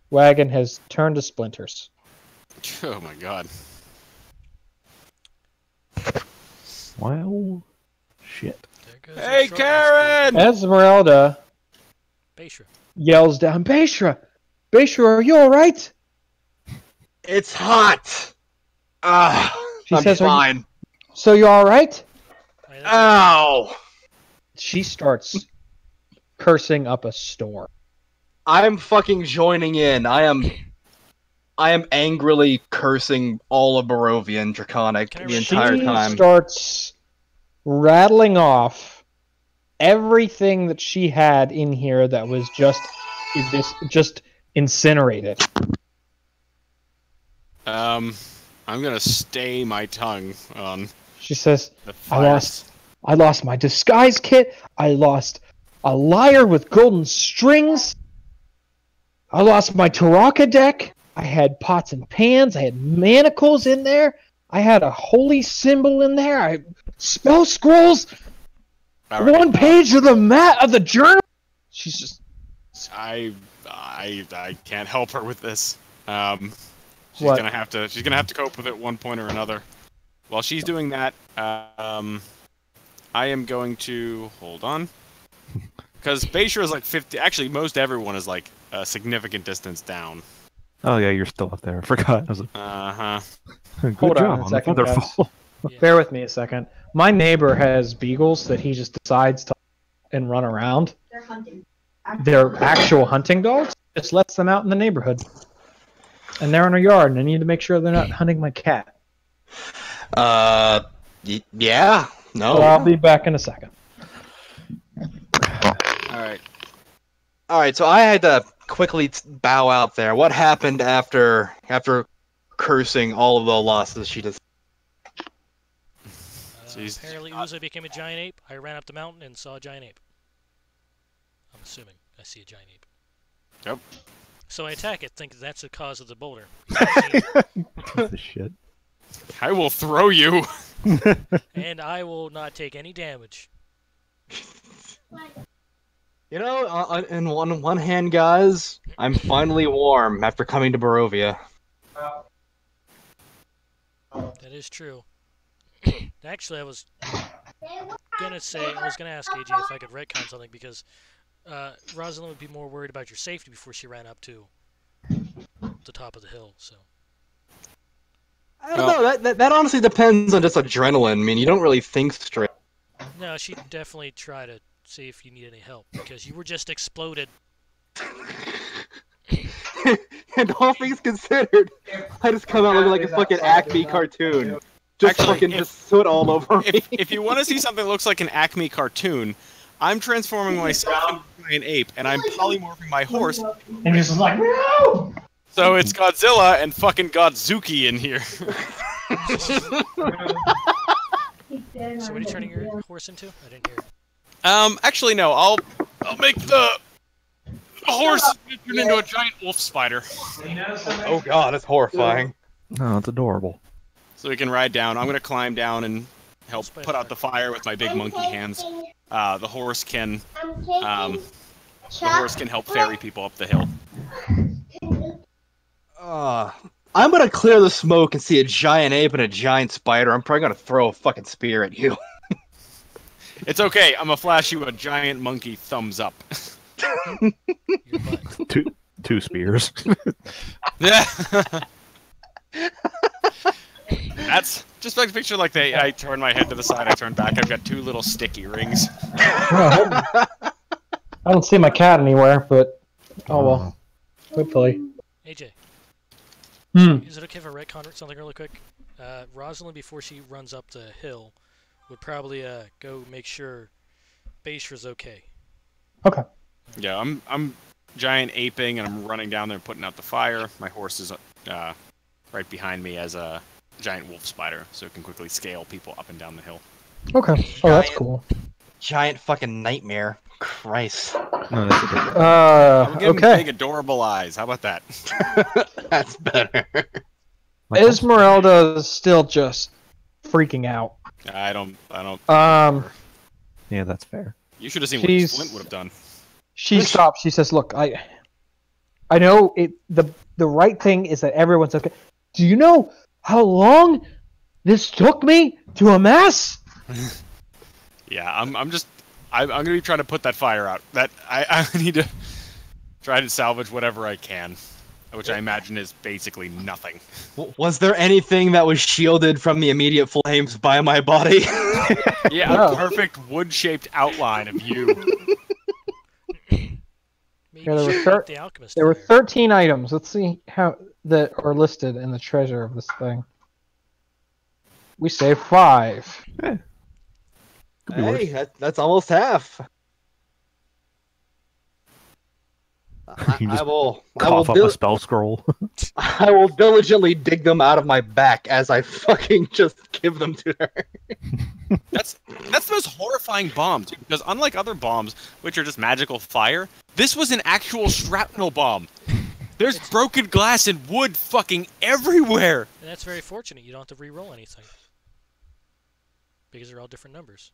Wagon has turned to splinters. Oh my god. Well, shit. There goes Hey, our short Karen! Esmeralda Beistra. yells down, Beishra! Beishra, are you alright? It's hot. Ah, She I'm says, "Are you- fine. So you alright? Ow. She starts cursing up a storm. I'm fucking joining in. I am angrily cursing all of Barovian Draconic Can I the read entire She time. starts rattling off everything that she had in here that was just incinerated. I'm gonna stay my tongue on She says, the I fires. lost my disguise kit. I lost a lyre with golden strings. I lost my Taraka deck. I had pots and pans. I had manacles in there. I had a holy symbol in there. I spell scrolls. All right, One page of the journal. She's just. I can't help her with this. She's What? gonna have to cope with it at one point or another. While she's doing that, I am going to hold on, because Bayshore is like 50. Actually, most everyone is like a significant distance down. Oh yeah, you're still up there. I forgot. I was like, good Hold job on a on second, the guys. waterfall. Yeah. Bear with me a second. My neighbor has beagles that he just decides to and run around. They're hunting. They're actual hunting dogs. Just lets them out in the neighborhood. And they're in our yard, and I need to make sure they're not hunting my cat. Yeah. No. So I'll be back in a second. All right. All right, so I had to quickly bow out there. What happened after cursing all of the losses she just? Apparently, Uzo became a giant ape. I ran up the mountain and saw a giant ape. I'm assuming I see a giant ape. Yep. So I attack it, thinking that's the cause of the boulder. Piece of shit. I will throw you. And I will not take any damage. You know, in one hand, guys, I'm finally warm after coming to Barovia. That is true. Actually, I was gonna ask AJ if I could retcon something, because Rosalind would be more worried about your safety before she ran up to the top of the hill. So I don't know. That honestly depends on just adrenaline. I mean, you don't really think straight. no, she'd definitely try to see if you need any help, because you were just exploded. And all things considered, I just come out looking like a fucking Acme cartoon. Just Actually, fucking just soot all over me. If you want to see something that looks like an Acme cartoon, I'm transforming myself into an ape, and I'm polymorphing my horse. And he's just like, no! So it's Godzilla and fucking Godzuki in here. So what are you turning your horse into? I didn't hear. Actually no, I'll make the horse turn into a giant wolf spider. Oh god, that's horrifying. Oh, it's adorable. So we can ride down. I'm gonna climb down and help put out the fire with my big monkey hands. The horse can help ferry people up the hill. I'm gonna clear the smoke and see a giant ape and a giant spider. I'm probably gonna throw a fucking spear at you. It's okay. I'm gonna flash you a giant monkey thumbs up. Your butt. Two spears. Yeah. That's just like a picture like I turn my head to the side, I turn back, I've got two little sticky rings. I don't see my cat anywhere, but oh well. Hopefully. AJ, Hmm. is it okay if I retcon something really quick? Rosalind, before she runs up the hill, would probably go make sure Bayshore's okay. Okay. Yeah, I'm giant aping and I'm running down there and putting out the fire. My horse is right behind me as a giant wolf spider, so it can quickly scale people up and down the hill. Okay. Oh, that's cool. Giant fucking nightmare. Christ. No, that's adorable. I'm giving Okay. big adorable eyes. How about that? That's better. Esmeralda is still just freaking out. I don't. Yeah, that's fair. You should have seen She's- what Flint would have done. She stops. She says, "Look, I know it. The right thing is that everyone's okay. Do you know how long this took me to amass?" Yeah, I'm gonna be trying to put that fire out. That I need to try to salvage whatever I can, which I imagine is basically nothing. Was there anything that was shielded from the immediate flames by my body? Yeah, No. a perfect wood-shaped outline of you. Maybe Yeah, there you were should thir- put the alchemist There were there. 13 items. Let's see how that are listed in the treasure of this thing. We saved 5. Could be worse. Hey, that's almost half. You I just will. cough up a spell scroll. I will diligently dig them out of my back as I fucking just give them to her. That's the most horrifying bomb, too, because unlike other bombs, which are just magical fire, this was an actual shrapnel bomb. There's broken glass and wood fucking everywhere. And that's very fortunate. You don't have to re-roll anything. Because they're all different numbers.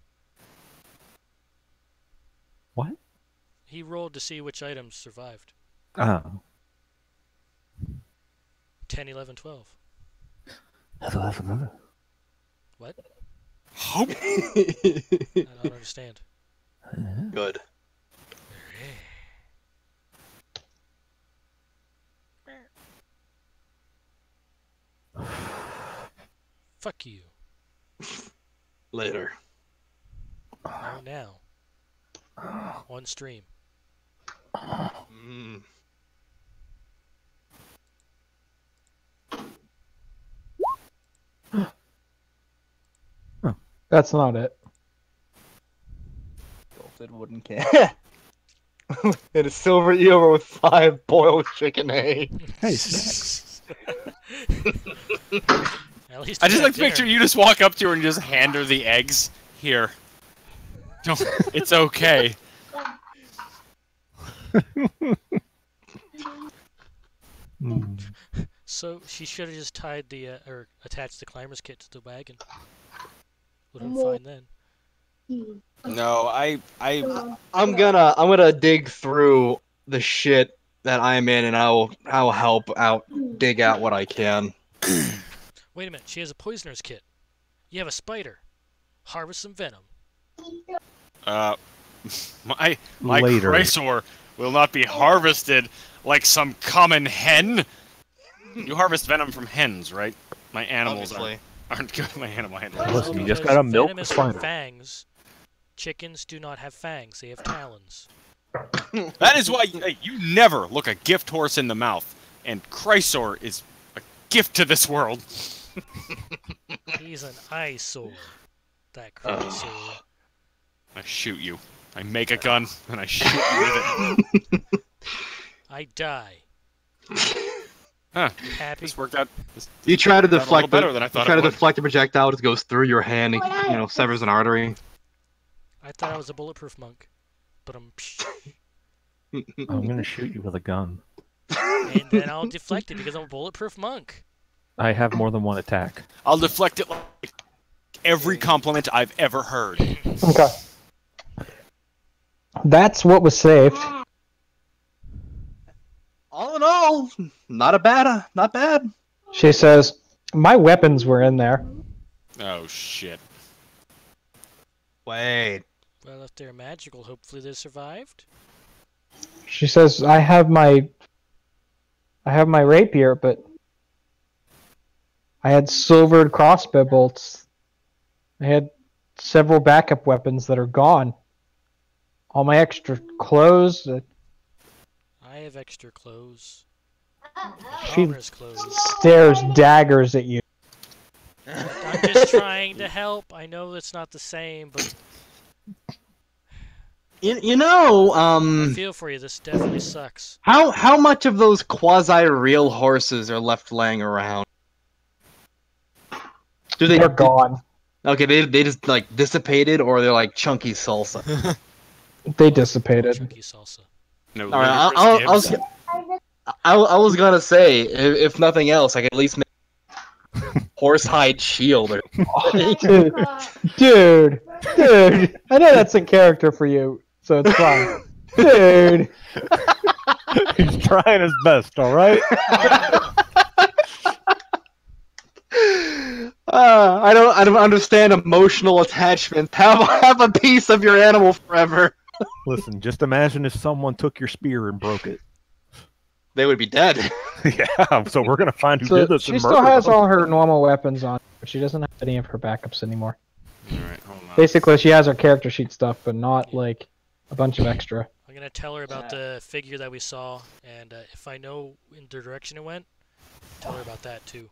What? He rolled to see which items survived. Oh. 10, 11, 12. What? Hope. I don't understand. Good. Fuck you. Later. No, now. On stream. Mm. That's not it. Salted wooden can. And a silver ewer with 5 boiled chicken eggs. Hey, At least I you just got like to picture dinner. you just walk up to her and just hand her the eggs. Here. Don't, it's okay. So she should have just tied the or attached the climber's kit to the wagon. Would have been fine then. No, I'm gonna dig through the shit that I'm in, and I'll help out dig out what I can. Wait a minute. She has a poisoner's kit. You have a spider. Harvest some venom. my Later. Chrysor will not be harvested like some common hen. You harvest venom from hens, right? My animals aren't good. My animal handlers. Listen, you just Because gotta milk venom the is from spider. fangs. Chickens do not have fangs. They have talons. That is why you never look a gift horse in the mouth, and Chrysor is a gift to this world. He's an eyesore. That Chrysor. I shoot you. I make a gun, and I shoot you with it. I die. Huh. You happy? This worked out. You try to Sounded a little deflect better than I thought try it to would. deflect the projectile. It goes through your hand and severs an artery. I thought I was a bulletproof monk. But I'm gonna shoot you with a gun. and then I'll deflect it because I'm a bulletproof monk. I have more than one attack. I'll deflect it like every compliment I've ever heard. Okay. That's what was saved. All in all, not bad. She says, my weapons were in there. Oh shit. Wait. Well, if they're magical, hopefully they survived. She says, I have my rapier, but I had silvered crossbow bolts. I had several backup weapons that are gone. All my extra clothes. I have extra clothes. She Armor's clothes. stares daggers at you. I'm just trying to help. I know it's not the same, but I feel for you. This definitely sucks. How much of those quasi-real horses are left laying around? They're gone. Okay, they just like dissipated, or they're like chunky salsa. They dissipated. Chunky salsa. No, All right, ludicrous Gibbs. I was gonna say, if nothing else, I could at least make horsehide shield. Or... dude, I know that's a character for you, so it's fine. Dude, He's trying his best, all right? I don't understand emotional attachment. Have a piece of your animal forever. Listen, just imagine if someone took your spear and broke it. They would be dead. Yeah, so we're gonna find who so did this she and still murder has them. all her normal weapons on, but she doesn't have any of her backups anymore. Alright, hold on. Basically, she has her character sheet stuff, but not like a bunch of extra. I'm gonna tell her about the figure that we saw, and if I know in the direction it went, tell her about that too.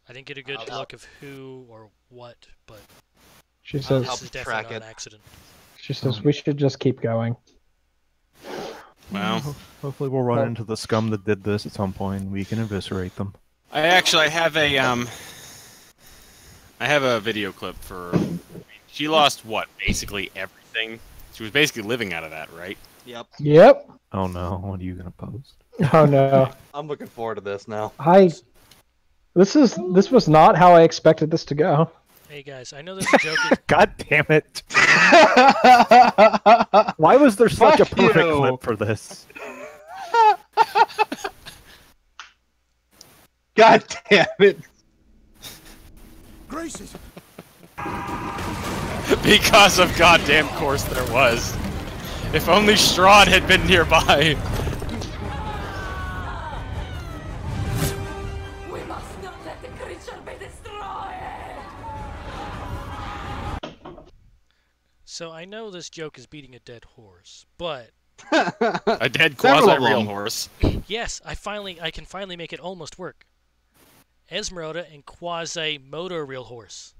I didn't get a good look of who or what, but She this says, is definitely not an accident. we should just keep going. Well, Hopefully we'll run into the scum that did this at some point. We can eviscerate them. I have a video clip for. She lost what? Basically everything. She was basically living out of that, right? Yep. Yep. Oh no, what are you gonna post? Oh no. I'm looking forward to this now. This was not how I expected this to go. Hey guys, I know this joke is... God damn it! Why was there such a Fuck perfect you. clip for this? God damn it! Gracious. Because of goddamn course there was. If only Strahd had been nearby. We must not let the creature be destroyed. So I know this joke is beating a dead horse, but A dead Several of quasi-real them. horse. yes, I can finally make it almost work. Esmeralda and quasi-motor real horse.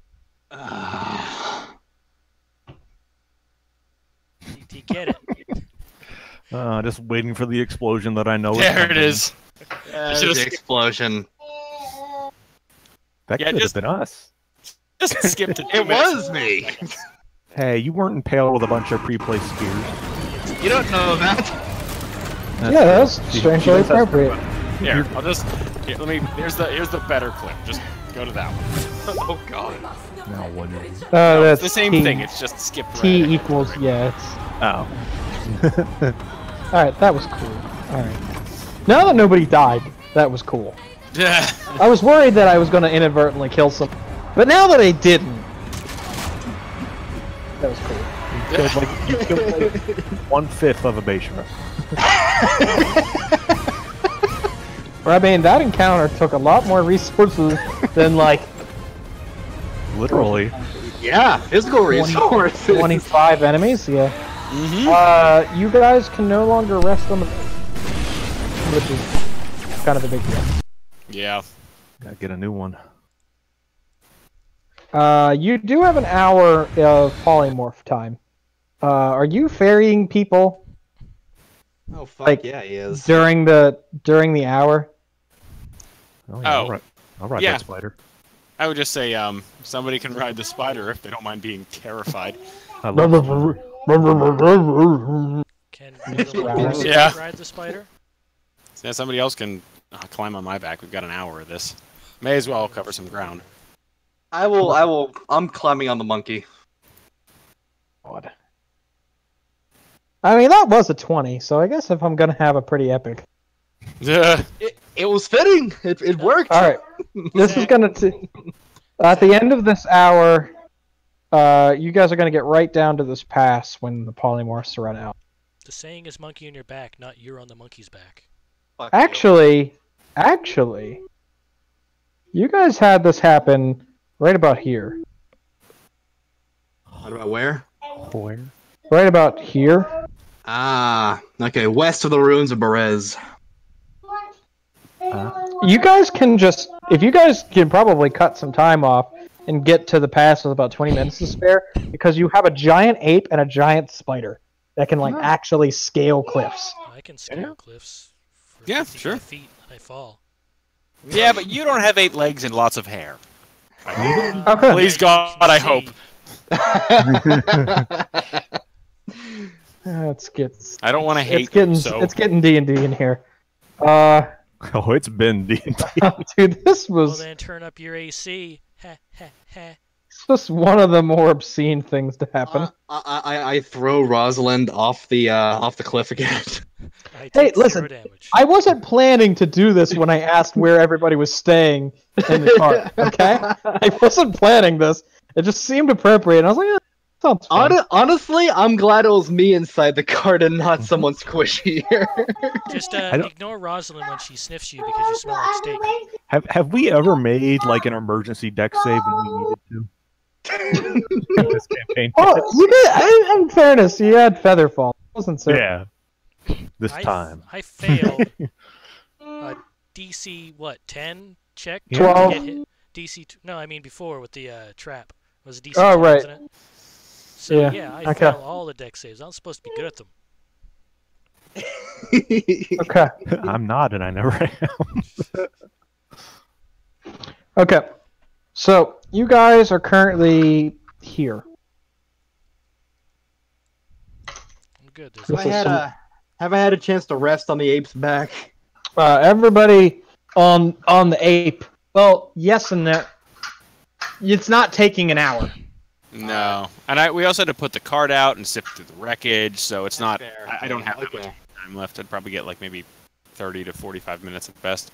Do you get it? Just waiting for the explosion that I know. There it is. There's Just- the explosion. That Yeah, could just- have been us. Just skipped it. It was me. Hey, you weren't impaled with a bunch of pre-placed spears. You don't know that. Yeah, that's strangely appropriate. Here, I'll just. Here, let me. Here's the better clip. Just go to that one. Oh god. Now what is it? That's It's the same T. thing. It's just skipped right T ahead. equals yeah. It's Oh. all right. That was cool. All right. Now that nobody died, that was cool. Yeah. I was worried that I was going to inadvertently kill some, but now that I didn't, that was cool. You killed like 1/5 of a Bayshore. I mean, that encounter took a lot more resources than like Literally. Yeah, physical resources. 25 enemies. Yeah. You guys can no longer rest on the, which is kind of a big deal. Yeah. Gotta get a new one. You do have an hour of polymorph time. Are you ferrying people Oh fuck Like, yeah, he is. during the hour? Oh, Oh. I'll ride Yeah. that spider. I would just say, somebody can ride the spider if they don't mind being terrified. I love it. Can Right. Yeah. ride the spider? Yeah, somebody else can climb on my back. We've got an hour of this. May as well cover some ground. I'm climbing on the monkey. God. I mean, that was a 20, so I guess if I'm gonna have a pretty epic. Yeah. It was fitting. It worked. All right, this is gonna. At the end of this hour, you guys are gonna get right down to this pass when the polymorphs run out. The saying is monkey on your back, not you're on the monkey's back. Fuck you. Actually, you guys had this happen right about here. What about where? Where? Right about here. Ah, okay, west of the ruins of Berez. You guys can just, if you guys can probably cut some time off and get to the pass with about 20 minutes to spare, because you have a giant ape and a giant spider that can like actually scale cliffs. I can scale cliffs. For Yeah, 55 sure. feet, I fall. Yeah, but you don't have 8 legs and lots of hair. Okay. Please God, I hope. Let's get. I don't want to hate It's getting you, so... it's getting D&D in here. Oh, it's been D&D. Dude, this Well was then turn up your AC. Ha ha ha. just one of the more obscene things to happen. I throw Rosalind off the cliff again. I take Hey, 0 listen, damage. I wasn't planning to do this when I asked where everybody was staying in the cart. Okay, I wasn't planning this. It just seemed appropriate. And I was like, eh, sounds fun. Honestly, I'm glad it was me inside the cart and not someone squishy here. Just don't- ignore Rosalind when she sniffs you because you smell like steak. Have we ever made like an emergency deck save when we needed to? In this campaign. Oh, you did. In fairness, you had Featherfall. It wasn't so. Yeah. This I time. I failed a DC, what, 10 check? to 12. get hit. DC, no, I mean before with the trap. It was a DC Oh, 12, right. wasn't it? So, Yeah, yeah, I okay. failed all the deck saves. I'm supposed to be good at them. Okay. I'm not, and I never am. Okay. So you guys are currently here. I'm good. There's This is some- Have I had a chance to rest on the ape's back? everybody on the ape. Well, yes and no. It's not taking an hour. No, and we also had to put the cart out and sift through the wreckage, so it's not. fair. I don't have that much Okay. time left. I'd probably get like maybe 30 to 45 minutes at best.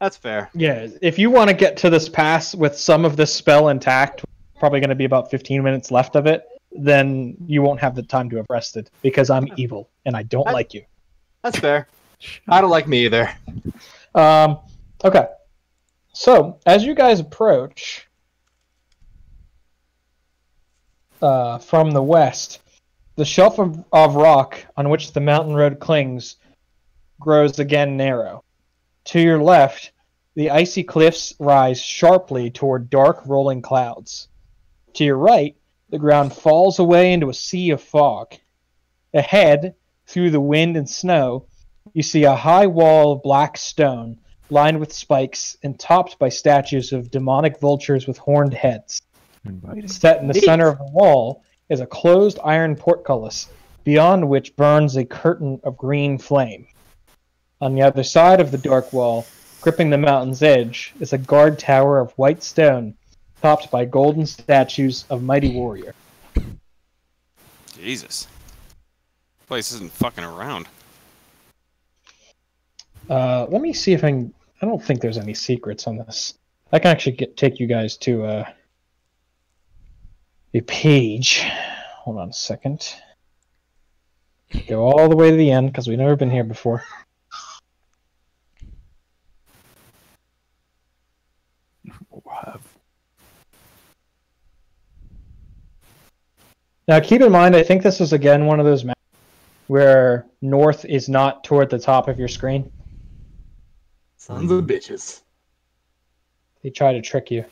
That's fair. Yeah, if you want to get to this pass with some of this spell intact, probably going to be about 15 minutes left of it, then you won't have the time to have rested because I'm evil and I don't like you. That's fair. I don't like me either. Okay. So, as you guys approach from the west, the shelf of rock on which the mountain road clings grows again narrow. To your left, the icy cliffs rise sharply toward dark rolling clouds. To your right, the ground falls away into a sea of fog. Ahead, through the wind and snow, you see a high wall of black stone lined with spikes and topped by statues of demonic vultures with horned heads. Inviting. Set in the center of the wall is a closed iron portcullis, beyond which burns a curtain of green flame. On the other side of the dark wall, gripping the mountain's edge, is a guard tower of white stone, topped by golden statues of mighty warrior. Jesus, this place isn't fucking around. Let me see if I can... I don't think there's any secrets on this. I can actually take you guys to a page. Hold on a second. Go all the way to the end, because we've never been here before. Now, keep in mind, I think this is, again, one of those maps where north is not toward the top of your screen. Sons of bitches. They try to trick you.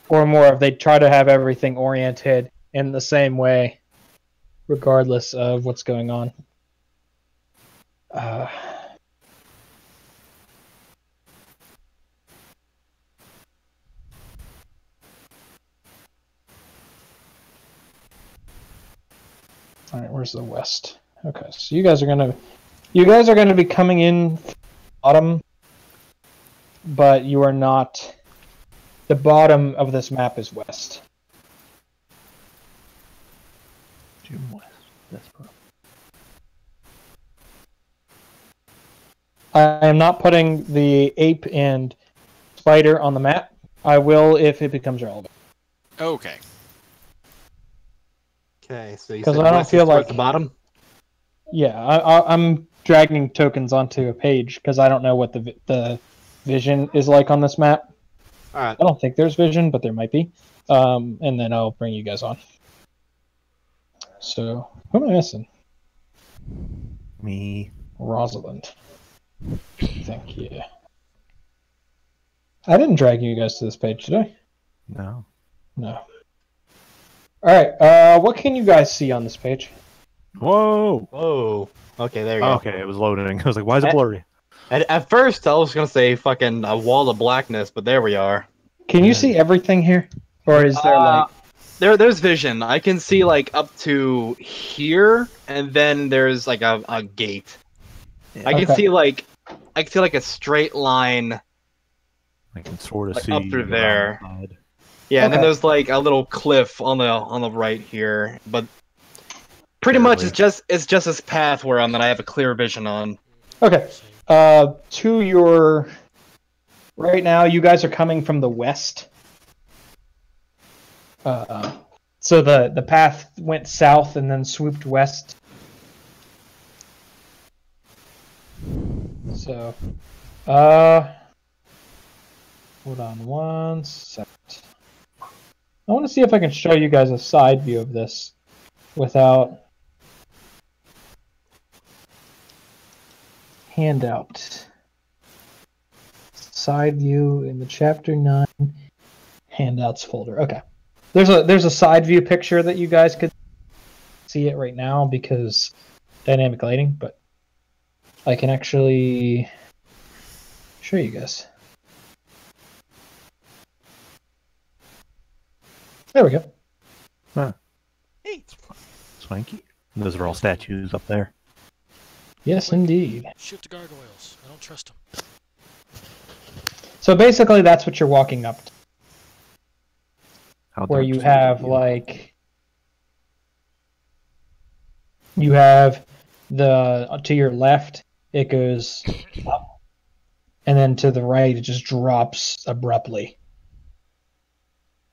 Or more, they try to have everything oriented in the same way, regardless of what's going on. All right, where's the west? Okay, so you guys are gonna be coming in bottom, but you are not. The bottom of this map is west. Due west. That's perfect. I am not putting the ape and spider on the map. I will if it becomes relevant. Okay. Okay, so you 'Cause said I don't west is feel towards like- the bottom. Yeah, I'm dragging tokens onto a page because I don't know what the vision is like on this map. All right. I don't think there's vision, but there might be. And then I'll bring you guys on. So, who am I missing? Me. Rosalind. Thank you. I didn't drag you guys to this page, did I? No. No. Alright, what can you guys see on this page? Whoa. Whoa. Okay, there you go. Okay, it was loading. I was like, why is it blurry? At first, I was gonna say fucking a wall of blackness, but there we are. Can you see everything here? Or is there like... There's vision. I can see like up to here, and then there's like a gate. I can Okay. see like a straight line. I can sort of Like see up through around there. the side. Yeah, and then Okay. there's like a little cliff on the right here, but pretty much Barely. it's just this path where that I have a clear vision on. Okay. To your... Right now, you guys are coming from the west. So the path went south and then swooped west. So, hold on one second. I want to see if I can show you guys a side view of this without handout. Side view in the chapter 9 handouts folder. Okay. There's a side view picture that you guys could see it right now because dynamic lighting, but I can actually show you guys. There we go. Huh. Hey. Swanky. Those are all statues up there. Yes, Quick. indeed. Shoot the gargoyles. I don't trust them. So basically, that's what you're walking up to, How where dark you is have it? like you have the to your left it goes up, and then to the right it just drops abruptly,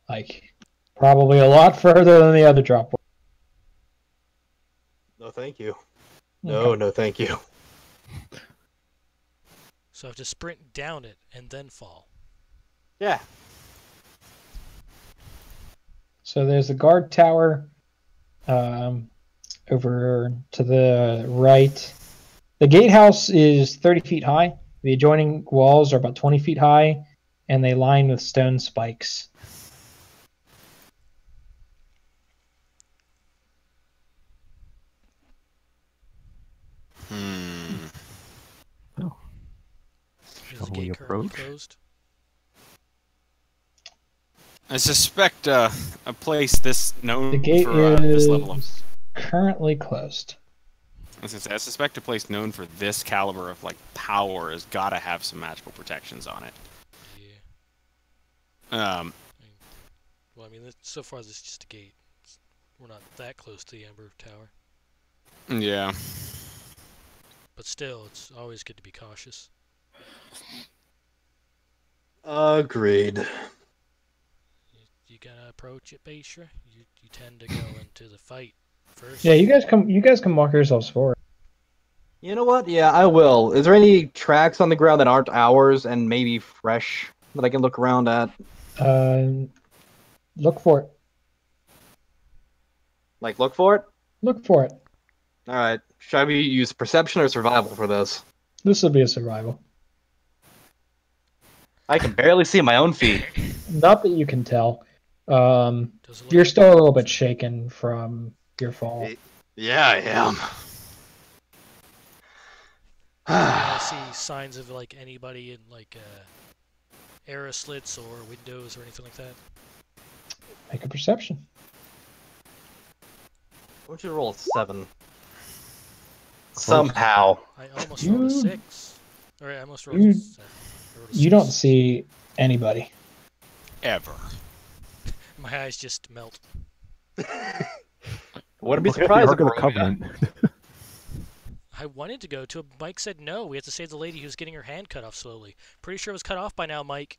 like probably a lot further than the other drop. No, thank you. No, no, thank you. So I have to sprint down it and then fall. Yeah. So there's the guard tower over to the right. The gatehouse is 30 feet high. The adjoining walls are about 20 feet high, and they line with stone spikes. Oh. Is Shall the we gate currently approach? closed? I suspect a place this known The gate for this level of. is currently closed. I was gonna say, I suspect a place known for this caliber of like power has got to have some magical protections on it. Yeah. Well, I mean, so far this is just a gate. We're not that close to the Ember Tower. Yeah. But still, it's always good to be cautious. Agreed. You gotta approach it, Baishra. You tend to go into the fight first. Yeah, you guys can walk yourselves forward. You know what? Yeah, I will. Is there any tracks on the ground that aren't ours and maybe fresh that I can look around at? Look for it. Like, look for it? Look for it. Alright. Should I use perception or survival for this? This will be a survival. I can barely see my own feet. Not that you can tell. Does it look You're still a little bit shaken from your fall. Yeah, I am. I see signs of like anybody in like arrow slits or windows or anything like that. Make a perception. Why don't you roll a 7? Somehow. I almost rolled a 6. Or I almost rolled You- a 7. I rolled a You don't 6. see anybody. Ever. My eyes just melt. Wouldn't be Look at the surprised Ark if of the we're Covenant. I wanted to go to, Mike said no. We have to save the lady who's getting her hand cut off slowly. Pretty sure it was cut off by now, Mike.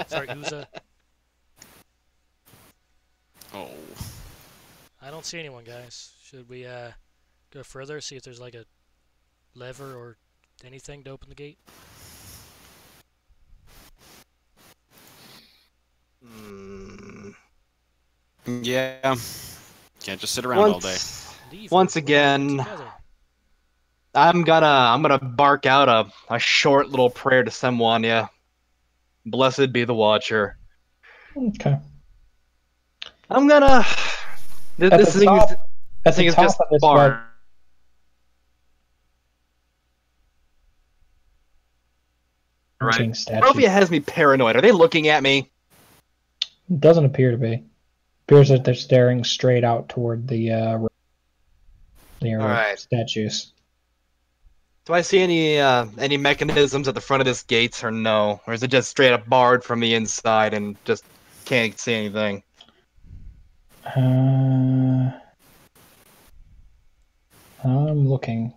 Sorry, Uza. Oh. I don't see anyone, guys. Should we go further, see if there's like a lever or anything to open the gate? Yeah. Can't just sit around all day. Leave Once or we'll again, go together. I'm gonna bark out a short little prayer to someone, yeah. Blessed be the Watcher. Okay. I'm gonna... At This the thing is... top, at This thing the is top just of this barred. web, Right. statue. Sophia has me paranoid. Are they looking at me? Doesn't appear to be. Appears that they're staring straight out toward the Alright. statues. Do I see any mechanisms at the front of this gate, or no? Or is it just straight up barred from the inside and just can't see anything? I'm looking.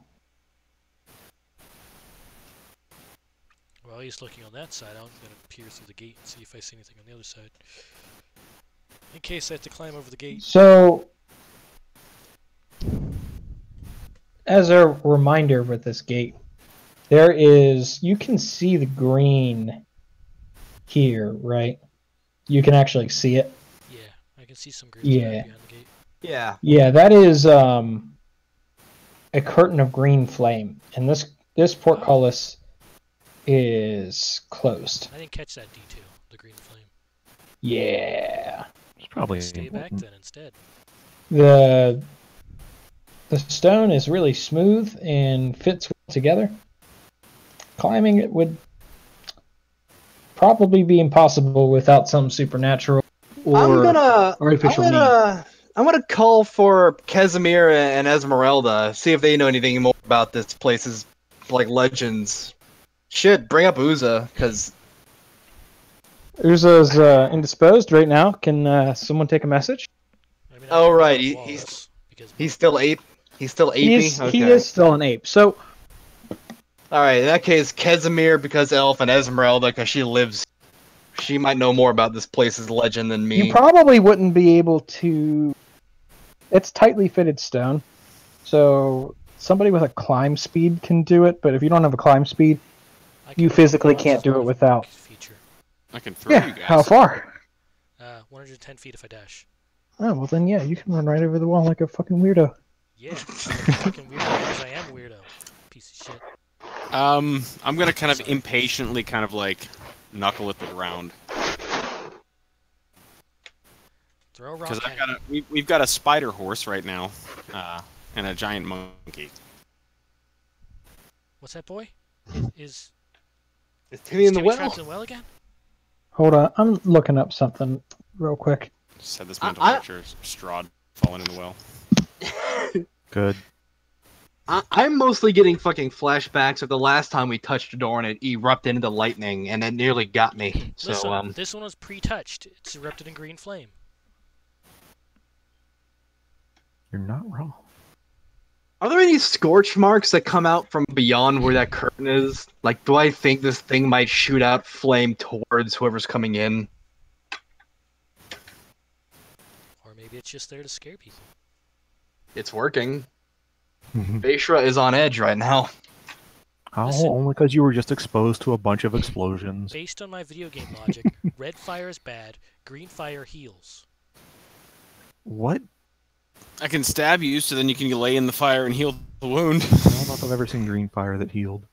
While he's looking on that side, I'm gonna peer through the gate and see if I see anything on the other side. In case I have to climb over the gate. So, as a reminder with this gate, you can see the green here, right? You can actually see it. Yeah, I can see some green Yeah. behind the gate. Yeah. Yeah, that is a curtain of green flame, and this portcullis is closed. I didn't catch that detail, the green flame. Yeah. It's probably Stay back then instead. The The stone is really smooth and fits well together. Climbing it would probably be impossible without some supernatural or artificial means. I'm gonna call for Casimir and Esmeralda, see if they know anything more about this place's like legends. Shit, bring up Uza, because Uza's indisposed right now. Can someone take a message? I mean, oh right, he's still ape. He's still apey. He is still an ape. So all right, in that case, Casimir because elf and Esmeralda because she lives. She might know more about this place's legend than me. you probably wouldn't be able to. It's tightly fitted stone, so somebody with a climb speed can do it. But if you don't have a climb speed, you physically can't do it without. Feature. I can throw you guys. How far? 110 feet if I dash. Oh well, then yeah, you can run right over the wall like a fucking weirdo. Yeah, fucking weirdo because I am a weirdo. Piece of shit. I'm gonna kind of impatiently kind of like knuckle at the ground. Throw a rock Because at we've got a spider horse right now, and a giant monkey. What's that, boy? Is Timmy in the well? trapped in the well again? Hold on, I'm looking up something real quick. Just had this mental picture of Strahd falling in the well. Good. I'm mostly getting fucking flashbacks of the last time we touched a door and it erupted into lightning and it nearly got me. So Listen, this one was pre-touched. It's erupted in green flame. You're not wrong. are there any scorch marks that come out from beyond where that curtain is? Like, do I think this thing might shoot out flame towards whoever's coming in? Or maybe it's just there to scare people. It's working. Beshra is on edge right now. How? Listen. Only because you were just exposed to a bunch of explosions. Based on my video game logic, red fire is bad, green fire heals. What? I can stab you, so then you can lay in the fire and heal the wound. I don't know if I've ever seen green fire that healed.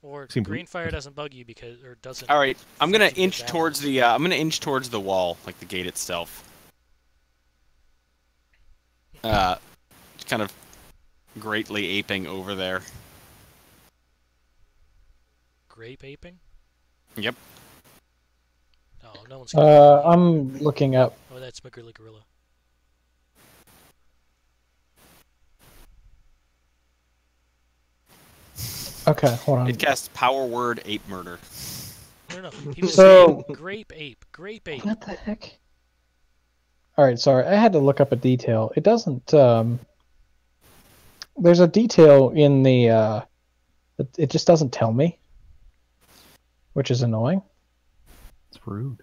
Or Seems green fire doesn't bug you because, or doesn't. All right, I'm gonna affect you inch that towards much. the. I'm gonna inch towards the wall, like the gate itself. Kind of greatly aping over there. Grape aping? Yep. Oh, no one's. I'm looking up. Oh, that's McGorilla Gorilla. Okay, hold on. It casts power word ape murder. No. He was So- saying grape ape. Grape ape. What the heck? Alright, sorry, I had to look up a detail. It doesn't, there's a detail in the, it just doesn't tell me. Which is annoying. It's rude.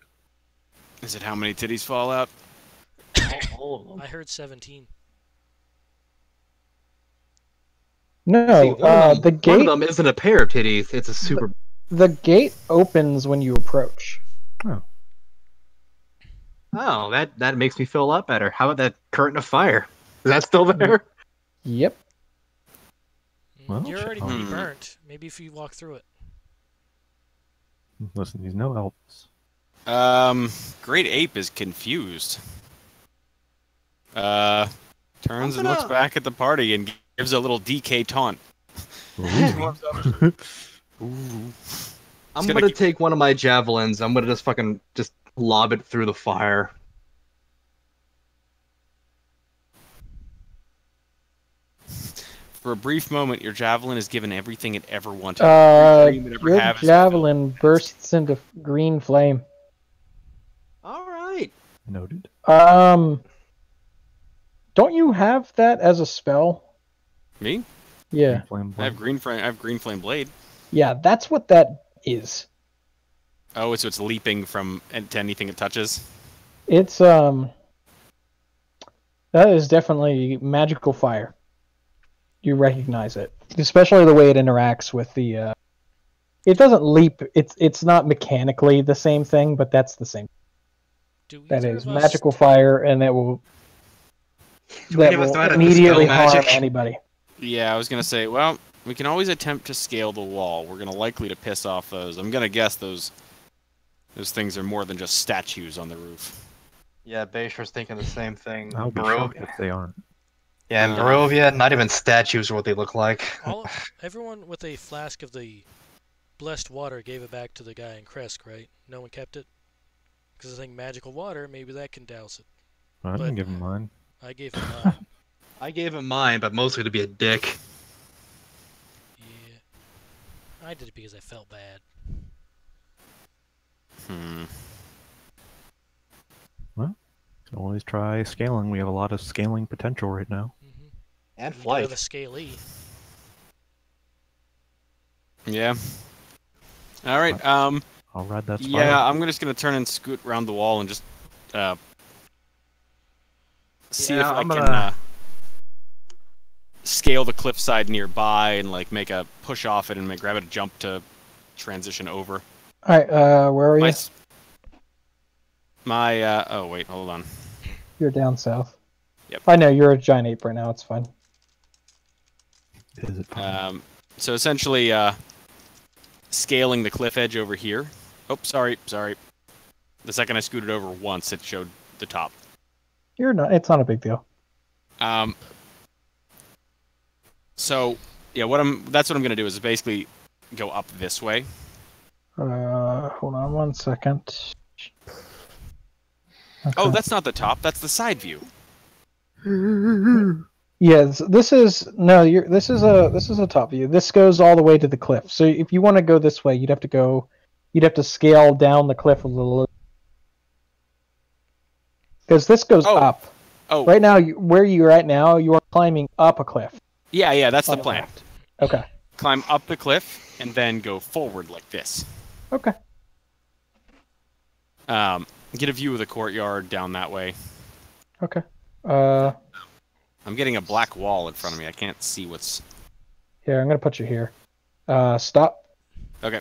Is it how many titties fall out? All of them. I heard 17. No, See, the one gate, of them isn't a pair of titties, it's a super... the gate opens when you approach. Oh, that makes me feel a lot better. How about that curtain of fire? Is that still there? Yep. Well, You're already pretty Hmm. burnt. Maybe if you walk through it. Listen, he's no Elvis. Great ape is confused. Turns and looks gonna- back at the party and gives a little DK taunt. Ooh. I'm gonna gonna take one of my javelins. I'm gonna just lob it through the fire. For a brief moment, your javelin has given everything it ever wanted. Every dream it ever Your had is javelin bursts into green flame. All right. Noted. Don't you have that as a spell? fulfilled. Me? Yeah. Flame I have green flame blade. Yeah, that's what that is. Oh, so it's leaping from to anything it touches. It's that is definitely magical fire. You recognize it, especially the way it interacts with the. It doesn't leap. It's not mechanically the same thing, but that's the same. Do That either is of us magical fire, and that will any of us know how to immediately dispel harm magic? anybody. Yeah, I was gonna say, well, we can always attempt to scale the wall. We're gonna likely to piss off those. I'm gonna guess those things are more than just statues on the roof. Yeah, Basher's thinking the same thing. I'll be bro. shocked if they aren't. Yeah, in Barovia, not even statues are what they look like. Everyone with a flask of the blessed water gave it back to the guy in Kresk, right? No one kept it? Because I think magical water, maybe that can douse it. I didn't give him mine. I gave him mine. I gave him mine, but mostly to be a dick. Yeah. I did it because I felt bad. Well, can always try scaling. We have a lot of scaling potential right now. Mm-hmm. And You flight. have a scaly. Yeah. All right. I'll ride that spiral. Yeah, I'm just gonna turn and scoot around the wall and just see if I can scale the cliffside nearby and like make a push off it and grab a jump to transition over. All right, where are you? Oh wait, hold on. You're down south. Yep. I know you're a giant ape right now. It's fine. Is it fun? So essentially, scaling the cliff edge over here. Oh, sorry. The second I scooted over once, it showed the top. You're not. It's not a big deal. So yeah, that's what I'm gonna do is basically go up this way. Hold on 1 second. Okay. Oh, that's not the top. That's the side view. Yes, this is no. This is a top view. This goes all the way to the cliff. So if you want to go this way, you'd have to scale down the cliff a little. Because this goes up. Oh. Right now, where you're at now, you are climbing up a cliff. Yeah, that's the plan. Left. Okay. Climb up the cliff and then go forward like this. Okay. Get a view of the courtyard down that way. Okay. I'm getting a black wall in front of me. I can't see what's... Here, I'm gonna put you here. Stop. Okay.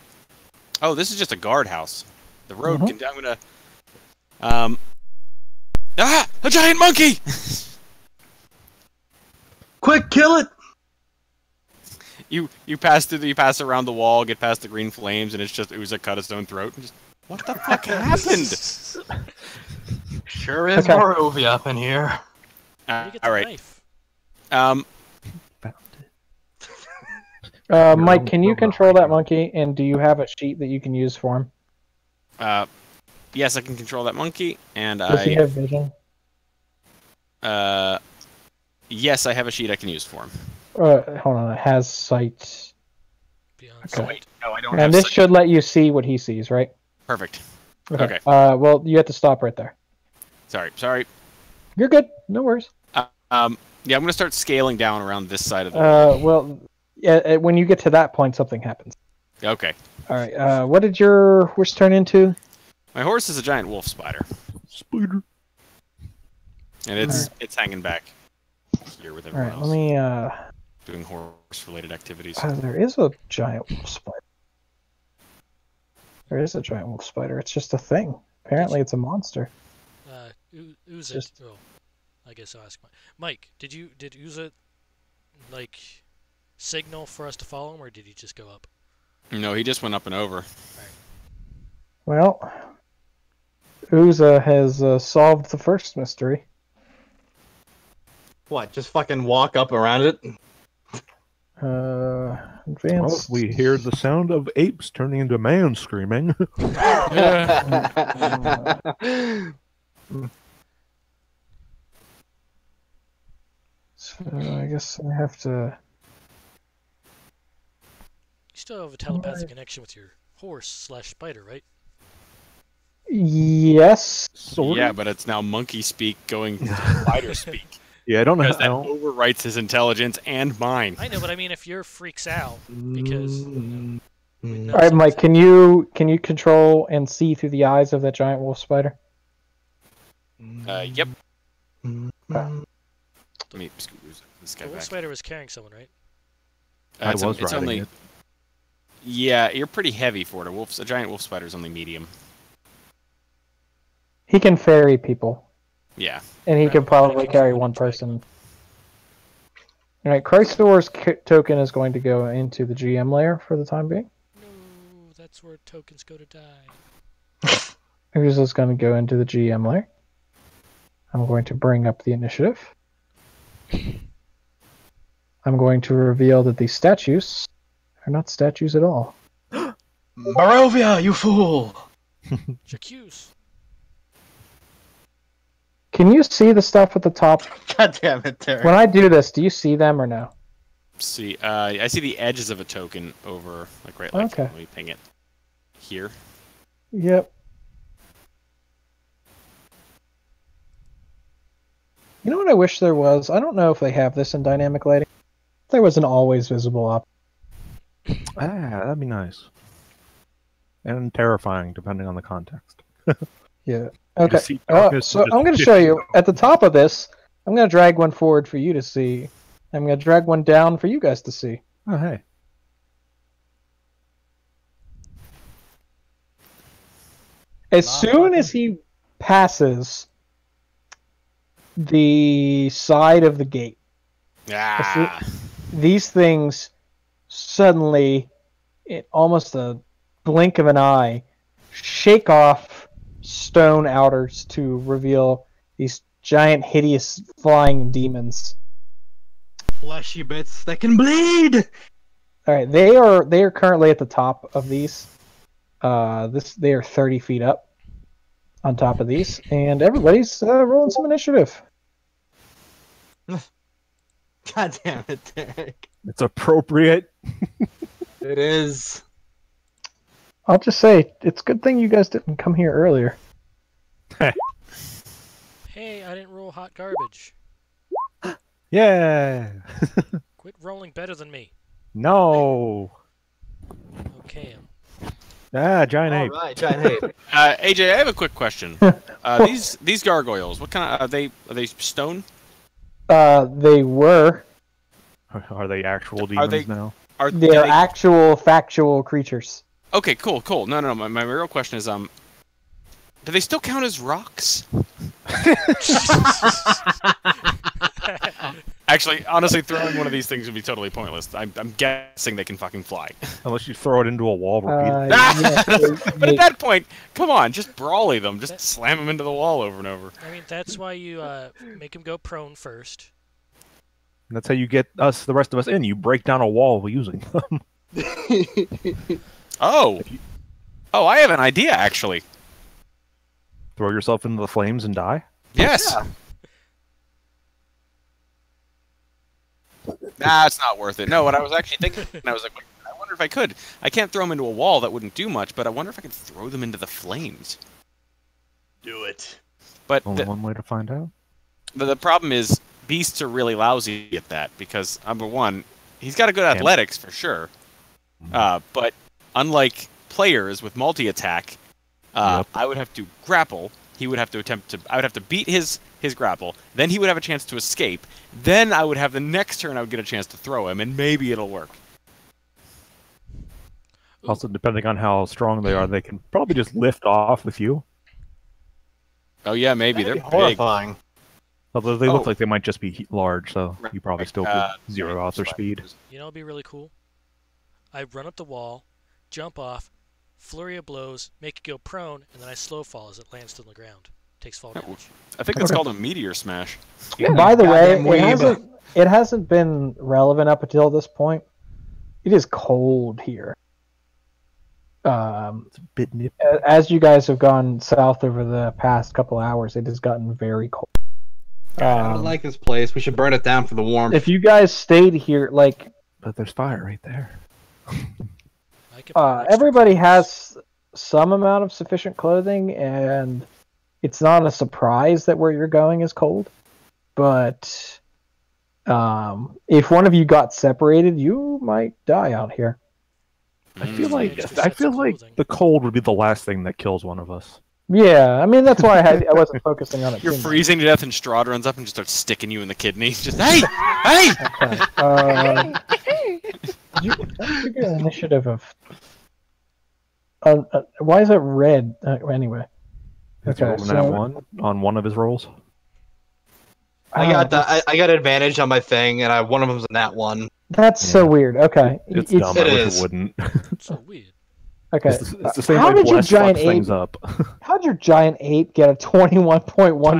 Oh, this is just a guardhouse. The road can... I'm gonna... A giant monkey! Quick, kill it! You pass around the wall, get past the green flames, and it's just Uza cut his own throat. And just, what the fuck happened? Sure is Barovia up in here. Where do you get the Alright. knife? Mike, can you control that monkey? And do you have a sheet that you can use for him? Yes, I can control that monkey, and Does he have vision? Yes, I have a sheet I can use for him. Hold on, it has sight. Okay. Oh, wait, no, I don't have And this sight. should let you see what he sees, right? Perfect. Okay. Well, you have to stop right there. Sorry. You're good. No worries. Yeah, I'm gonna start scaling down around this side of the. Well, yeah. When you get to that point, something happens. Okay. All right. What did your horse turn into? My horse is a giant wolf spider. Spider. And it's hanging back here with everyone else. Let me. Doing horse-related activities. There is a giant wolf spider. There is a giant wolf spider. It's just a thing. Apparently, it's a monster. Uza. Oh, I guess I'll ask Mike. Did Uza like signal for us to follow him, or did he just go up? No, he just went up and over. Well, Uza has solved the first mystery. What, just fucking walk up around it? Advanced. Well, we hear the sound of apes turning into man screaming. So I guess I have to... You still have a telepathic connection with your horse/spider, right? Yes. Yeah, but it's now monkey speak going to spider speak. Yeah, I don't know. Because that overwrites his intelligence and mine. I know, but I mean, if your freaks out because. All right, Mike. Can you control and see through the eyes of that giant wolf spider? Yep. Let me scoot this guy The wolf back. spider was carrying someone, right? I was riding it. Yeah, you're pretty heavy for it. A giant wolf spider is only medium. He can ferry people. Yeah. And he can probably carry one person. All right, Chrysler's token is going to go into the GM layer for the time being. No, that's where tokens go to die. Here's what's going to go into the GM layer. I'm going to bring up the initiative. I'm going to reveal that these statues are not statues at all. Barovia, you fool! J'accuse. Can you see the stuff at the top? God damn it, Derek. When I do this, do you see them or no? See, I see the edges of a token over, like right, like Okay. let me ping it here. Yep. You know what I wish there was? I don't know if they have this in dynamic lighting. There was an always visible option. That'd be nice. And terrifying, depending on the context. Yeah. You Okay. see darkness So and I'm going to just show 50 you at the top of this. I'm going to drag one forward for you to see. I'm going to drag one down for you guys to see. Oh, hey. As soon as he passes the side of the gate, Ah, these things suddenly, in almost a blink of an eye, shake off stone outers to reveal these giant, hideous flying demons. Fleshy bits that can bleed! All right, they are currently at the top of these. They are 30 feet up on top of these, and everybody's rolling some initiative. God damn it, Derek. It's appropriate. It is. I'll just say it's a good thing you guys didn't come here earlier. Hey, I didn't roll hot garbage. Yeah. Quit rolling better than me. No. Okay. Giant ape. Alright, giant ape. AJ, I have a quick question. These gargoyles, what kind of are they stone? They were. Are they actual demons they- now? They're actual, factual creatures. Okay, cool. No. My real question is, do they still count as rocks? Actually, honestly, throwing one of these things would be totally pointless. I'm guessing they can fucking fly. Unless you throw it into a wall repeatedly. But at that point, come on, just brawly them. Just slam them into the wall over and over. I mean, that's why you make them go prone first. That's how you get the rest of us in. You break down a wall using them. Oh, I have an idea, actually. Throw yourself into the flames and die? Yes. Yeah. Nah, it's not worth it. No, what I was actually thinking, I was like, I wonder if I could. I can't throw them into a wall, that wouldn't do much, but I wonder if I could throw them into the flames. Do it. But Only one way to find out. the problem is, beasts are really lousy at that, because, number one, he's got a good athletics, for sure. But unlike players with multi-attack, Yep. I would have to grapple. He would have to I would have to beat his grapple. Then he would have a chance to escape. Then I would have the next turn I would get a chance to throw him, and maybe it'll work. Also, depending on how strong they are, they can probably just lift off with you. Oh yeah, maybe That'd they're be big. horrifying. Although they Oh. look like they might just be large, so you probably still could zero out their Slap. speed. You know, it'd be really cool. I run up the wall, jump off, flurry of blows, make it go prone, and then I slow fall as it lands to the ground. Takes fall damage. I think that's called a meteor smash. By the way, Goddamn it hasn't been relevant up until this point. It is cold here. It's a bit nippy. As you guys have gone south over the past couple hours, it has gotten very cold. I don't like this place. We should burn it down for the warmth. If you guys stayed here, like But there's fire right there. I could put extra everybody clothes. has some amount of sufficient clothing, and it's not a surprise that where you're going is cold. But if one of you got separated, you might die out here. I feel like Extra sets of clothing. the cold would be the last thing that kills one of us. Yeah, I mean that's why I wasn't focusing on it. You're too much. freezing to death, and Strahd runs up and just starts sticking you in the kidney. Just hey, hey! Okay. You get an initiative of. Why is it red? Anyway. He's Okay, rolling so that one on one of his rolls. I got I got advantage on my thing, and one of them's a nat one. That's so weird. Okay, It's dumb. It I wish is. it wouldn't. So weird. Okay. It's the same How way did your Bless giant fucks things ape? up. How'd your giant ape get a 21.14?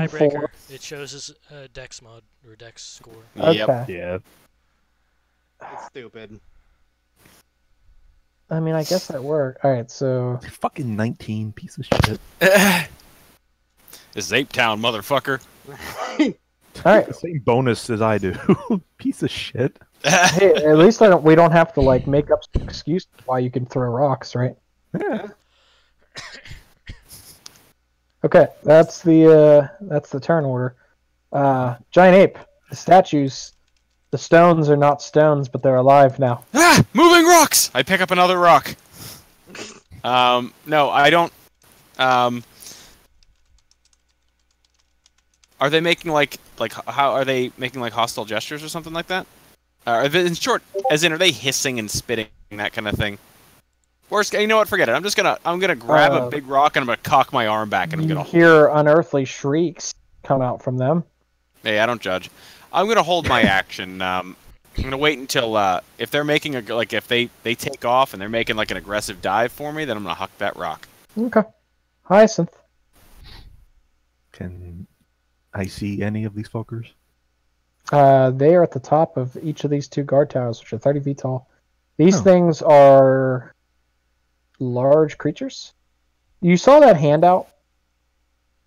Tiebreaker. It shows his dex mod or dex score. Okay. Yep. Yeah. Stupid. I mean, I guess that worked. All right, so Fucking 19, piece of shit. This is Ape Town, motherfucker. all right. The same bonus as I do. Piece of shit. Hey, at least we don't have to like make up some excuse why you can throw rocks, right? Yeah. Okay, that's the turn order. Giant ape. The statues, the stones are not stones, but they're alive now. Ah! Moving rocks! I pick up another rock. No, I don't. Are they making like how are they making like hostile gestures or something like that? In short, as in, are they hissing and spitting, that kind of thing? Worst, you know what? Forget it. I'm gonna grab a big rock and I'm gonna cock my arm back and I'm You gonna hear unearthly shrieks come out from them. Hey, I don't judge. I'm gonna hold my action. I'm gonna wait until if they're making if they take off and they're making like an aggressive dive for me, then I'm gonna huck that rock. Okay. Hyacinth. Can I see any of these fuckers? They are at the top of each of these two guard towers, which are 30 feet tall. These things are large creatures. You saw that handout?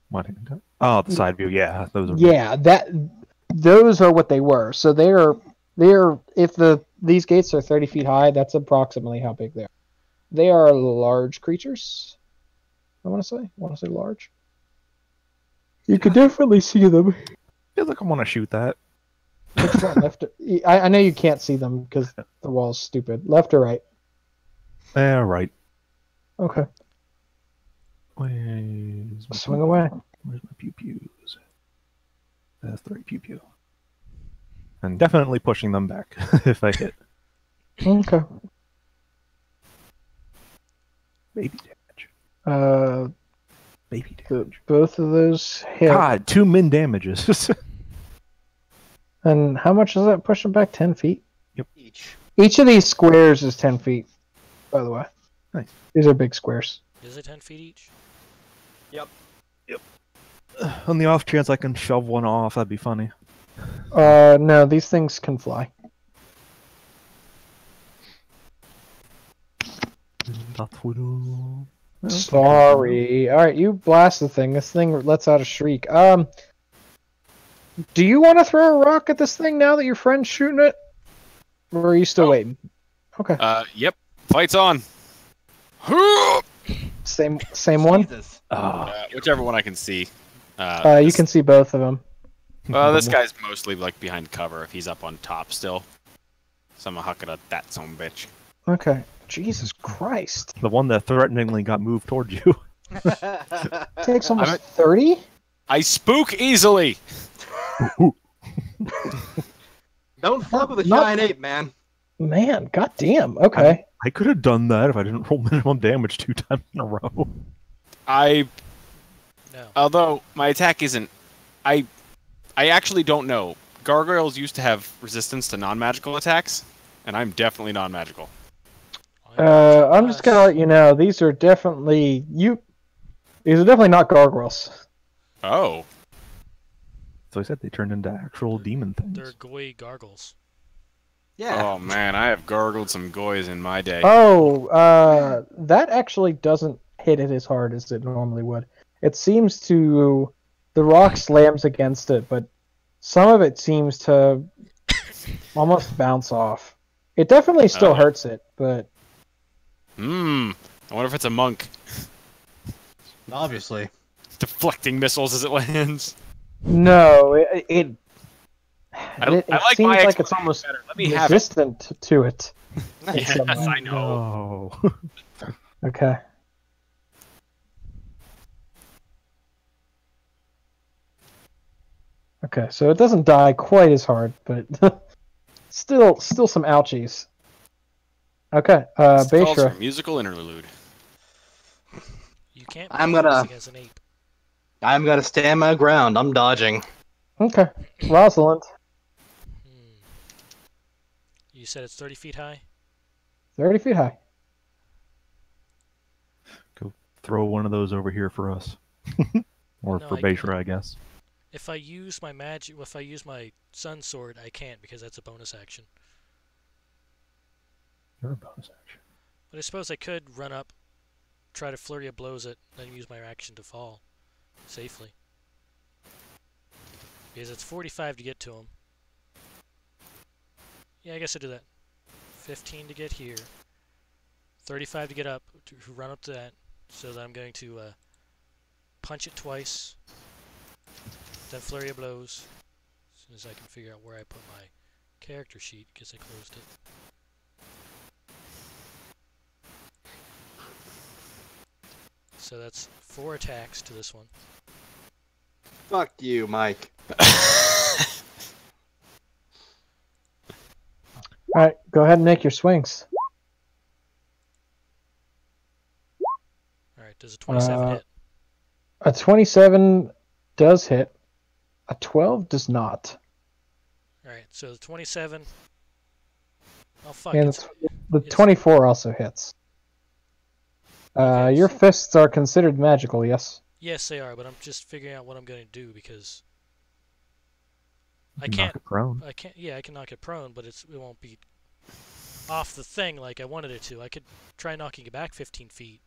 What handout? Oh, the side view. Yeah, those are. Yeah, those are what they were. So they're if these gates are 30 feet high, that's approximately how big they are. They are large creatures. I want to say large. You could definitely see them. Feels like I want to shoot that. Which one, left? I know you can't see them because the wall's stupid. Left or right? Yeah, right. Okay. Where's my Swing away. Where's my pew pews? That's 3 pew pew. And definitely pushing them back if I hit. Okay. Baby damage. Baby damage. Both of those hit. God, 2 min damages. And how much does that push them back? 10 feet? Yep. Each of these squares is 10 feet, by the way. Nice. These are big squares. Is it 10 feet each? Yep. On the off chance I can shove one off, that'd be funny. No, these things can fly. Sorry. Alright, you blast the thing. This thing lets out a shriek. Do you want to throw a rock at this thing now that your friend's shooting it? Or are you still waiting? Okay. Yep. Fight's on. Same one? Jesus. Whichever one I can see. You can see both of them. This guy's mostly like behind cover if he's up on top still. So I'm gonna huck it at that son of a bitch. Okay. Jesus Christ. The one that threateningly got moved towards you. Takes almost 30? I spook easily. Don't fuck with a giant ape, man. Man, goddamn. Okay. I could have done that if I didn't roll minimum damage 2 times in a row. Although my attack isn't, I actually don't know. Gargoyles used to have resistance to non-magical attacks, and I'm definitely non-magical. I'm just gonna let you know these are definitely not gargoyles. Oh. So I said they turned into actual demon things. They're goy gargles. Yeah. Oh man, I have gargled some goys in my day. Oh, that actually doesn't hit it as hard as it normally would. It seems to the rock slams against it, but some of it seems to almost bounce off. It definitely still hurts it, but I wonder if it's a monk. Obviously. Deflecting missiles as it lands. no, it like seems my like it's almost better. Let me have it. resistant to it. Yes, I know. Oh. Okay. Okay, so it doesn't die quite as hard, but still some ouchies. Okay, This calls for Beishra. a musical interlude. You can't I'm gonna- as an ape. I'm gonna stand my ground. I'm dodging. Okay, Rosalind. You said it's 30 feet high? 30 feet high. Go throw one of those over here for us. Or No, for Beishra, I guess. If I use my sun sword, I can't because that's a bonus action. Your bonus action. But I suppose I could run up, try to flurry of blows it, then use my action to fall safely. Because it's 45 to get to him. Yeah, I guess I do that. 15 to get here. 35 to get up, to run up to that. So that I'm going to punch it twice. Then flurry of blows. As soon as I can figure out where I put my character sheet, because I closed it. So that's 4 attacks to this one. Fuck you, Mike. Alright, go ahead and make your swings. Alright, does a 27 hit? A 27 does hit. A 12 does not. Alright, so the 27... Oh, fuck. And It's, the 24 also hits. Okay, Your fists are considered magical, yes? yes, they are, but I'm just figuring out what I'm going to do, because... I You can can't... knock it prone. I can't... Yeah, I can knock it prone, but it won't be off the thing like I wanted it to. I could try knocking it back 15 feet.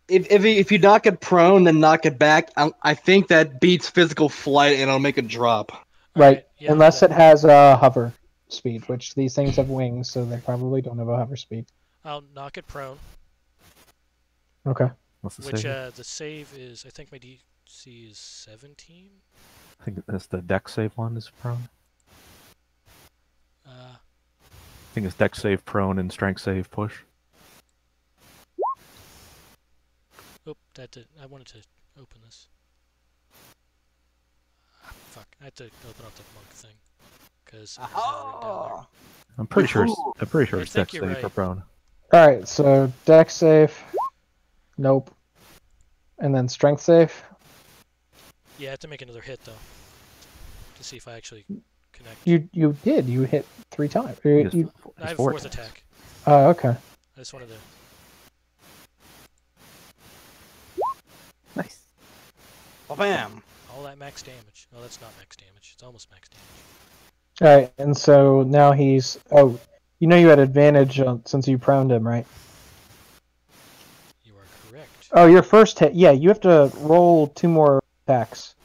If you knock it prone, then knock it back, I think that beats physical flight, and it'll make it drop. Right, yeah, unless it has a hover speed, which these things have wings, so they probably don't have a hover speed. I'll knock it prone, Okay. What's the which save? the save is, I think my DC is 17? I think that's the deck save one is prone. I think it's deck save prone and strength save push. Oop, that did... I wanted to open this. Fuck, I had to open up the monk thing. Because I'm pretty sure it's I deck think save you're for right. prone. Alright, so deck save. Nope. And then strength save. Yeah, I have to make another hit, though. To see if I actually connect. You did. You hit 3 times. It's I have 4 4th attacks. attack. Oh, okay. I just wanted to... Nice. Bam! All that max damage. Oh, that's not max damage. It's almost max damage. Alright, and so now he's... Oh, you know you had advantage since you proned him, right? You are correct. Oh, your first hit. Yeah, you have to roll 2 more attacks.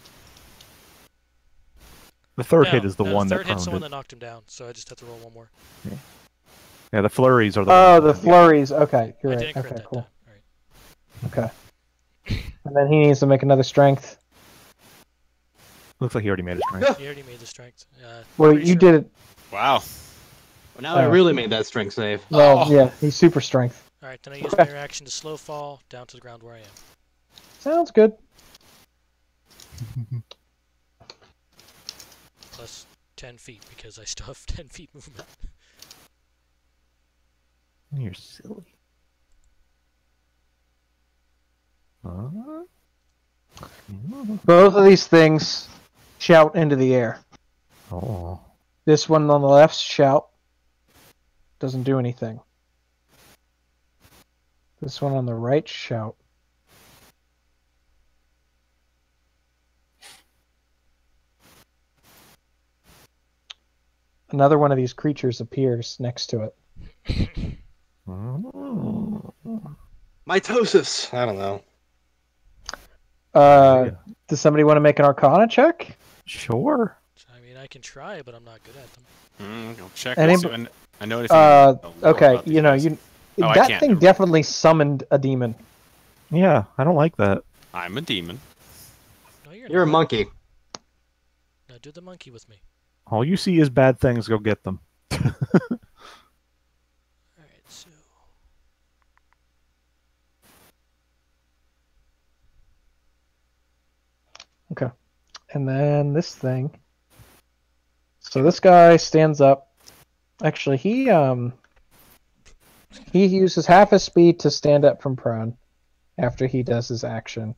The third No, hit is the no, one the that third hit's proned the one it. that knocked him down, so I just have to roll 1 more. Yeah, the flurries are the Oh, ones the that- flurries. Okay, you're I right. didn't crit Okay, that cool. time. Alright. Okay. And then he needs to make another strength. Looks like he already made a strength. He already made the strength. Well, pretty you sure- did it. Wow. Well, now I really made that strength save. Well, Oh. yeah, he's super strength. Alright, then I use Okay. my reaction to slow fall down to the ground where I am. Sounds good. Plus 10 feet, because I still have 10 feet movement. You're silly. Both of these things shout into the air. Oh. This one on the left shout. Doesn't do anything. This one on the right shout. Another one of these creatures appears next to it. Mitosis. I don't know. Uh, Does somebody want to make an Arcana check? Sure. I mean, I can try, but I'm not good at them. I'll check. Any- Let's see, I know anything about Okay, these you know, guys. Oh, I that can't, thing never mind. definitely summoned a demon. Yeah, I don't like that. I'm a demon. No, You're a not. monkey. Now do the monkey with me. All you see is bad things. Go get them. Alright, so... Okay. And then this thing. So this guy stands up. Actually, he uses half his speed to stand up from prone after he does his action.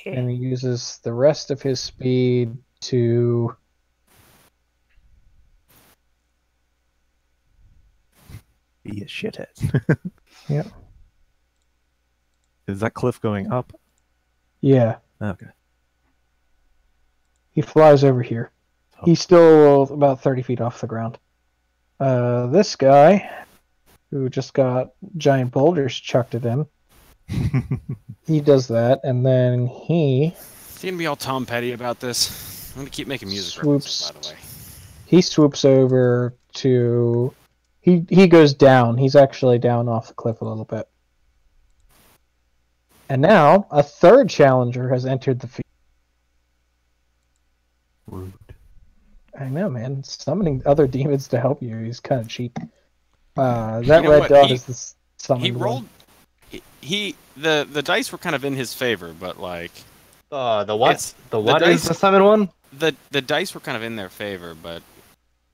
And he uses the rest of his speed to Be a shithead. Yep. Is that cliff going up? yeah, Okay. he flies over here. Oh. He's still about 30 feet off the ground. This guy who just got giant boulders chucked at him. He does that, and then he Is he gonna be all Tom Petty about this? I'm gonna keep making music Swoops. references, by the way. he swoops over to he goes down. He's actually down off the cliff a little bit. And now a third challenger has entered the field. Rude. I know, man. Summoning other demons to help you is kind of cheap. That You know red what? dot He- is the summoned He one. rolled. The dice were kind of in his favor, but like The what? It's- The what the is dice- the summon one? the dice were kind of in their favor, but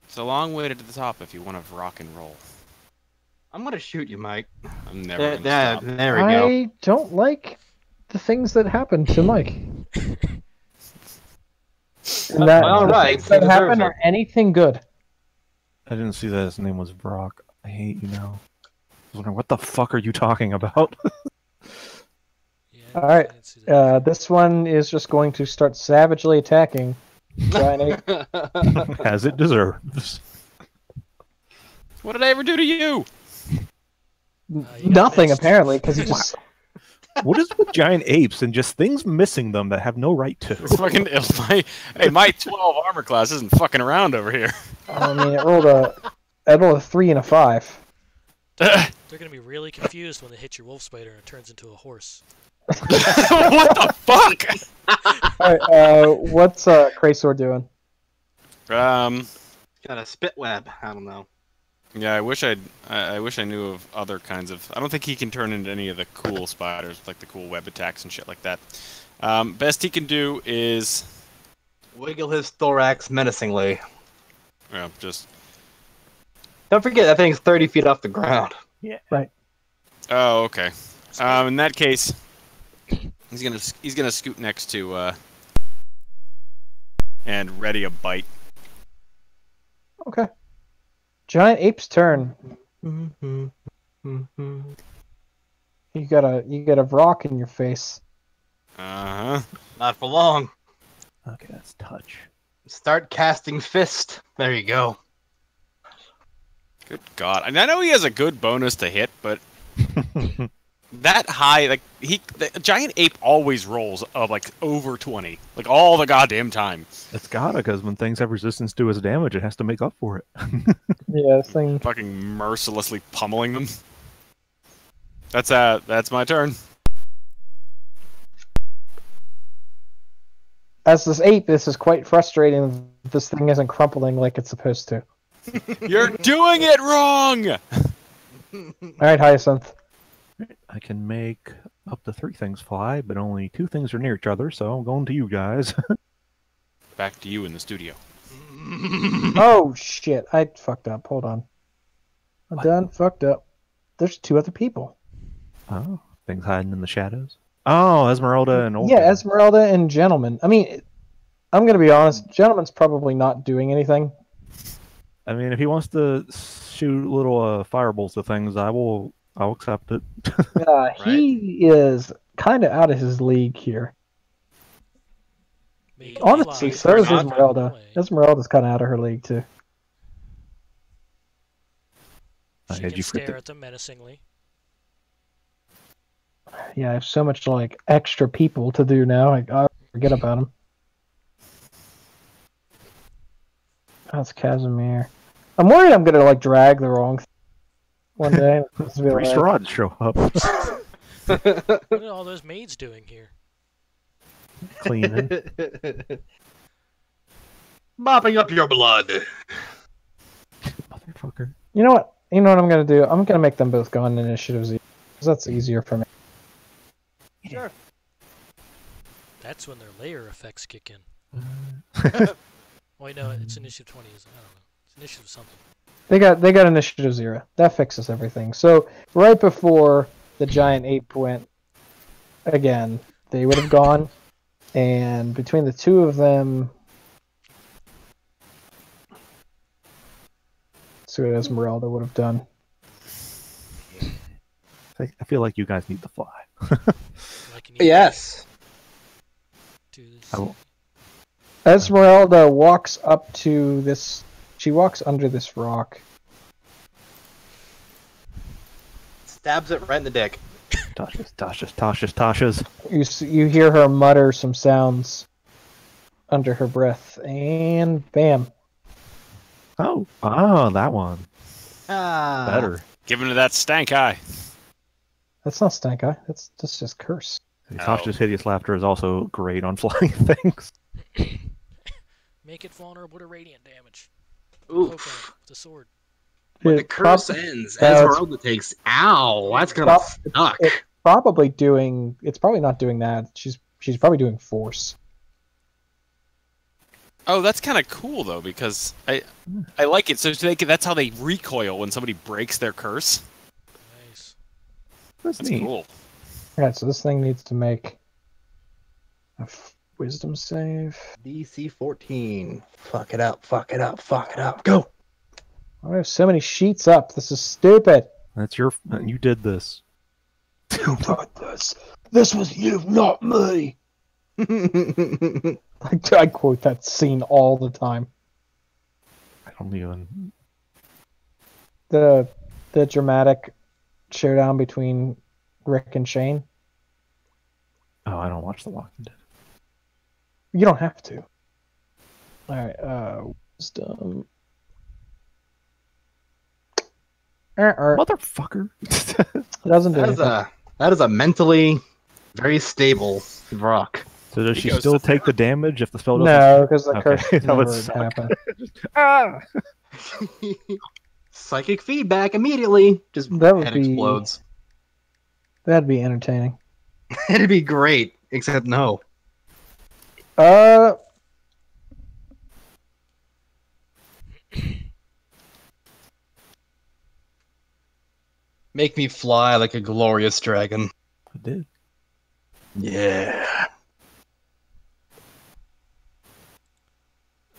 it's a long way to the top if you want to rock and roll. I'm gonna shoot you, Mike. I'm never gonna stop. There we go. I don't like the things that happen to Mike. And that, All the right, things he that deserves happen it. are anything good. I didn't see that his name was Brock. I hate you now. I was wondering, what the fuck are you talking about? Yeah, All right, I didn't see that. this one is just going to start savagely attacking Giant Ape. As it deserves. What did I ever do to you? You got Nothing, missed. apparently, because he just... What is with giant apes and just things missing them that have no right to? It's fucking my 12 armor class isn't fucking around over here. I mean, it rolled a 3 and a 5. They're gonna be really confused when they hit your wolf spider and it turns into a horse. What the fuck? Alright, what's Kraysor doing? Got a spit web. I don't know. Yeah, I wish I knew of other kinds of. I don't think he can turn into any of the cool spiders, like the cool web attacks and shit like that. Best he can do is, Wiggle his thorax menacingly. just. Don't forget that thing's 30 feet off the ground. Oh, okay. In that case, he's gonna scoot next to and ready a bite. Okay. Giant Ape's turn. Mm-hmm. You got a rock in your face. Uh huh. Not for long. Okay, that's touch. Start casting fist. There you go. Good God! I mean, I know he has a good bonus to hit, but that high, like the giant ape always rolls of like over 20, like all the goddamn time. It's gotta, because when things have resistance to his damage, it has to make up for it. Yeah, this thing. Fucking mercilessly pummeling them. That's my turn. As this ape, this is quite frustrating. This thing isn't crumpling like it's supposed to. You're doing it wrong. All right, Hyacinth. I can make up to 3 things fly, but only 2 things are near each other, so I'm going to you guys. Back to you in the studio. Oh shit! I fucked up. Hold on. I'm done. Fucked up. There's 2 other people. Oh, things hiding in the shadows. Oh, Esmeralda and Old. Yeah, Esmeralda and Gentleman. I mean, I'm gonna be honest. Gentleman's probably not doing anything. I mean, if he wants to shoot little fireballs to things, I'll accept it. He is kind of out of his league here. Made Honestly, fly, so is fly Esmeralda. away. Esmeralda's kind of out of her league too. She Had can you stare forget- at them menacingly. Yeah, I have so much like extra people to do now. I forget about them. That's Casimir. I'm worried I'm gonna like drag the wrong thing one day. It's gonna be 3 like, Strahd show up. What are all those maids doing here? Cleaning. Mopping up your blood. Motherfucker. You know what? You know what I'm gonna do? I'm gonna make them both go on initiative Z, because that's easier for me. Sure. That's when their layer effects kick in. Wait, no, it's initiative 20. I don't know. It's initiative something. They got initiative 0. That fixes everything. So right before the giant ape went again, they would have gone, and between the 2 of them, let's see what Esmeralda would have done. I feel like you guys need to fly. Like you need Yes. to do this. I will- Esmeralda walks up to this. She walks under this rock. Stabs it right in the dick. Tasha's. You hear her mutter some sounds under her breath, and bam. Oh, that one. Ah. Better. Give him to that stank eye. That's not stank eye. That's just curse. Tasha's hideous laughter is also great on flying things. Make it vulnerable to radiant damage. Oof. Poke at it with the sword. When the curse ends, Esmeralda takes. Ow, that's gonna suck. It's probably doing. It's probably not doing that. She's probably doing force. Oh, that's kind of cool though, because I like it. So that's how they recoil when somebody breaks their curse. Nice. That's That's neat. cool. Alright, so this thing needs to make a wisdom save. DC 14. Fuck it up, fuck it up, fuck it up. Go! I have so many sheets up. This is stupid. That's you did this. You did this. This was you, not me. I quote that scene all the time. I don't even. The dramatic showdown between Rick and Shane. Oh, I don't watch The Walking Dead. You don't have to. Alright, wisdom. Motherfucker. Doesn't do anything. That is a mentally very stable rock. So does she goes still to take the damage if the spell doesn't? No, because the Okay, curse that would never suck. happened. Ah! Psychic feedback immediately. Just That would head be- explodes. That'd be entertaining. It'd be great, except no. Make me fly like a glorious dragon. I did. Yeah.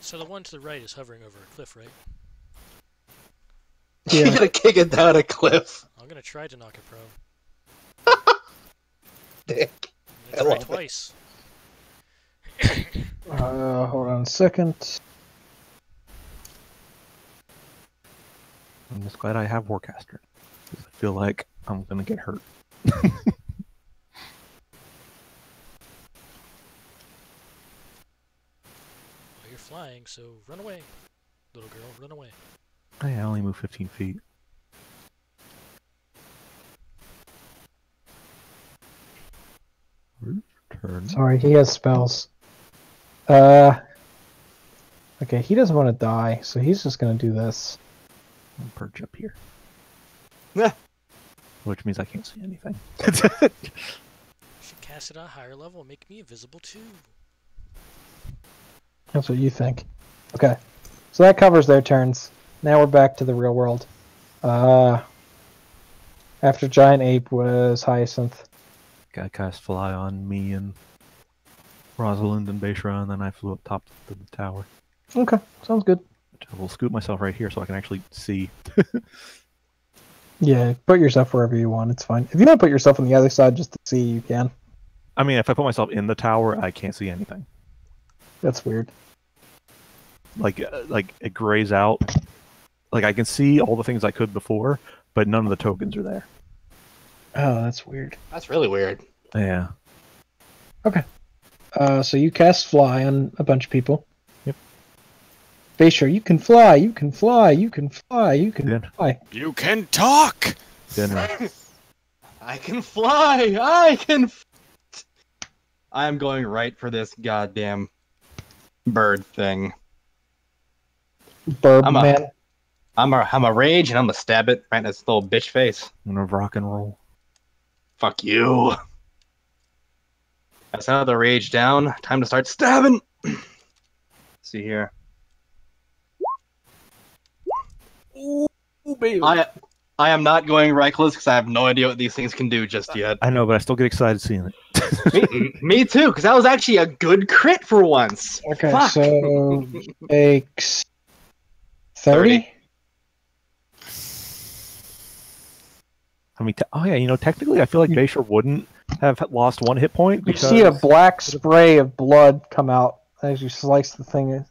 So the one to the right is hovering over a cliff, right? You're gonna kick it down a cliff. I'm gonna try to knock it prone. Dick. I'm gonna try twice. Hold on a second. I'm just glad I have Warcaster. 'Cause I feel like I'm gonna get hurt. Well, you're flying, so run away, little girl, run away. I only move 15 feet. Turn. Sorry, he has spells. Okay, he doesn't want to die, so he's just gonna do this. I'll perch up here. Yeah. Which means I can't see anything. Should cast it at a higher level and make me invisible too. That's what you think. Okay, so that covers their turns. Now we're back to the real world. After Giant Ape was Hyacinth. Guy cast fly on me and Rosalind and Beishra, and then I flew up top of the tower. Okay, sounds good. I will scoot myself right here so I can actually see. Yeah, put yourself wherever you want. It's fine. If you want to put yourself on the other side just to see, you can. I mean, if I put myself in the tower, I can't see anything. That's weird. Like it grays out. Like I can see all the things I could before, but none of the tokens are there. Oh, that's weird. That's really weird. Yeah. Okay. So you cast fly on a bunch of people. Yep. Basher, you can fly, you can fly, you can fly, you can Yeah. fly. You can talk! Dinner. I can fly! I can I am going right for this goddamn bird thing. Burb I'm a- man. I'm a rage and I'm gonna stab it right in its little bitch face. I'm gonna rock and roll. Fuck you. That's another rage down. Time to start stabbing. See here. Ooh, baby. I am not going reckless because I have no idea what these things can do just yet. I know, but I still get excited seeing it. Me too, because that was actually a good crit for once. Okay, Fuck. so takes 30? I mean, oh yeah, technically, I feel like Beishra wouldn't have lost one hit point You because see a black spray of blood come out as you slice the thing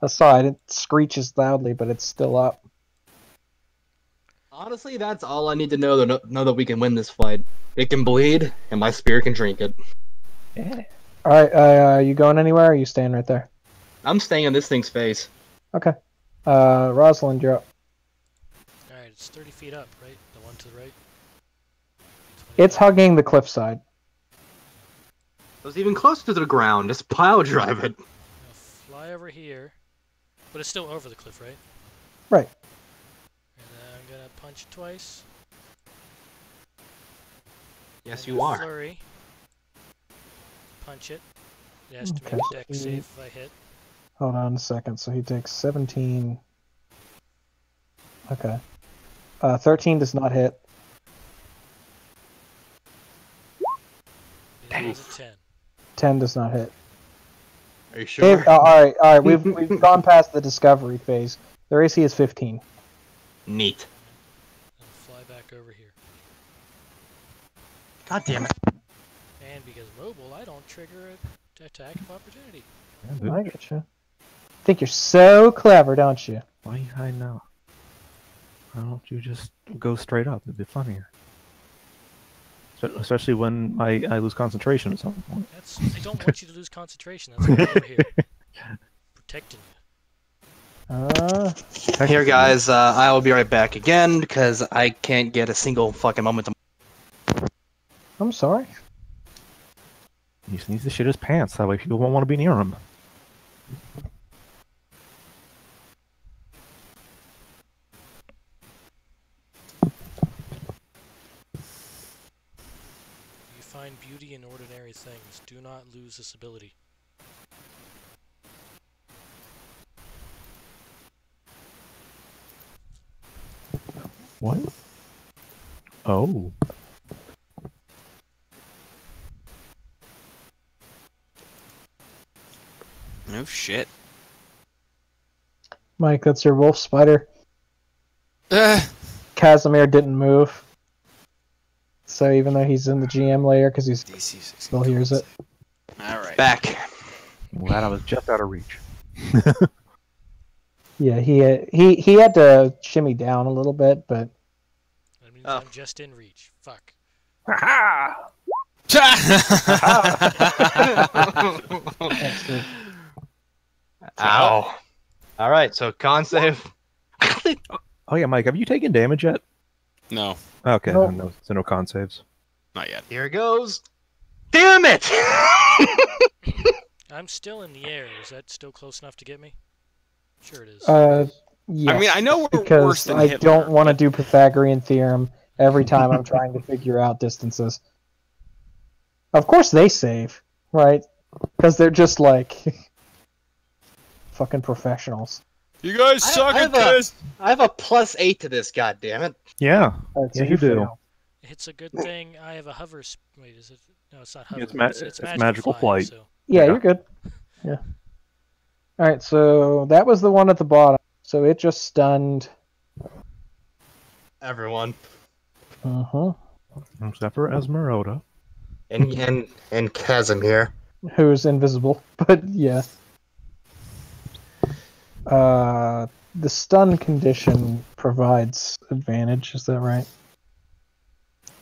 aside. It screeches loudly, but it's still up. Honestly, that's all I need to know know that we can win this fight. It can bleed, and my spear can drink it. Yeah. Alright, you going anywhere, or are you staying right there? I'm staying on this thing's face. Okay. Rosalind, you're up. Alright, it's 30 feet up, right? The one to the right? It's hugging the cliffside. It was even closer to the ground. Just pile drive it. I'll fly over here. But it's still over the cliff, right? Right. And then I'm gonna punch it twice. Yes, And you then are. Flurry. Punch it. It has to Okay. make a deck save if I hit. Hold on a second. So he takes 17. Okay. 13 does not hit. It is a 10. 10 does not hit. Are you sure? All right. We've gone past the discovery phase. Their AC is 15. Neat. And fly back over here. God damn it. And because mobile, I don't trigger an attack of opportunity. I get you. Think you're so clever, don't you? Why you hide now? Why don't you just go straight up? It'd be funnier. Especially when I lose concentration at some point. I don't want you to lose concentration. That's why I'm over here. Protecting you. Here, guys, I will be right back again because I can't get a single fucking moment. I'm sorry. He just needs to shit his pants. That way people won't want to be near him. You find beauty in ordinary things. Do not lose this ability. What? Oh. No shit. Mike, that's your wolf spider. Casimir didn't move. So even though he's in the GM layer, because he's still hears it. Alright. Back. I'm glad I was just out of reach. Yeah, he had to shimmy down a little bit, but That means I'm just in reach. Fuck. Ow. Alright, so con save. Oh yeah, Mike, have you taken damage yet? No, Okay, Nope. so no con saves. not yet. Here goes. Damn it! I'm still in the air. Is that still close enough to get me? Sure it is. yes, I mean, I know we're worse because than I Hitler. don't want to do Pythagorean theorem every time I'm trying to figure out distances. Of course they save, right? Because they're just like fucking professionals. You guys suck I at have a- this! I have a +8 to this, goddammit. Yeah, That's yeah, you do. It's a good thing I have a hover. Wait, is it? No, it's not hover. It's it's magical flight. So. Yeah, Yeah. you're good. Yeah. All right, so that was the one at the bottom. So it just stunned. Everyone. Except for Esmeralda. And Casimir. Who's invisible, but yeah. The stun condition provides advantage. Is that right?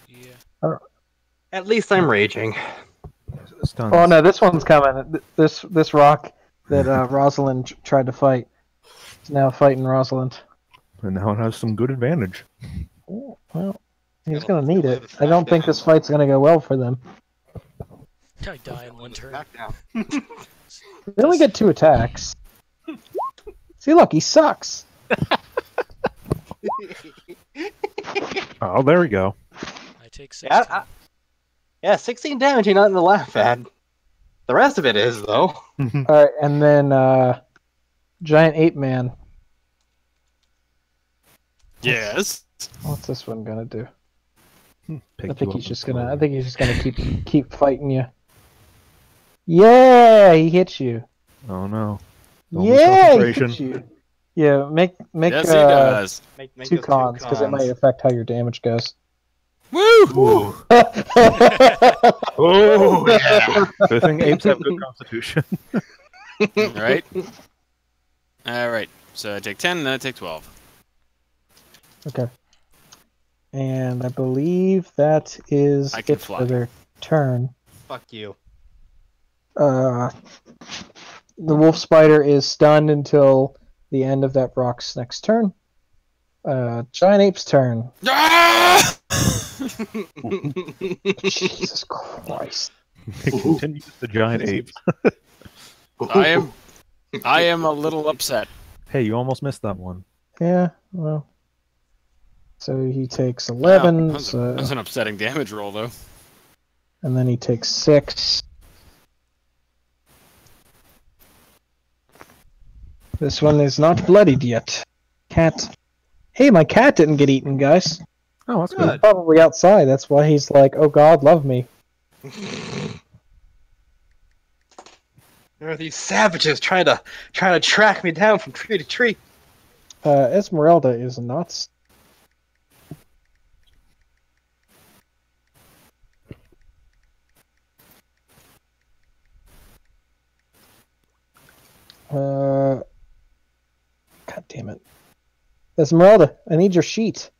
Yeah. At least I'm raging. Stuns. Oh no, this one's coming. This rock that Rosalind tried to fight is now fighting Rosalind. And now it has some good advantage. Oh, well, he's gonna need it. I don't think this fight's gonna go well for them. I die in one turn. Back down. They only get 2 attacks. See, look, he sucks. Oh, there we go. I take 16. Yeah, 16 damage ain't nothing to laugh at. The rest of it is, though. All right, and then giant ape man. Yes. What's this one gonna do? Pick I think you he's up just and gonna. I throw think he's just gonna keep fighting you. Yeah, he hits you. you. Oh no. Don't lose Yeah, he concentration. hits you. Yeah, make Yes, he does. Make 2 those cons because it might affect how your damage goes. Woo! Ooh. Oh, yeah. Good thing apes have good constitution. Alright. Alright. So I take 10, then I take 12. Okay. And I believe that is I can it fly. for their turn. Fuck you. The wolf spider is stunned until the end of that rock's next turn. Giant ape's turn. Ah! Jesus Christ. It continues the giant ape. I am a little upset. Hey, you almost missed that one. Yeah, well. So he takes 11, Wow, that's an upsetting damage roll, though. and then he takes 6. This one is not bloodied yet. Cat. Hey, my cat didn't get eaten, guys. Oh, that's He's good. probably outside. That's why he's like, oh God, love me. There are these savages trying to track me down from tree to tree. Esmeralda is nuts. God damn it. Esmeralda, I need your sheet.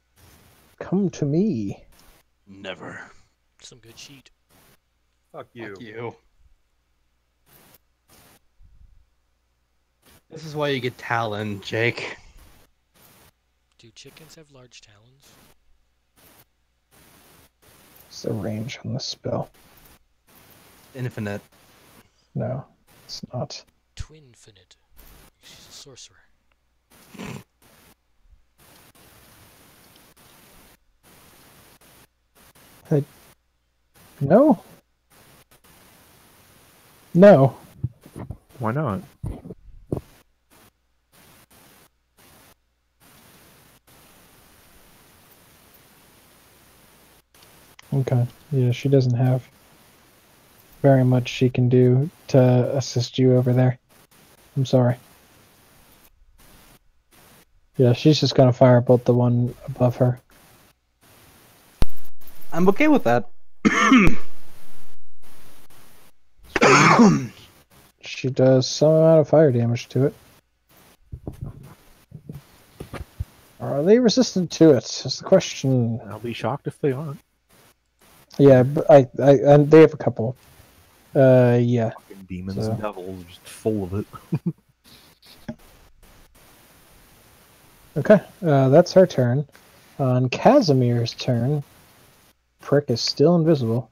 Come to me. Never. Some good sheet. Fuck Fuck you. This is why you get Talon, Jake. Do chickens have large talons? What's the range on this spell? Infinite. No, it's not. Twinfinite. She's a sorcerer. No. No. Why not? Okay. Yeah, she doesn't have very much she can do to assist you over there. I'm sorry. Yeah, she's just gonna firebolt the one above her. I'm okay with that. She does some amount of fire damage to it. Are they resistant to it? Is the question. I'll be shocked if they aren't. Yeah, but and they have a couple. Yeah. Fucking demons So- and devils, just full of it. Okay, that's her turn. On Casimir's turn, Prick is still invisible.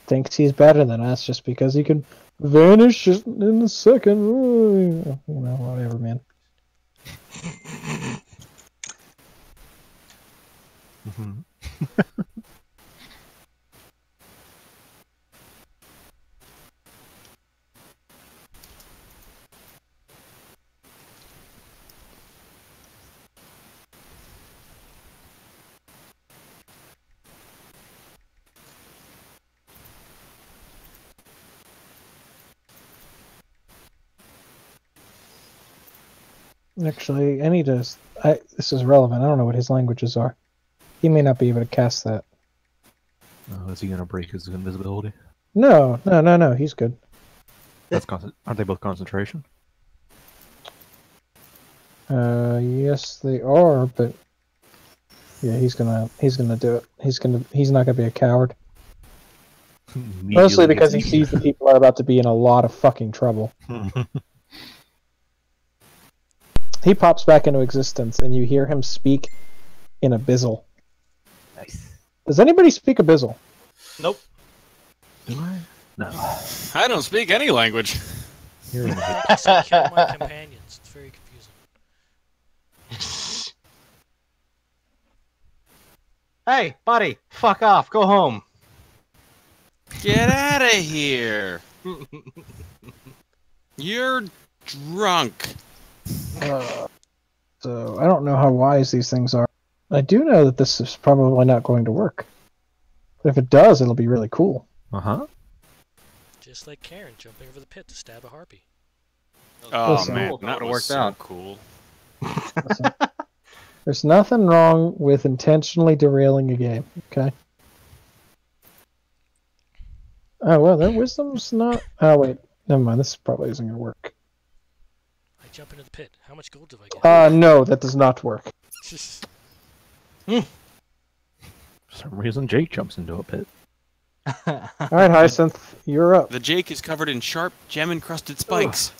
Thinks he's better than us just because he can vanish in a second. You know, whatever, man. Mhm. Actually, I need to. This is relevant. I don't know what his languages are. He may not be able to cast that. Is he gonna break his invisibility? No. He's good. That's aren't they both concentration? Yes, they are, but yeah, he's gonna do it. He's not gonna be a coward. Mostly because he sees that people are about to be in a lot of fucking trouble. He pops back into existence, and you hear him speak in Abyssal. Nice. Does anybody speak Abyssal? Nope. Do I? No. I don't speak any language. You're in I think you said kill my companions. It's very confusing. Hey, buddy, fuck off. Go home. Get out of here. You're drunk. So I don't know how wise these things are. I do know that this is probably not going to work. But if it does, it'll be really cool. Uh-huh. Just like Karen jumping over the pit to stab a harpy. Oh Listen, man, cool. that Would've was worked so out. cool. Listen, there's nothing wrong with intentionally derailing a game, okay? Oh, well, their wisdom's not... Oh, wait. Never mind. This probably isn't going to work. I jump into the pit. How much gold do I get? No, that does not work. For some reason, Jake jumps into a pit. All right, Hyacinth, you're up. The Jake is covered in sharp, gem-encrusted spikes.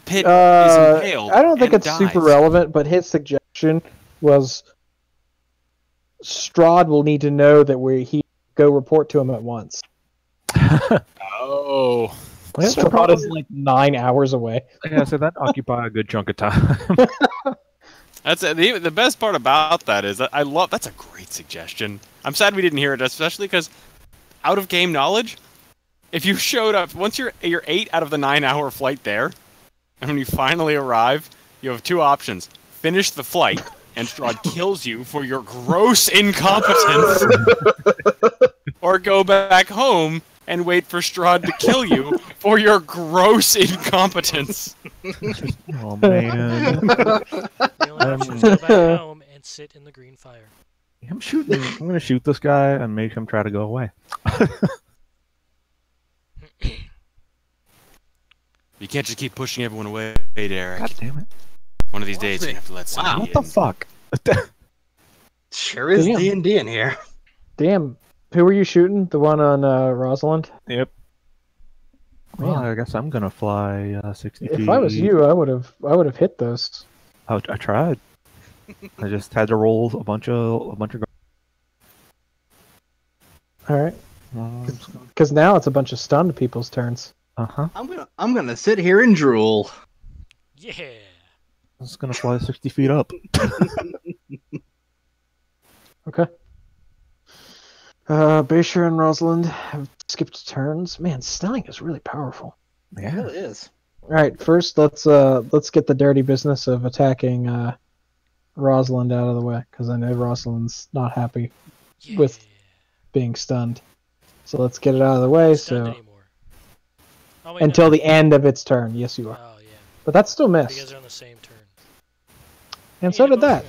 Pit is impaled. I don't think and it's super dies. relevant, but his suggestion was Strahd will need to know that he go report to him at once. Oh. Well, Strahd is like 9 hours away. Yeah, so that occupy a good chunk of time. That's the best part about that is that that's a great suggestion. I'm sad we didn't hear it, especially because out of game knowledge, if you showed up once you're 8 out of the 9-hour flight there, and when you finally arrive, you have 2 options: finish the flight, and Strahd kills you for your gross incompetence, or go back home and wait for Strahd to kill you for your gross incompetence. Oh man. The only option is go back home and sit in the green fire. I'm gonna shoot this guy and make him try to go away. You can't just keep pushing everyone away, Derek. God damn it. One of these days, you're gonna have to let somebody What in. the fuck? Sure is Damn. D&D in here. Damn. Who were you shooting? The one on Rosalind? Yep. Well, I guess I'm gonna fly 60 feet. If I was you, I would have hit those. I tried. I just had to roll a bunch of. All right. Because now it's a bunch of stunned people's turns. Uh-huh. I'm gonna sit here and drool. Yeah. I'm just gonna fly 60 feet up. Okay. Basher and Rosalind have skipped turns. Man, stunning is really powerful. It really is. All right, first let's get the dirty business of attacking Rosalind out of the way, because I know Rosalind's not happy Yeah. with being stunned. So let's get it out of the way. Stunned So anymore. Oh, wait, until no. the end of its turn, yes, you are. Oh yeah. But that's still You missed, guys are on the same turn. and so did that.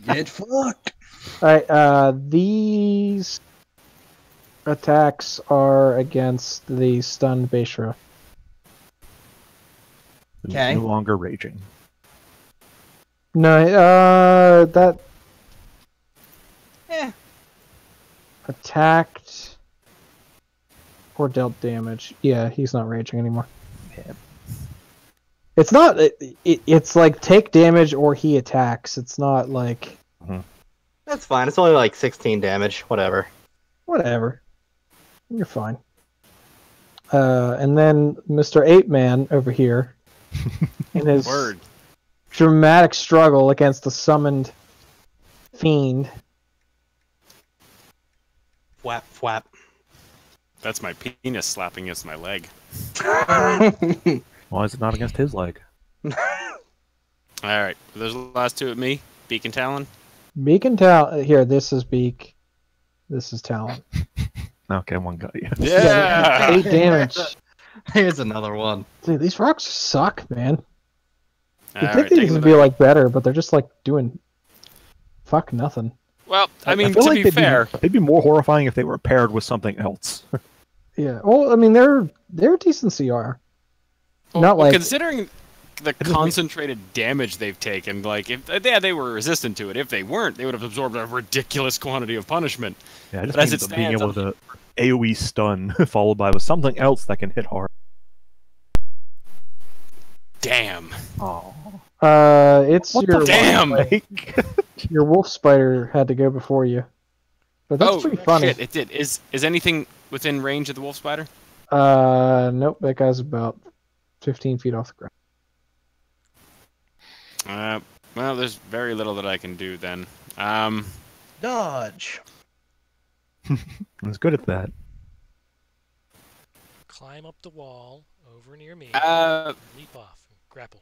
Get fucked. All right, these attacks are against the stunned Beshra. Okay. No longer raging. No, that Eh. attacked or dealt damage. Yeah, he's not raging anymore. Yeah. It's not. It's like take damage or he attacks. It's not like That's fine. It's only like 16 damage. Whatever. whatever. You're fine. And then Mr. Ape Man over here, in his Word. dramatic struggle against the summoned fiend. Whap, whap. That's my penis slapping against my leg. Why is it not against his leg? Alright, those are the last 2 at me. Beak and Talon. Beak and Talon. Here, this is Beak. This is Talon. Okay, one got you. Yeah! 8 damage. Here's another one. Dude, these rocks suck, man. You Alright, think take these it would be back. like better, but they're just like doing fuck nothing. Well, I mean, feel to like be they'd fair, they'd be more horrifying if they were paired with something else. Yeah. Well, I mean, they're decent CR. Not like considering the concentrated damage they've taken, like if they were resistant to it. If they weren't, they would have absorbed a ridiculous quantity of punishment. Yeah, I just But as mean it being stands, able to AoE stun followed by with something else that can hit hard. Damn. Oh, it's what your the Damn! your wolf spider had to go before you. But that's pretty funny. Shit, it did. Is anything within range of the wolf spider? Nope, that guy's about 15 feet off the ground. Well, there's very little that I can do then. Dodge. I was good at that. Climb up the wall over near me. Leap off. Grapple.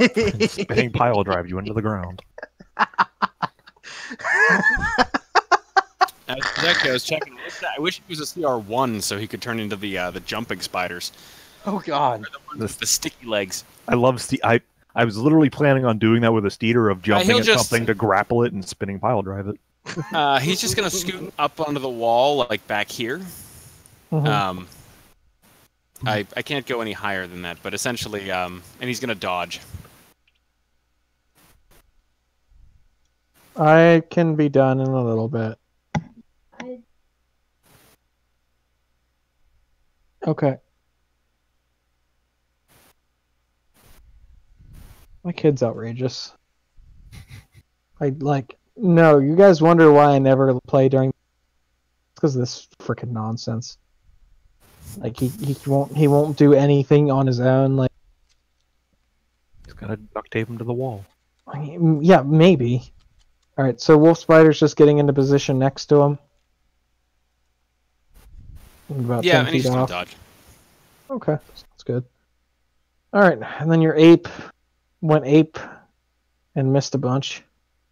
And spinning pile drive you into the ground. Actually, I was checking. I wish it was a CR1 so he could turn into the jumping spiders. Oh god. The sticky legs. I love I was literally planning on doing that with a steeder of jumping he'll at just- something to grapple it and spinning pile drive it. He's just gonna scoot up onto the wall, like back here. Mhm. I can't go any higher than that, but essentially, and he's gonna dodge. I can be done in a little bit. Okay. My kid's outrageous. No, you guys wonder why I never play during. It's because of this freaking nonsense. Like he won't do anything on his own. Like, Just gotta duct tape him to the wall. yeah, maybe. All right, so Wolf Spider's just getting into position next to him. About Yeah, 10 and he's feet just gonna off. dodge. Okay, that's good. All right, and then your ape went ape and missed a bunch.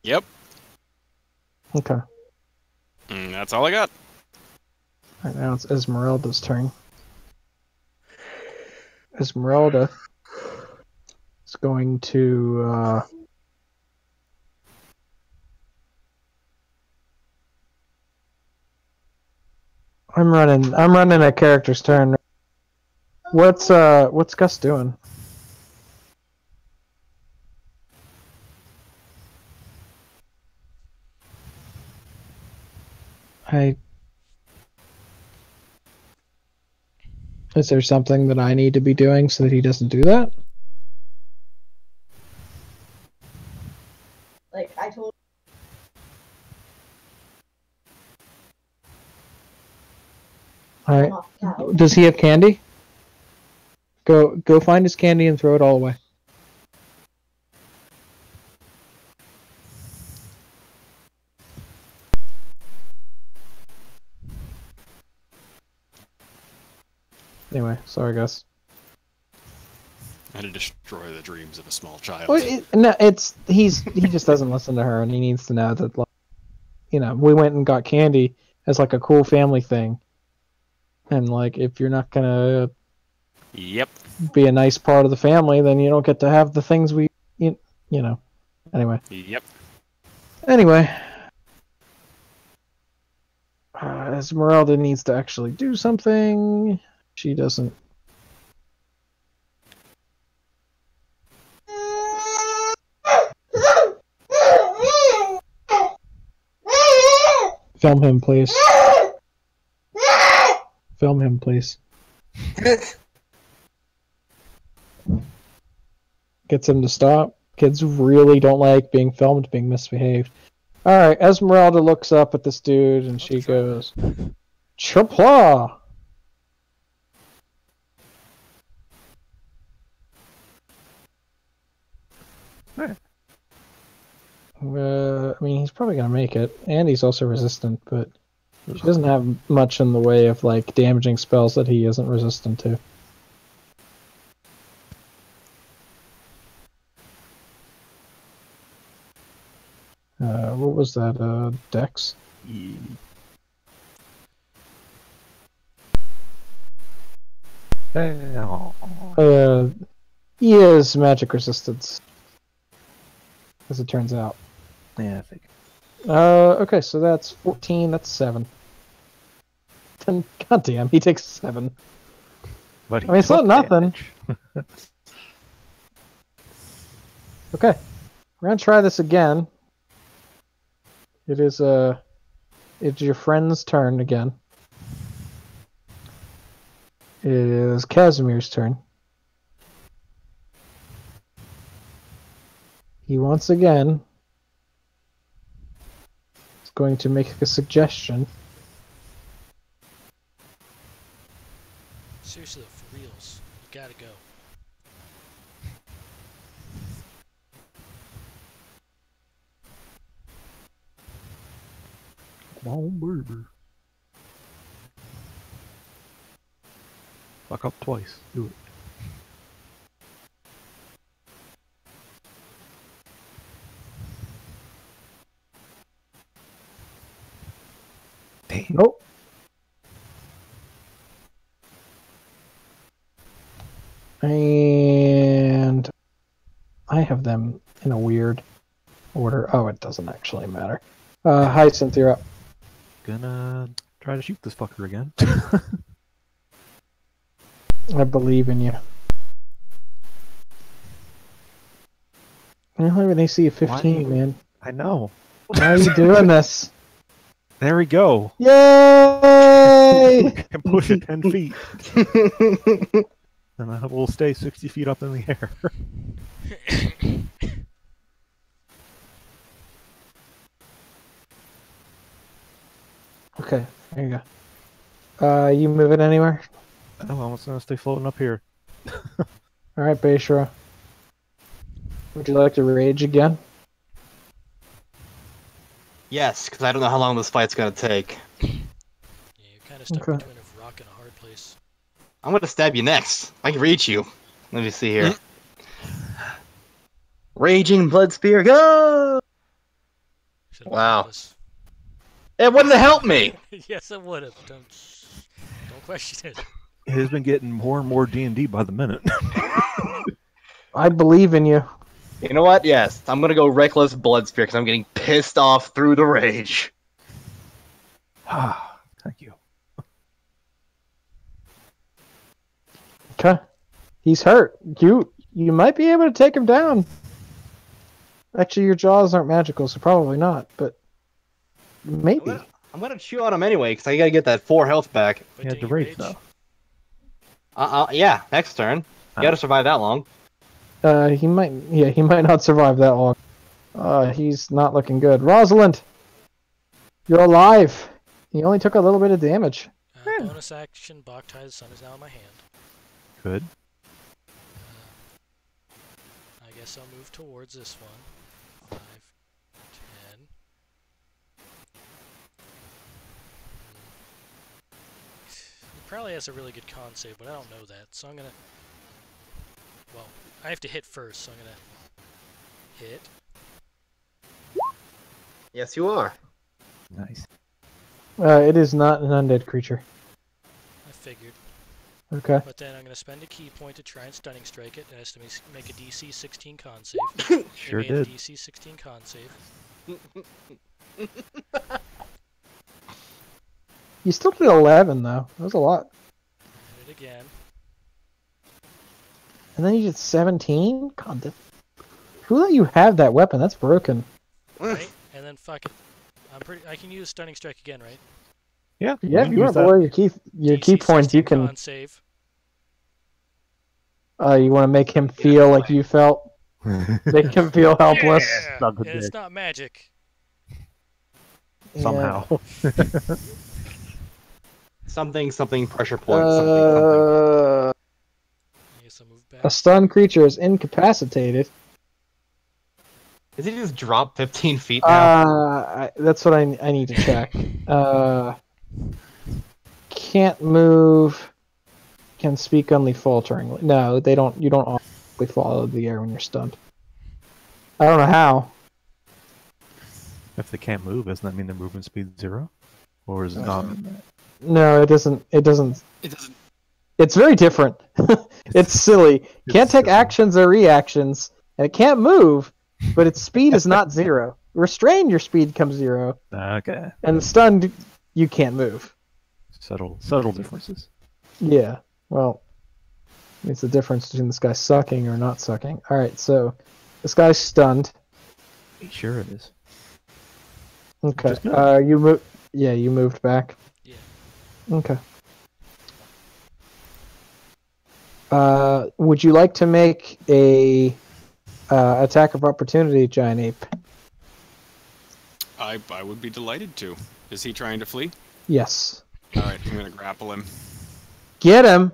Yep. Okay. That's all I got. All right, now it's Esmeralda's turn. Esmeralda is going to I'm running a character's turn. What's Gus doing? Is there something that I need to be doing so that he doesn't do that? Like I told. All right. Does he have candy? Go find his candy and throw it all away. Anyway, sorry guys. And to destroy the dreams of a small child. Well, he just doesn't listen to her, and he needs to know that, like, we went and got candy as like a cool family thing, and like if you're not gonna Yep. be a nice part of the family, then you don't get to have the things Anyway. Yep. Anyway, Esmeralda needs to actually do something. She doesn't. Film him, please. Film him, please. Gets him to stop. Kids really don't like being filmed being misbehaved. Alright, Esmeralda looks up at this dude and she goes, Chapla! I mean, he's probably gonna make it, and he's also resistant, but she doesn't have much in the way of, like, damaging spells that he isn't resistant to. What was that, Dex? He is magic resistance, as it turns out. Yeah, I think. Okay, so that's 14, that's 7. 10, goddamn, he takes 7. But I mean, it's not nothing. Okay, we're gonna try this again. It's your friend's turn again. It is Casimir's turn. He once again is going to make a suggestion. Seriously, for reals, you gotta go. Come on, baby. Fuck up twice. Do it. Damn. Nope. And I have them in a weird order. Oh, it doesn't actually matter. Hyacinth, you're up. Gonna try to shoot this fucker again. I believe in you. I don't have an AC of 15, man. I know. Why are you doing this? There we go. Yay! Can push it 10 feet. And I will stay 60 feet up in the air. Okay, there you go. You moving anywhere? Oh, I'm just gonna stay floating up here. Alright, Bayshra. Would you like to rage again? Yes, because I don't know how long this fight's gonna take. Yeah, you're kind of stuck Okay. between a rock and a hard place. I'm gonna stab you next. I can reach you. Let me see here. Raging Blood Spear, go! Should've Wow. done this. It wouldn't have helped me! Yes, it would have. Don't question it. It has been getting more and more D&D by the minute. I believe in you. You know what? Yes, I'm gonna go Reckless Blood Spear because I'm getting pissed off through the rage. Ah, thank you. Okay. He's hurt. You might be able to take him down. Actually, your jaws aren't magical, so probably not, but maybe. I'm gonna chew on him anyway because I gotta get that 4 health back. But Yeah, didn't the you rage though. Yeah, next turn. You gotta survive that long. He might not survive that long. He's not looking good. Rosalind, you're alive. He only took a little bit of damage. Bonus action, Boktai the Sun is now in my hand. Good. I guess I'll move towards this one. 5, 10. He probably has a really good con save, but I don't know that. So I'm gonna... Well, I have to hit first, so I'm gonna hit. Yes, you are. Nice. It is not an undead creature. I figured. Okay. But then I'm gonna spend a key point to try and stunning strike it. It has to make a DC 16 con save. Sure It made a did. DC 16 con save. You still did 11 though. That was a lot. Hit it again. And then you did 17. God, who let you have that weapon? That's broken. Right? And then fuck it. I can use stunning strike again, right? Yeah. Yeah, if you want to use lower your key DC points, you 16 can. con save. You want to make him feel like you felt. Make him feel helpless. Yeah! Not good And it's dick. not magic. Somehow. Something pressure point. Something. I guess I'll move back. A stunned creature is incapacitated. Is he just drop 15 feet now? That's what I need to check. Can't move. Can speak only falteringly. No, they don't. You don't automatically fall out of the air when you're stunned. I don't know how. If they can't move, doesn't that mean their movement speed 0? Or is it not? No, it doesn't. It doesn't. It doesn't. It's very different. It's silly. Can't take actions or reactions, and it can't move, but its speed is not 0. Restrained, your speed comes 0, Okay. and stunned, you can't move. Subtle differences. Yeah. Well, it's the difference between this guy sucking or not sucking. All right, so this guy's stunned. Sure it is. Okay. Just good. You moved. Yeah, you moved back. Yeah. Okay. Would you like to make a attack of opportunity, Giant Ape? I would be delighted to. Is he trying to flee? Yes. All right, I'm gonna grapple him. Get him.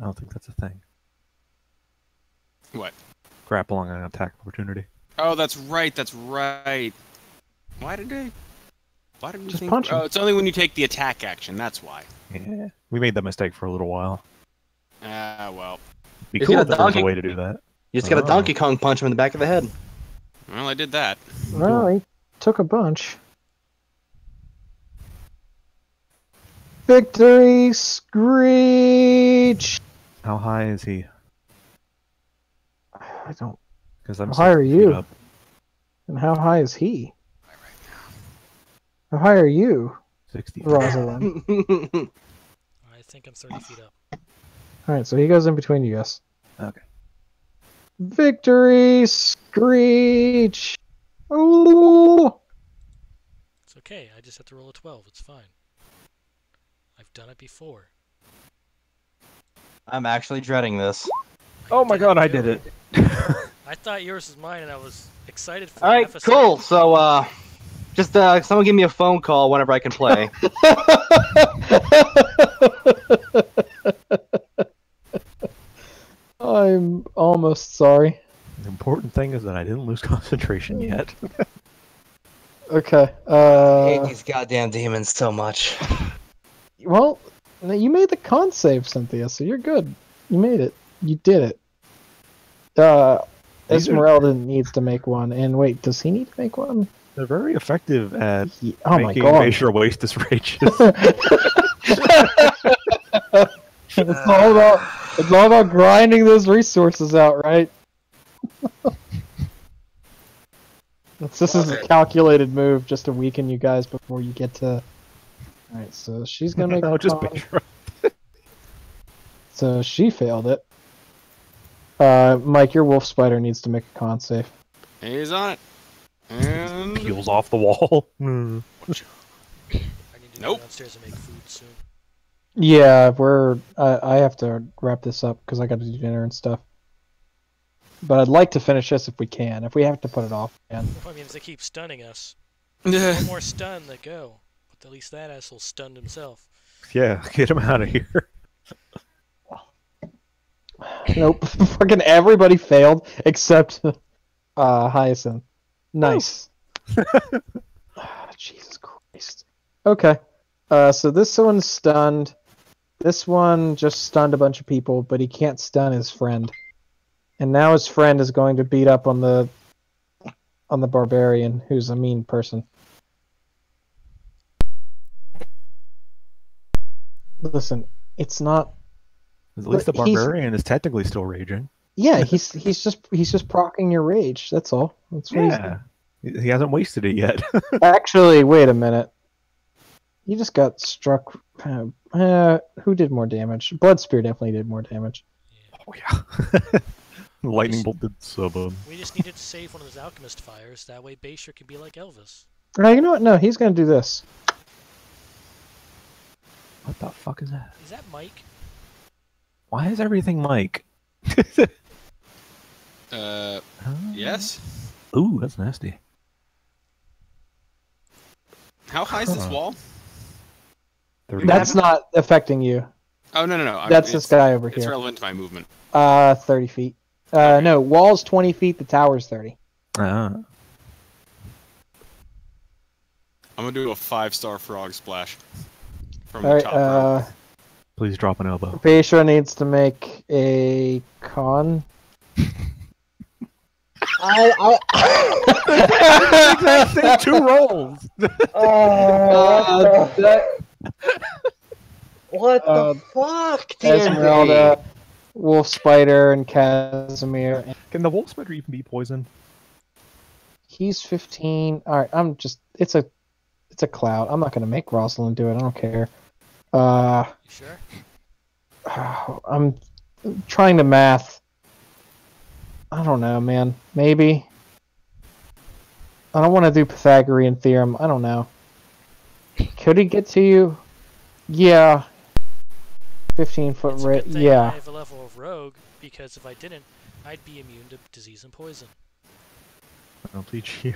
I don't think that's a thing. What? Grapple on an attack opportunity. Oh, that's right. That's right. Why did we Just think? punch him. Oh, it's only when you take the attack action. That's why. Yeah. We made that mistake for a little while. Ah, well. Be Is cool it a if there was a donkey? way to do that. You just got a Oh. Donkey Kong punch him in the back of the head. Well, I did that. Well, he took a bunch. Victory screech. How high is he? I don't. Because I'm How high are 60 feet you? up. And how high is he? How high are you, 60 feet. Rosalind? I think I'm 30 feet up. All right, so he goes in between you guys. Okay. Victory screech. Ooh. okay. I just have to roll a 12. It's fine. I've done it before. I'm actually dreading this. Oh my god, I did it. I thought yours was mine, and I was excited for All right, half a cool. second. So, just someone give me a phone call whenever I can play. I'm almost sorry. The important thing is that I didn't lose concentration yet. Okay. I hate these goddamn demons so much. Well, you made the con save, Cynthia, so you're good. You made it. You did it. Esmeralda needs to make one. And wait, does he need to make one? They're very effective at Oh my making god. Basher waste his rages. It's all about grinding those resources out, right? This is a calculated move just to weaken you guys before you get to. Alright, so she's gonna make. No, just Basher. So she failed it. Mike, your wolf spider needs to make a con save. He's on it. And Peels off the wall. I need to go downstairs and make food soon. Yeah, I have to wrap this up because I got to do dinner and stuff. But I'd like to finish this if we can. If we have to put it off, again. Well, I mean, if they keep stunning us. One more stun, they go. But at least that asshole stunned himself. Yeah, get him out of here. Nope. Fucking everybody failed except Hyacinth. Nice. Jesus Christ. Okay. So this one's stunned. This one just stunned a bunch of people, but he can't stun his friend. And now his friend is going to beat up on the barbarian, who's a mean person. Listen, it's not. At least the barbarian is technically still raging. Yeah, he's just proccing your rage. That's all. That's what he's doing. He hasn't wasted it yet. Actually, wait a minute. You just got struck. Who did more damage? Blood Spear definitely did more damage. Oh yeah. Lightning bolt did so bad. We just needed to save one of those alchemist fires. That way, Basher can be like Elvis. You know what? No, he's gonna do this. What the fuck is that? Is that Mike? Why is everything Mike? Yes? Ooh, that's nasty. How high is this wall? That's not affecting you. Oh, no. That's this guy over It's here. relevant to my movement. 30 feet. No, wall's 20 feet, the tower's 30. Ah. I'm gonna do a 5-star frog splash. From Alright, the top row. Please drop an elbow. Basha needs to make a con. Exactly 2 rolls. What the fuck, Esmeralda, Wolf Spider, and Casimir. Can the wolf spider even be poisoned? He's 15. Alright, it's a cloud. I'm not gonna make Rosalind do it, I don't care. You sure? I'm trying to math. I don't know, man. Maybe. I don't want to do Pythagorean theorem. I don't know. Could he get to you? Yeah. 15-foot It's a rate. good thing Yeah. I have a level of rogue, because if I didn't, I'd be immune to disease and poison. I'll teach you.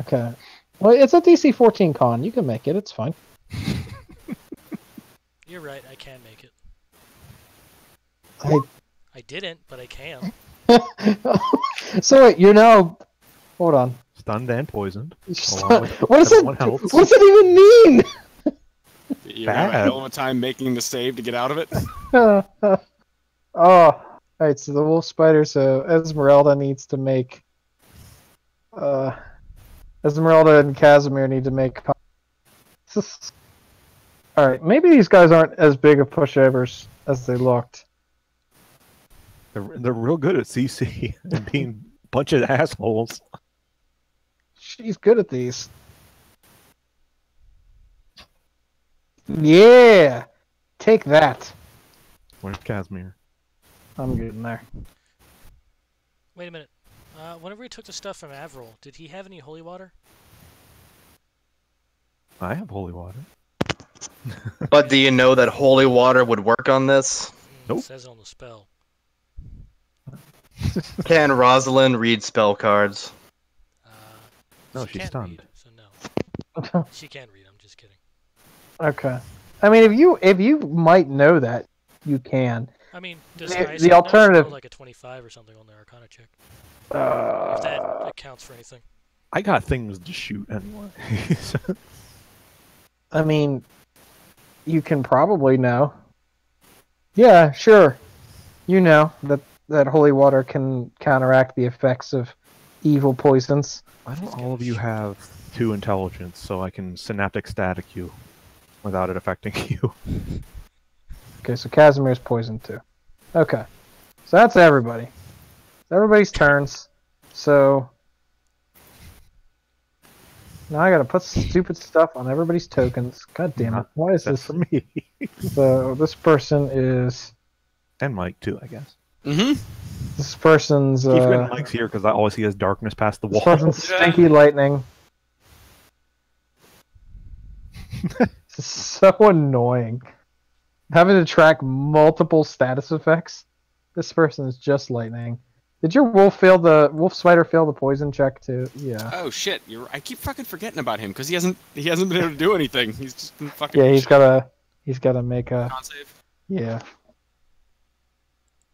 Okay. Well, it's a DC 14 con. You can make it. It's fine. You're right, I can make it. I I didn't, but I can. So wait, you're now. Hold on. Stunned and poisoned. What does it? What does it even mean? You have a hell of a time making the save to get out of it. Alright, so the wolf spider, so Esmeralda needs to make Esmeralda and Casimir need to make Alright, maybe these guys aren't as big of pushovers as they looked. They're real good at CC and being a bunch of assholes. She's good at these. Yeah! Take that. Where's Casimir? I'm getting there. Wait a minute. Whenever we took the stuff from Avril, did he have any holy water? I have holy water. But do you know that holy water would work on this? Nope. It says on the spell. Can Rosalind read spell cards? No, She she's can't stunned. read, so no. She can read. I'm just kidding. Okay. I mean, if you might know that, you can. I mean, The alternative, like a 25 or something on the Arcana check. If uh, that accounts for anything. I got things to shoot anyway. I mean, you can probably know. Yeah, sure. You know that holy water can counteract the effects of evil poisons. Why don't all of you have 2 intelligence so I can synaptic static you without it affecting you? Okay, so Casimir's poisoned too. Okay. So that's everybody. It's everybody's turns. So now I gotta put stupid stuff on everybody's tokens. God damn it. Why is That's this? for me. So this person is... And Mike, too, I guess. Mm-hmm. This person's... Keep forgetting Mike's here because I always see his darkness past the This wall. person's Stinky Lightning. This is so annoying. Having to track multiple status effects. This person is just lightning. Did your wolf spider fail the poison check too? Yeah. Oh shit! I keep fucking forgetting about him because he hasn't been able to do anything. He's just been fucking. Yeah, he's gotta make a. Con save. Yeah.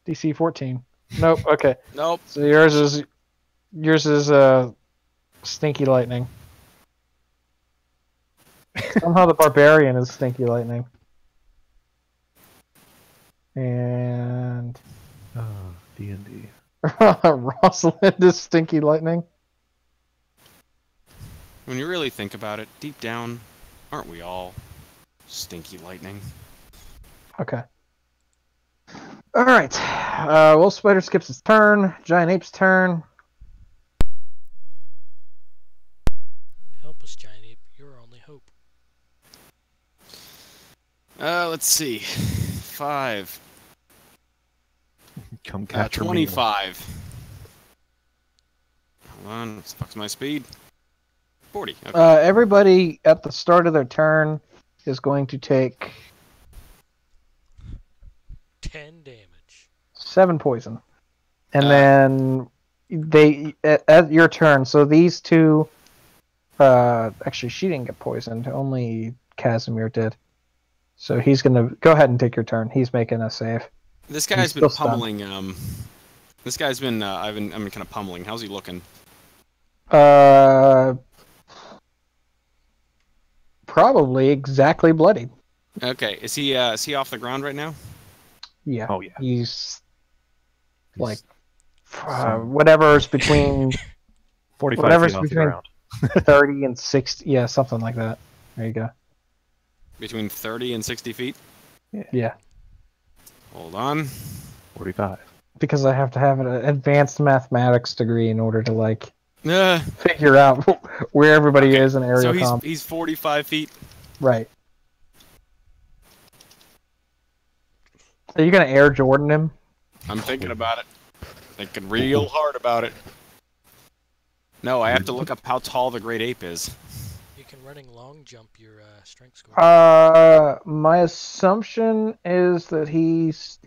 DC 14. Nope. Okay. Nope. So yours is Stinky Lightning. Somehow the barbarian is Stinky Lightning. And D&D. Rosalind is Stinky Lightning. When you really think about it, deep down, aren't we all stinky lightning? Okay. Alright. Wolf Spider skips his turn. Giant Ape's turn. Help us, Giant Ape. You're our only hope. Let's see. 5. Come catch me. 25. Hold on, what the fuck's my speed? 40. Okay. Everybody at the start of their turn is going to take 10 damage. 7 poison. And then at your turn, so these two actually she didn't get poisoned, only Casimir did. So he's gonna go ahead and take your turn. He's making a save. This guy's He's been still pummeling. This guy's been. I've been kind of pummeling. How's he looking? Probably exactly bloodied. Okay. Is he off the ground right now? Yeah. Oh, yeah. He's like whatever's between 45 whatever's feet off the between ground. 30 and 60. Yeah, something like that. There you go. Between 30 and 60 feet. Yeah. Hold on. 45. Because I have to have an advanced mathematics degree in order to like Uh, figure out where everybody is in area so comp. he's 45 feet. Right. Are you gonna Air Jordan him? I'm thinking about it. Thinking real hard about it. No, I have to look up how tall the great ape is. You can running long jump your strength score. My assumption is that he's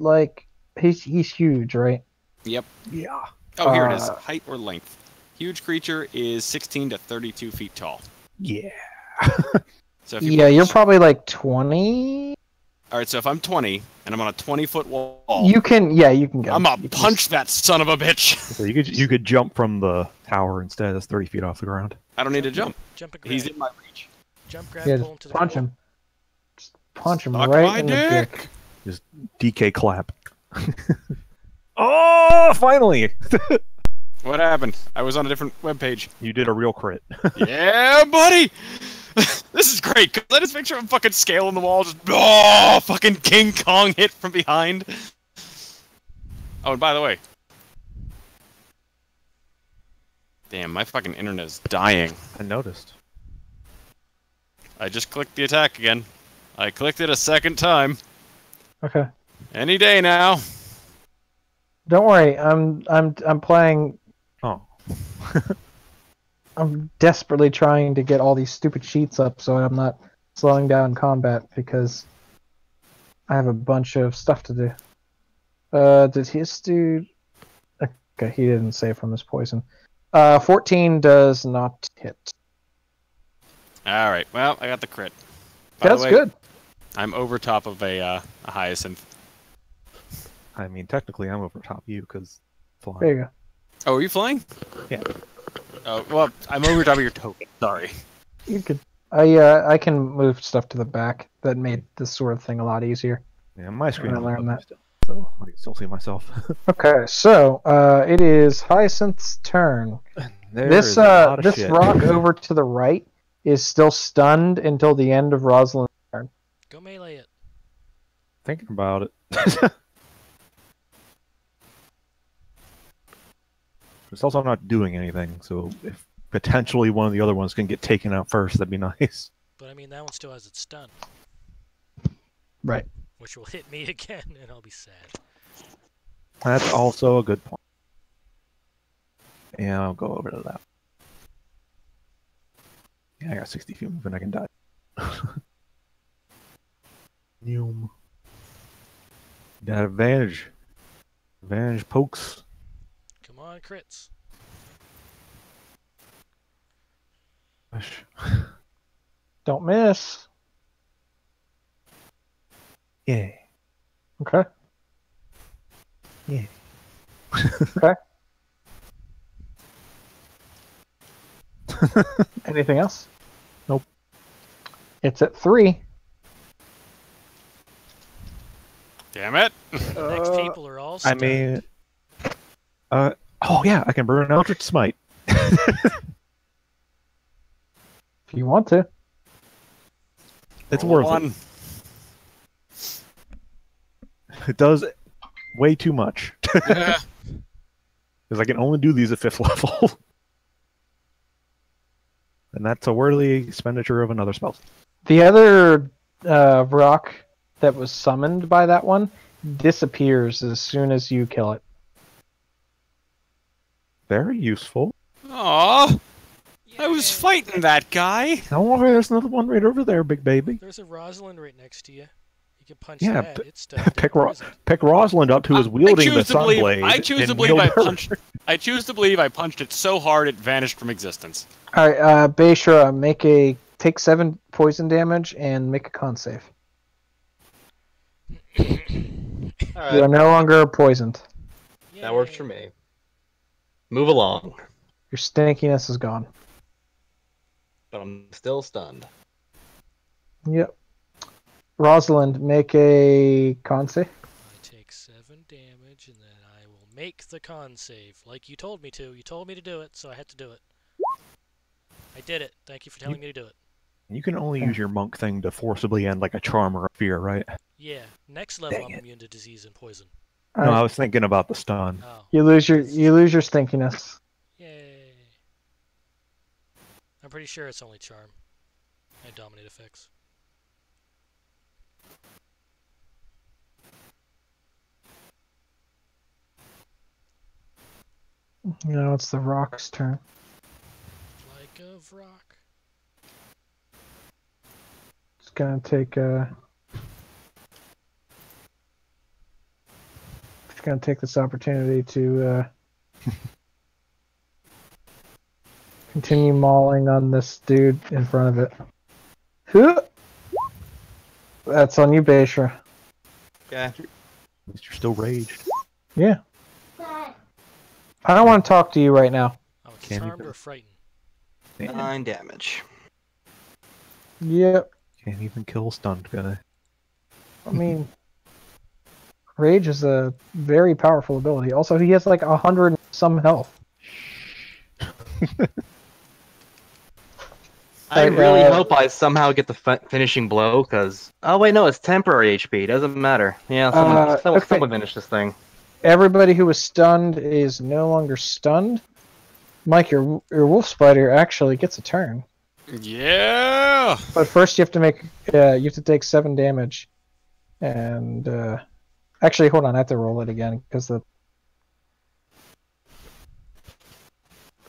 huge, right? Yep. Yeah. Oh, here it is. Height or length. Huge creature is 16 to 32 feet tall. Yeah. So if You're probably like 20. All right, so if I'm 20 and I'm on a 20-foot wall, You can get I'm him. gonna punch that son of a bitch. So you could jump from the tower instead. That's 30 feet off the ground. I don't need to jump. Jump and grab. He's in my reach. Jump, grab, Yeah, pull him to the punch ground. him. Just punch him Suck right my in the dick. dick. Just DK clap. Oh, finally! What happened? I was on a different webpage. You did a real crit. Yeah, buddy! This is great, 'cause I just picture him fucking scaling the wall, just fucking King Kong hit from behind. Oh, and by the way. Damn, my fucking internet is dying. I noticed. I just clicked the attack again. I clicked it a second time. Okay. Any day now. Don't worry. I'm playing. Oh. I'm desperately trying to get all these stupid sheets up so I'm not slowing down combat because I have a bunch of stuff to do. Did his dude... Okay, he didn't save from his poison. 14 does not hit. All right. Well, I got the crit. By That's the way, good. I'm over top of a hyacinth. I mean, technically, I'm over top of you because flying. There you go. Oh, are you flying? Yeah. Oh, well, I'm over top of your token. Sorry. You could. I can move stuff to the back. That made this sort of thing a lot easier. Yeah, my screen I is learned up that. still, so I can still see myself. Okay, so it is Hyacinth's turn. This rock over to the right is still stunned until the end of Rosalind's turn. Go melee it. Thinking about it. It's also not doing anything, so if potentially one of the other ones can get taken out first, that'd be nice. But I mean, that one still has its stun. Right. Which will hit me again, and I'll be sad. That's also a good point. Yeah, I'll go over to that. Yeah, I got 60 feet movement, I can die. Noom. Got advantage. Advantage pokes. Come on, crits. Gosh. Don't miss. Yeah. Okay. Yeah. Okay. Anything else? Nope. It's at 3. Damn it. The next people are all I stunned. mean... oh yeah, I can burn Eldritch Smite. If you want to. It's Roll worth one. it. It does way too much. Because I can only do these at 5th level. And that's a worthy expenditure of another spell. The other rock that was summoned by that one disappears as soon as you kill it. Very useful. Aw. I was fighting that guy. Don't worry, there's another one right over there, big baby. There's a Rosalind right next to you. You can punch Yeah, that. It's stunned. Pick Rosalind up, who is wielding the Sunblade. I choose to and believe wield I her. punched. I choose to believe I punched it so hard it vanished from existence. Alright, Beishra, take 7 poison damage and make a con save. You are no longer poisoned. That works for me. Move along. Your stinkiness is gone. But I'm still stunned. Yep. Rosalind, make a con save. I take 7 damage, and then I will make the con save. Like you told me to. You told me to do it, so I had to do it. I did it. Thank you for telling me to do it. You can only use your monk thing to forcibly end like a charm or a fear, right? Yeah. Next level, Dang I'm it. immune to disease and poison. No, I was thinking about the stun. Oh. You lose your stinkiness. Yay. I'm pretty sure it's only charm and dominate effects. No, it's the rock's turn. Like a rock. It's gonna take It's gonna take this opportunity to continue mauling on this dude in front of it. Who? That's on you, Beishra. Yeah. At least you're still raged. Yeah. I don't want to talk to you right now. Oh, it's Can't charmed even- or frightened? 9 damage. Yep. Can't even kill a stunned guy. I mean, rage is a very powerful ability. Also, he has like 100 and some health. I really hope I somehow get the finishing blow, because... Oh, wait, no, it's temporary HP. Doesn't matter. Yeah, someone finish this thing. Everybody who was stunned is no longer stunned. Mike, your wolf spider actually gets a turn. Yeah. But first you have to take 7 damage. And actually hold on, I have to roll it again because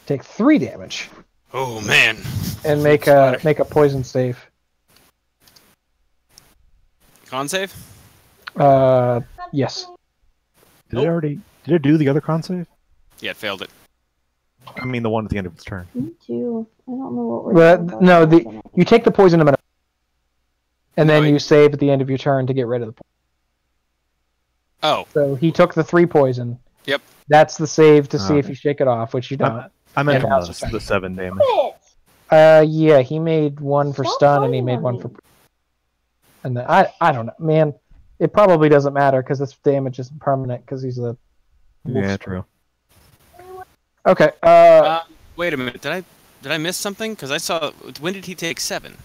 take 3 damage. Oh man. and make a poison save. Con save? Yes. Did it already? Did it do the other con save? Yeah, it failed it. I mean, the one at the end of its turn. Me too. I don't know what we're doing But about no, that. you take the poison a minute, and No, then you save at the end of your turn to get rid of the poison. Oh, So he took the 3 poison. Yep. That's the save to see if Okay. you shake it off, which you don't. I meant And from that's the 7 damage. Yeah, he made 1 for Stop stun and he fighting made on 1 me. for. And then I don't know, man. It probably doesn't matter because this damage isn't permanent because he's a. Yeah, true. Okay. wait a minute. Did I miss something? Because I saw. When did he take 7?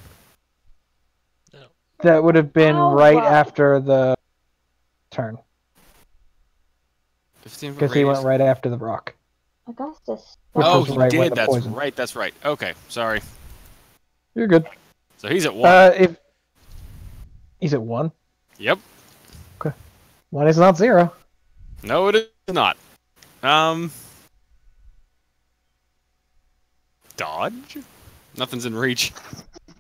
That would have been Ow, right what? after the turn 15 because he went right after the rock. Augustus. Which Oh, was he right when did. the That's poison. right. That's right. Okay, sorry. You're good. So he's at 1. If he's at 1. Yep. 1 is not 0. No, it is not. Dodge? Nothing's in reach.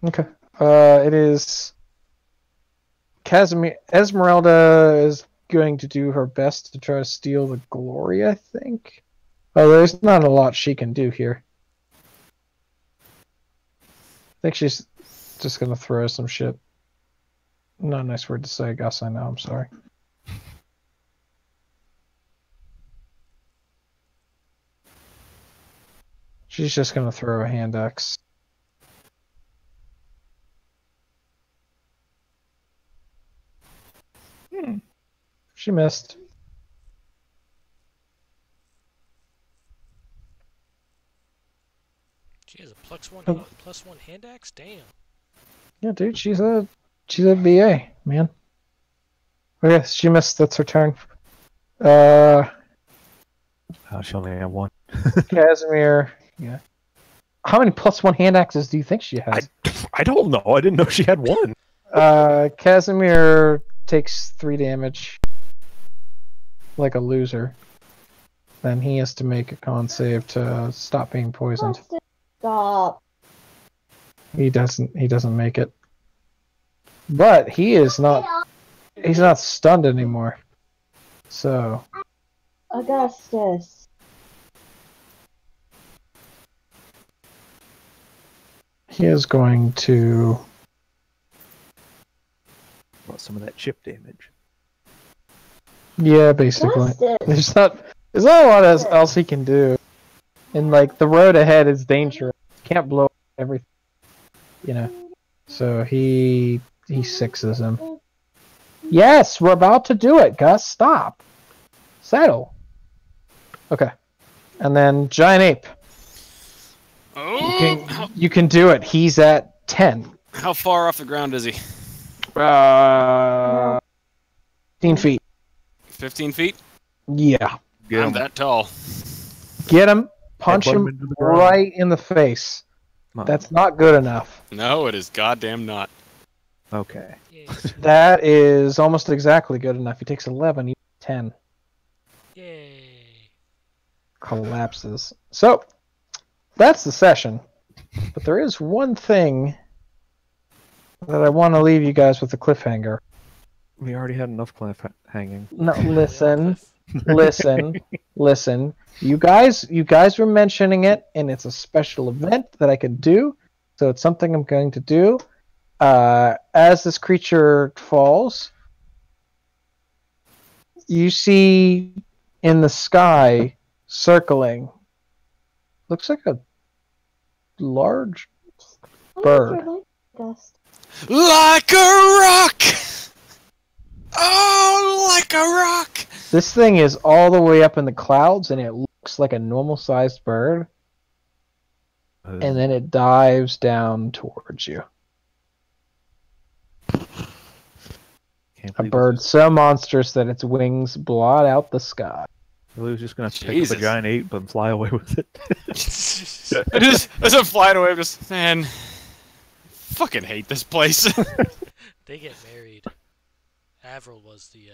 Okay. It is. Esmeralda is going to do her best to try to steal the glory, I think. Oh, there's not a lot she can do here. I think she's just gonna throw some shit. Not a nice word to say, Gus, I know, I'm sorry. She's just gonna throw a hand axe. She missed. She has a +1 hand axe? Damn. Yeah, dude, she's a VA, man. Okay, she missed. That's her turn. She only have 1. Casimir. Yeah. How many +1 hand axes do you think she has? I don't know. I didn't know she had 1. Casimir takes 3 damage. Like a loser. Then he has to make a con save to stop being poisoned. Augustus, stop. He doesn't make it. But he's not stunned anymore. So Augustus. he is going to Well, some of that chip damage. yeah, basically. Augustus. There's not a lot else he can do. And like the road ahead is dangerous. Can't blow up everything. You know. So he sixes him. Yes, we're about to do it, Gus. Stop. Settle. Okay. And then Giant Ape. Oh, You can do it. He's at 10. how far off the ground is he? 15 feet. 15 feet? Yeah. I'm that tall. Get him. Punch Headbutt him him into the ground. right in the face. Come on. That's not good enough. No, it is goddamn not. Okay. Yay. That is almost exactly good enough. He takes 11. He's 10. Yay. Collapses. So, that's the session. But there is one thing that I want to leave you guys with a cliffhanger. We already had enough cliff hanging. No, listen. You guys were mentioning it, and it's a special event that I can do. So it's something I'm going to do. As this creature falls, you see in the sky circling. Looks like a large bird. Augustus. Like a rock! Oh, like a rock! This thing is all the way up in the clouds, and it looks like a normal-sized bird. And then it dives down towards you. Can't A believe bird so monstrous that its wings blot out the sky. He was just gonna pick up Jesus. a giant ape and fly away with it. I just, as I'm flying away, I'm just, man, fucking hate this place. They get married. Avril was the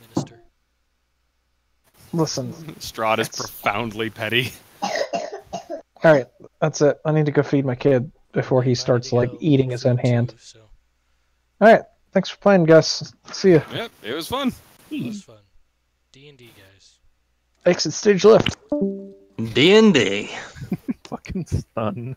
minister. Listen, Strahd is profoundly petty. All right, that's it. I need to go feed my kid before he I starts need to like go eating make his food own hand. too, so All right, thanks for playing, Gus. See ya. Yep, it was fun. it was fun. D&D, guys. Exit stage left. D&D. Fucking stun.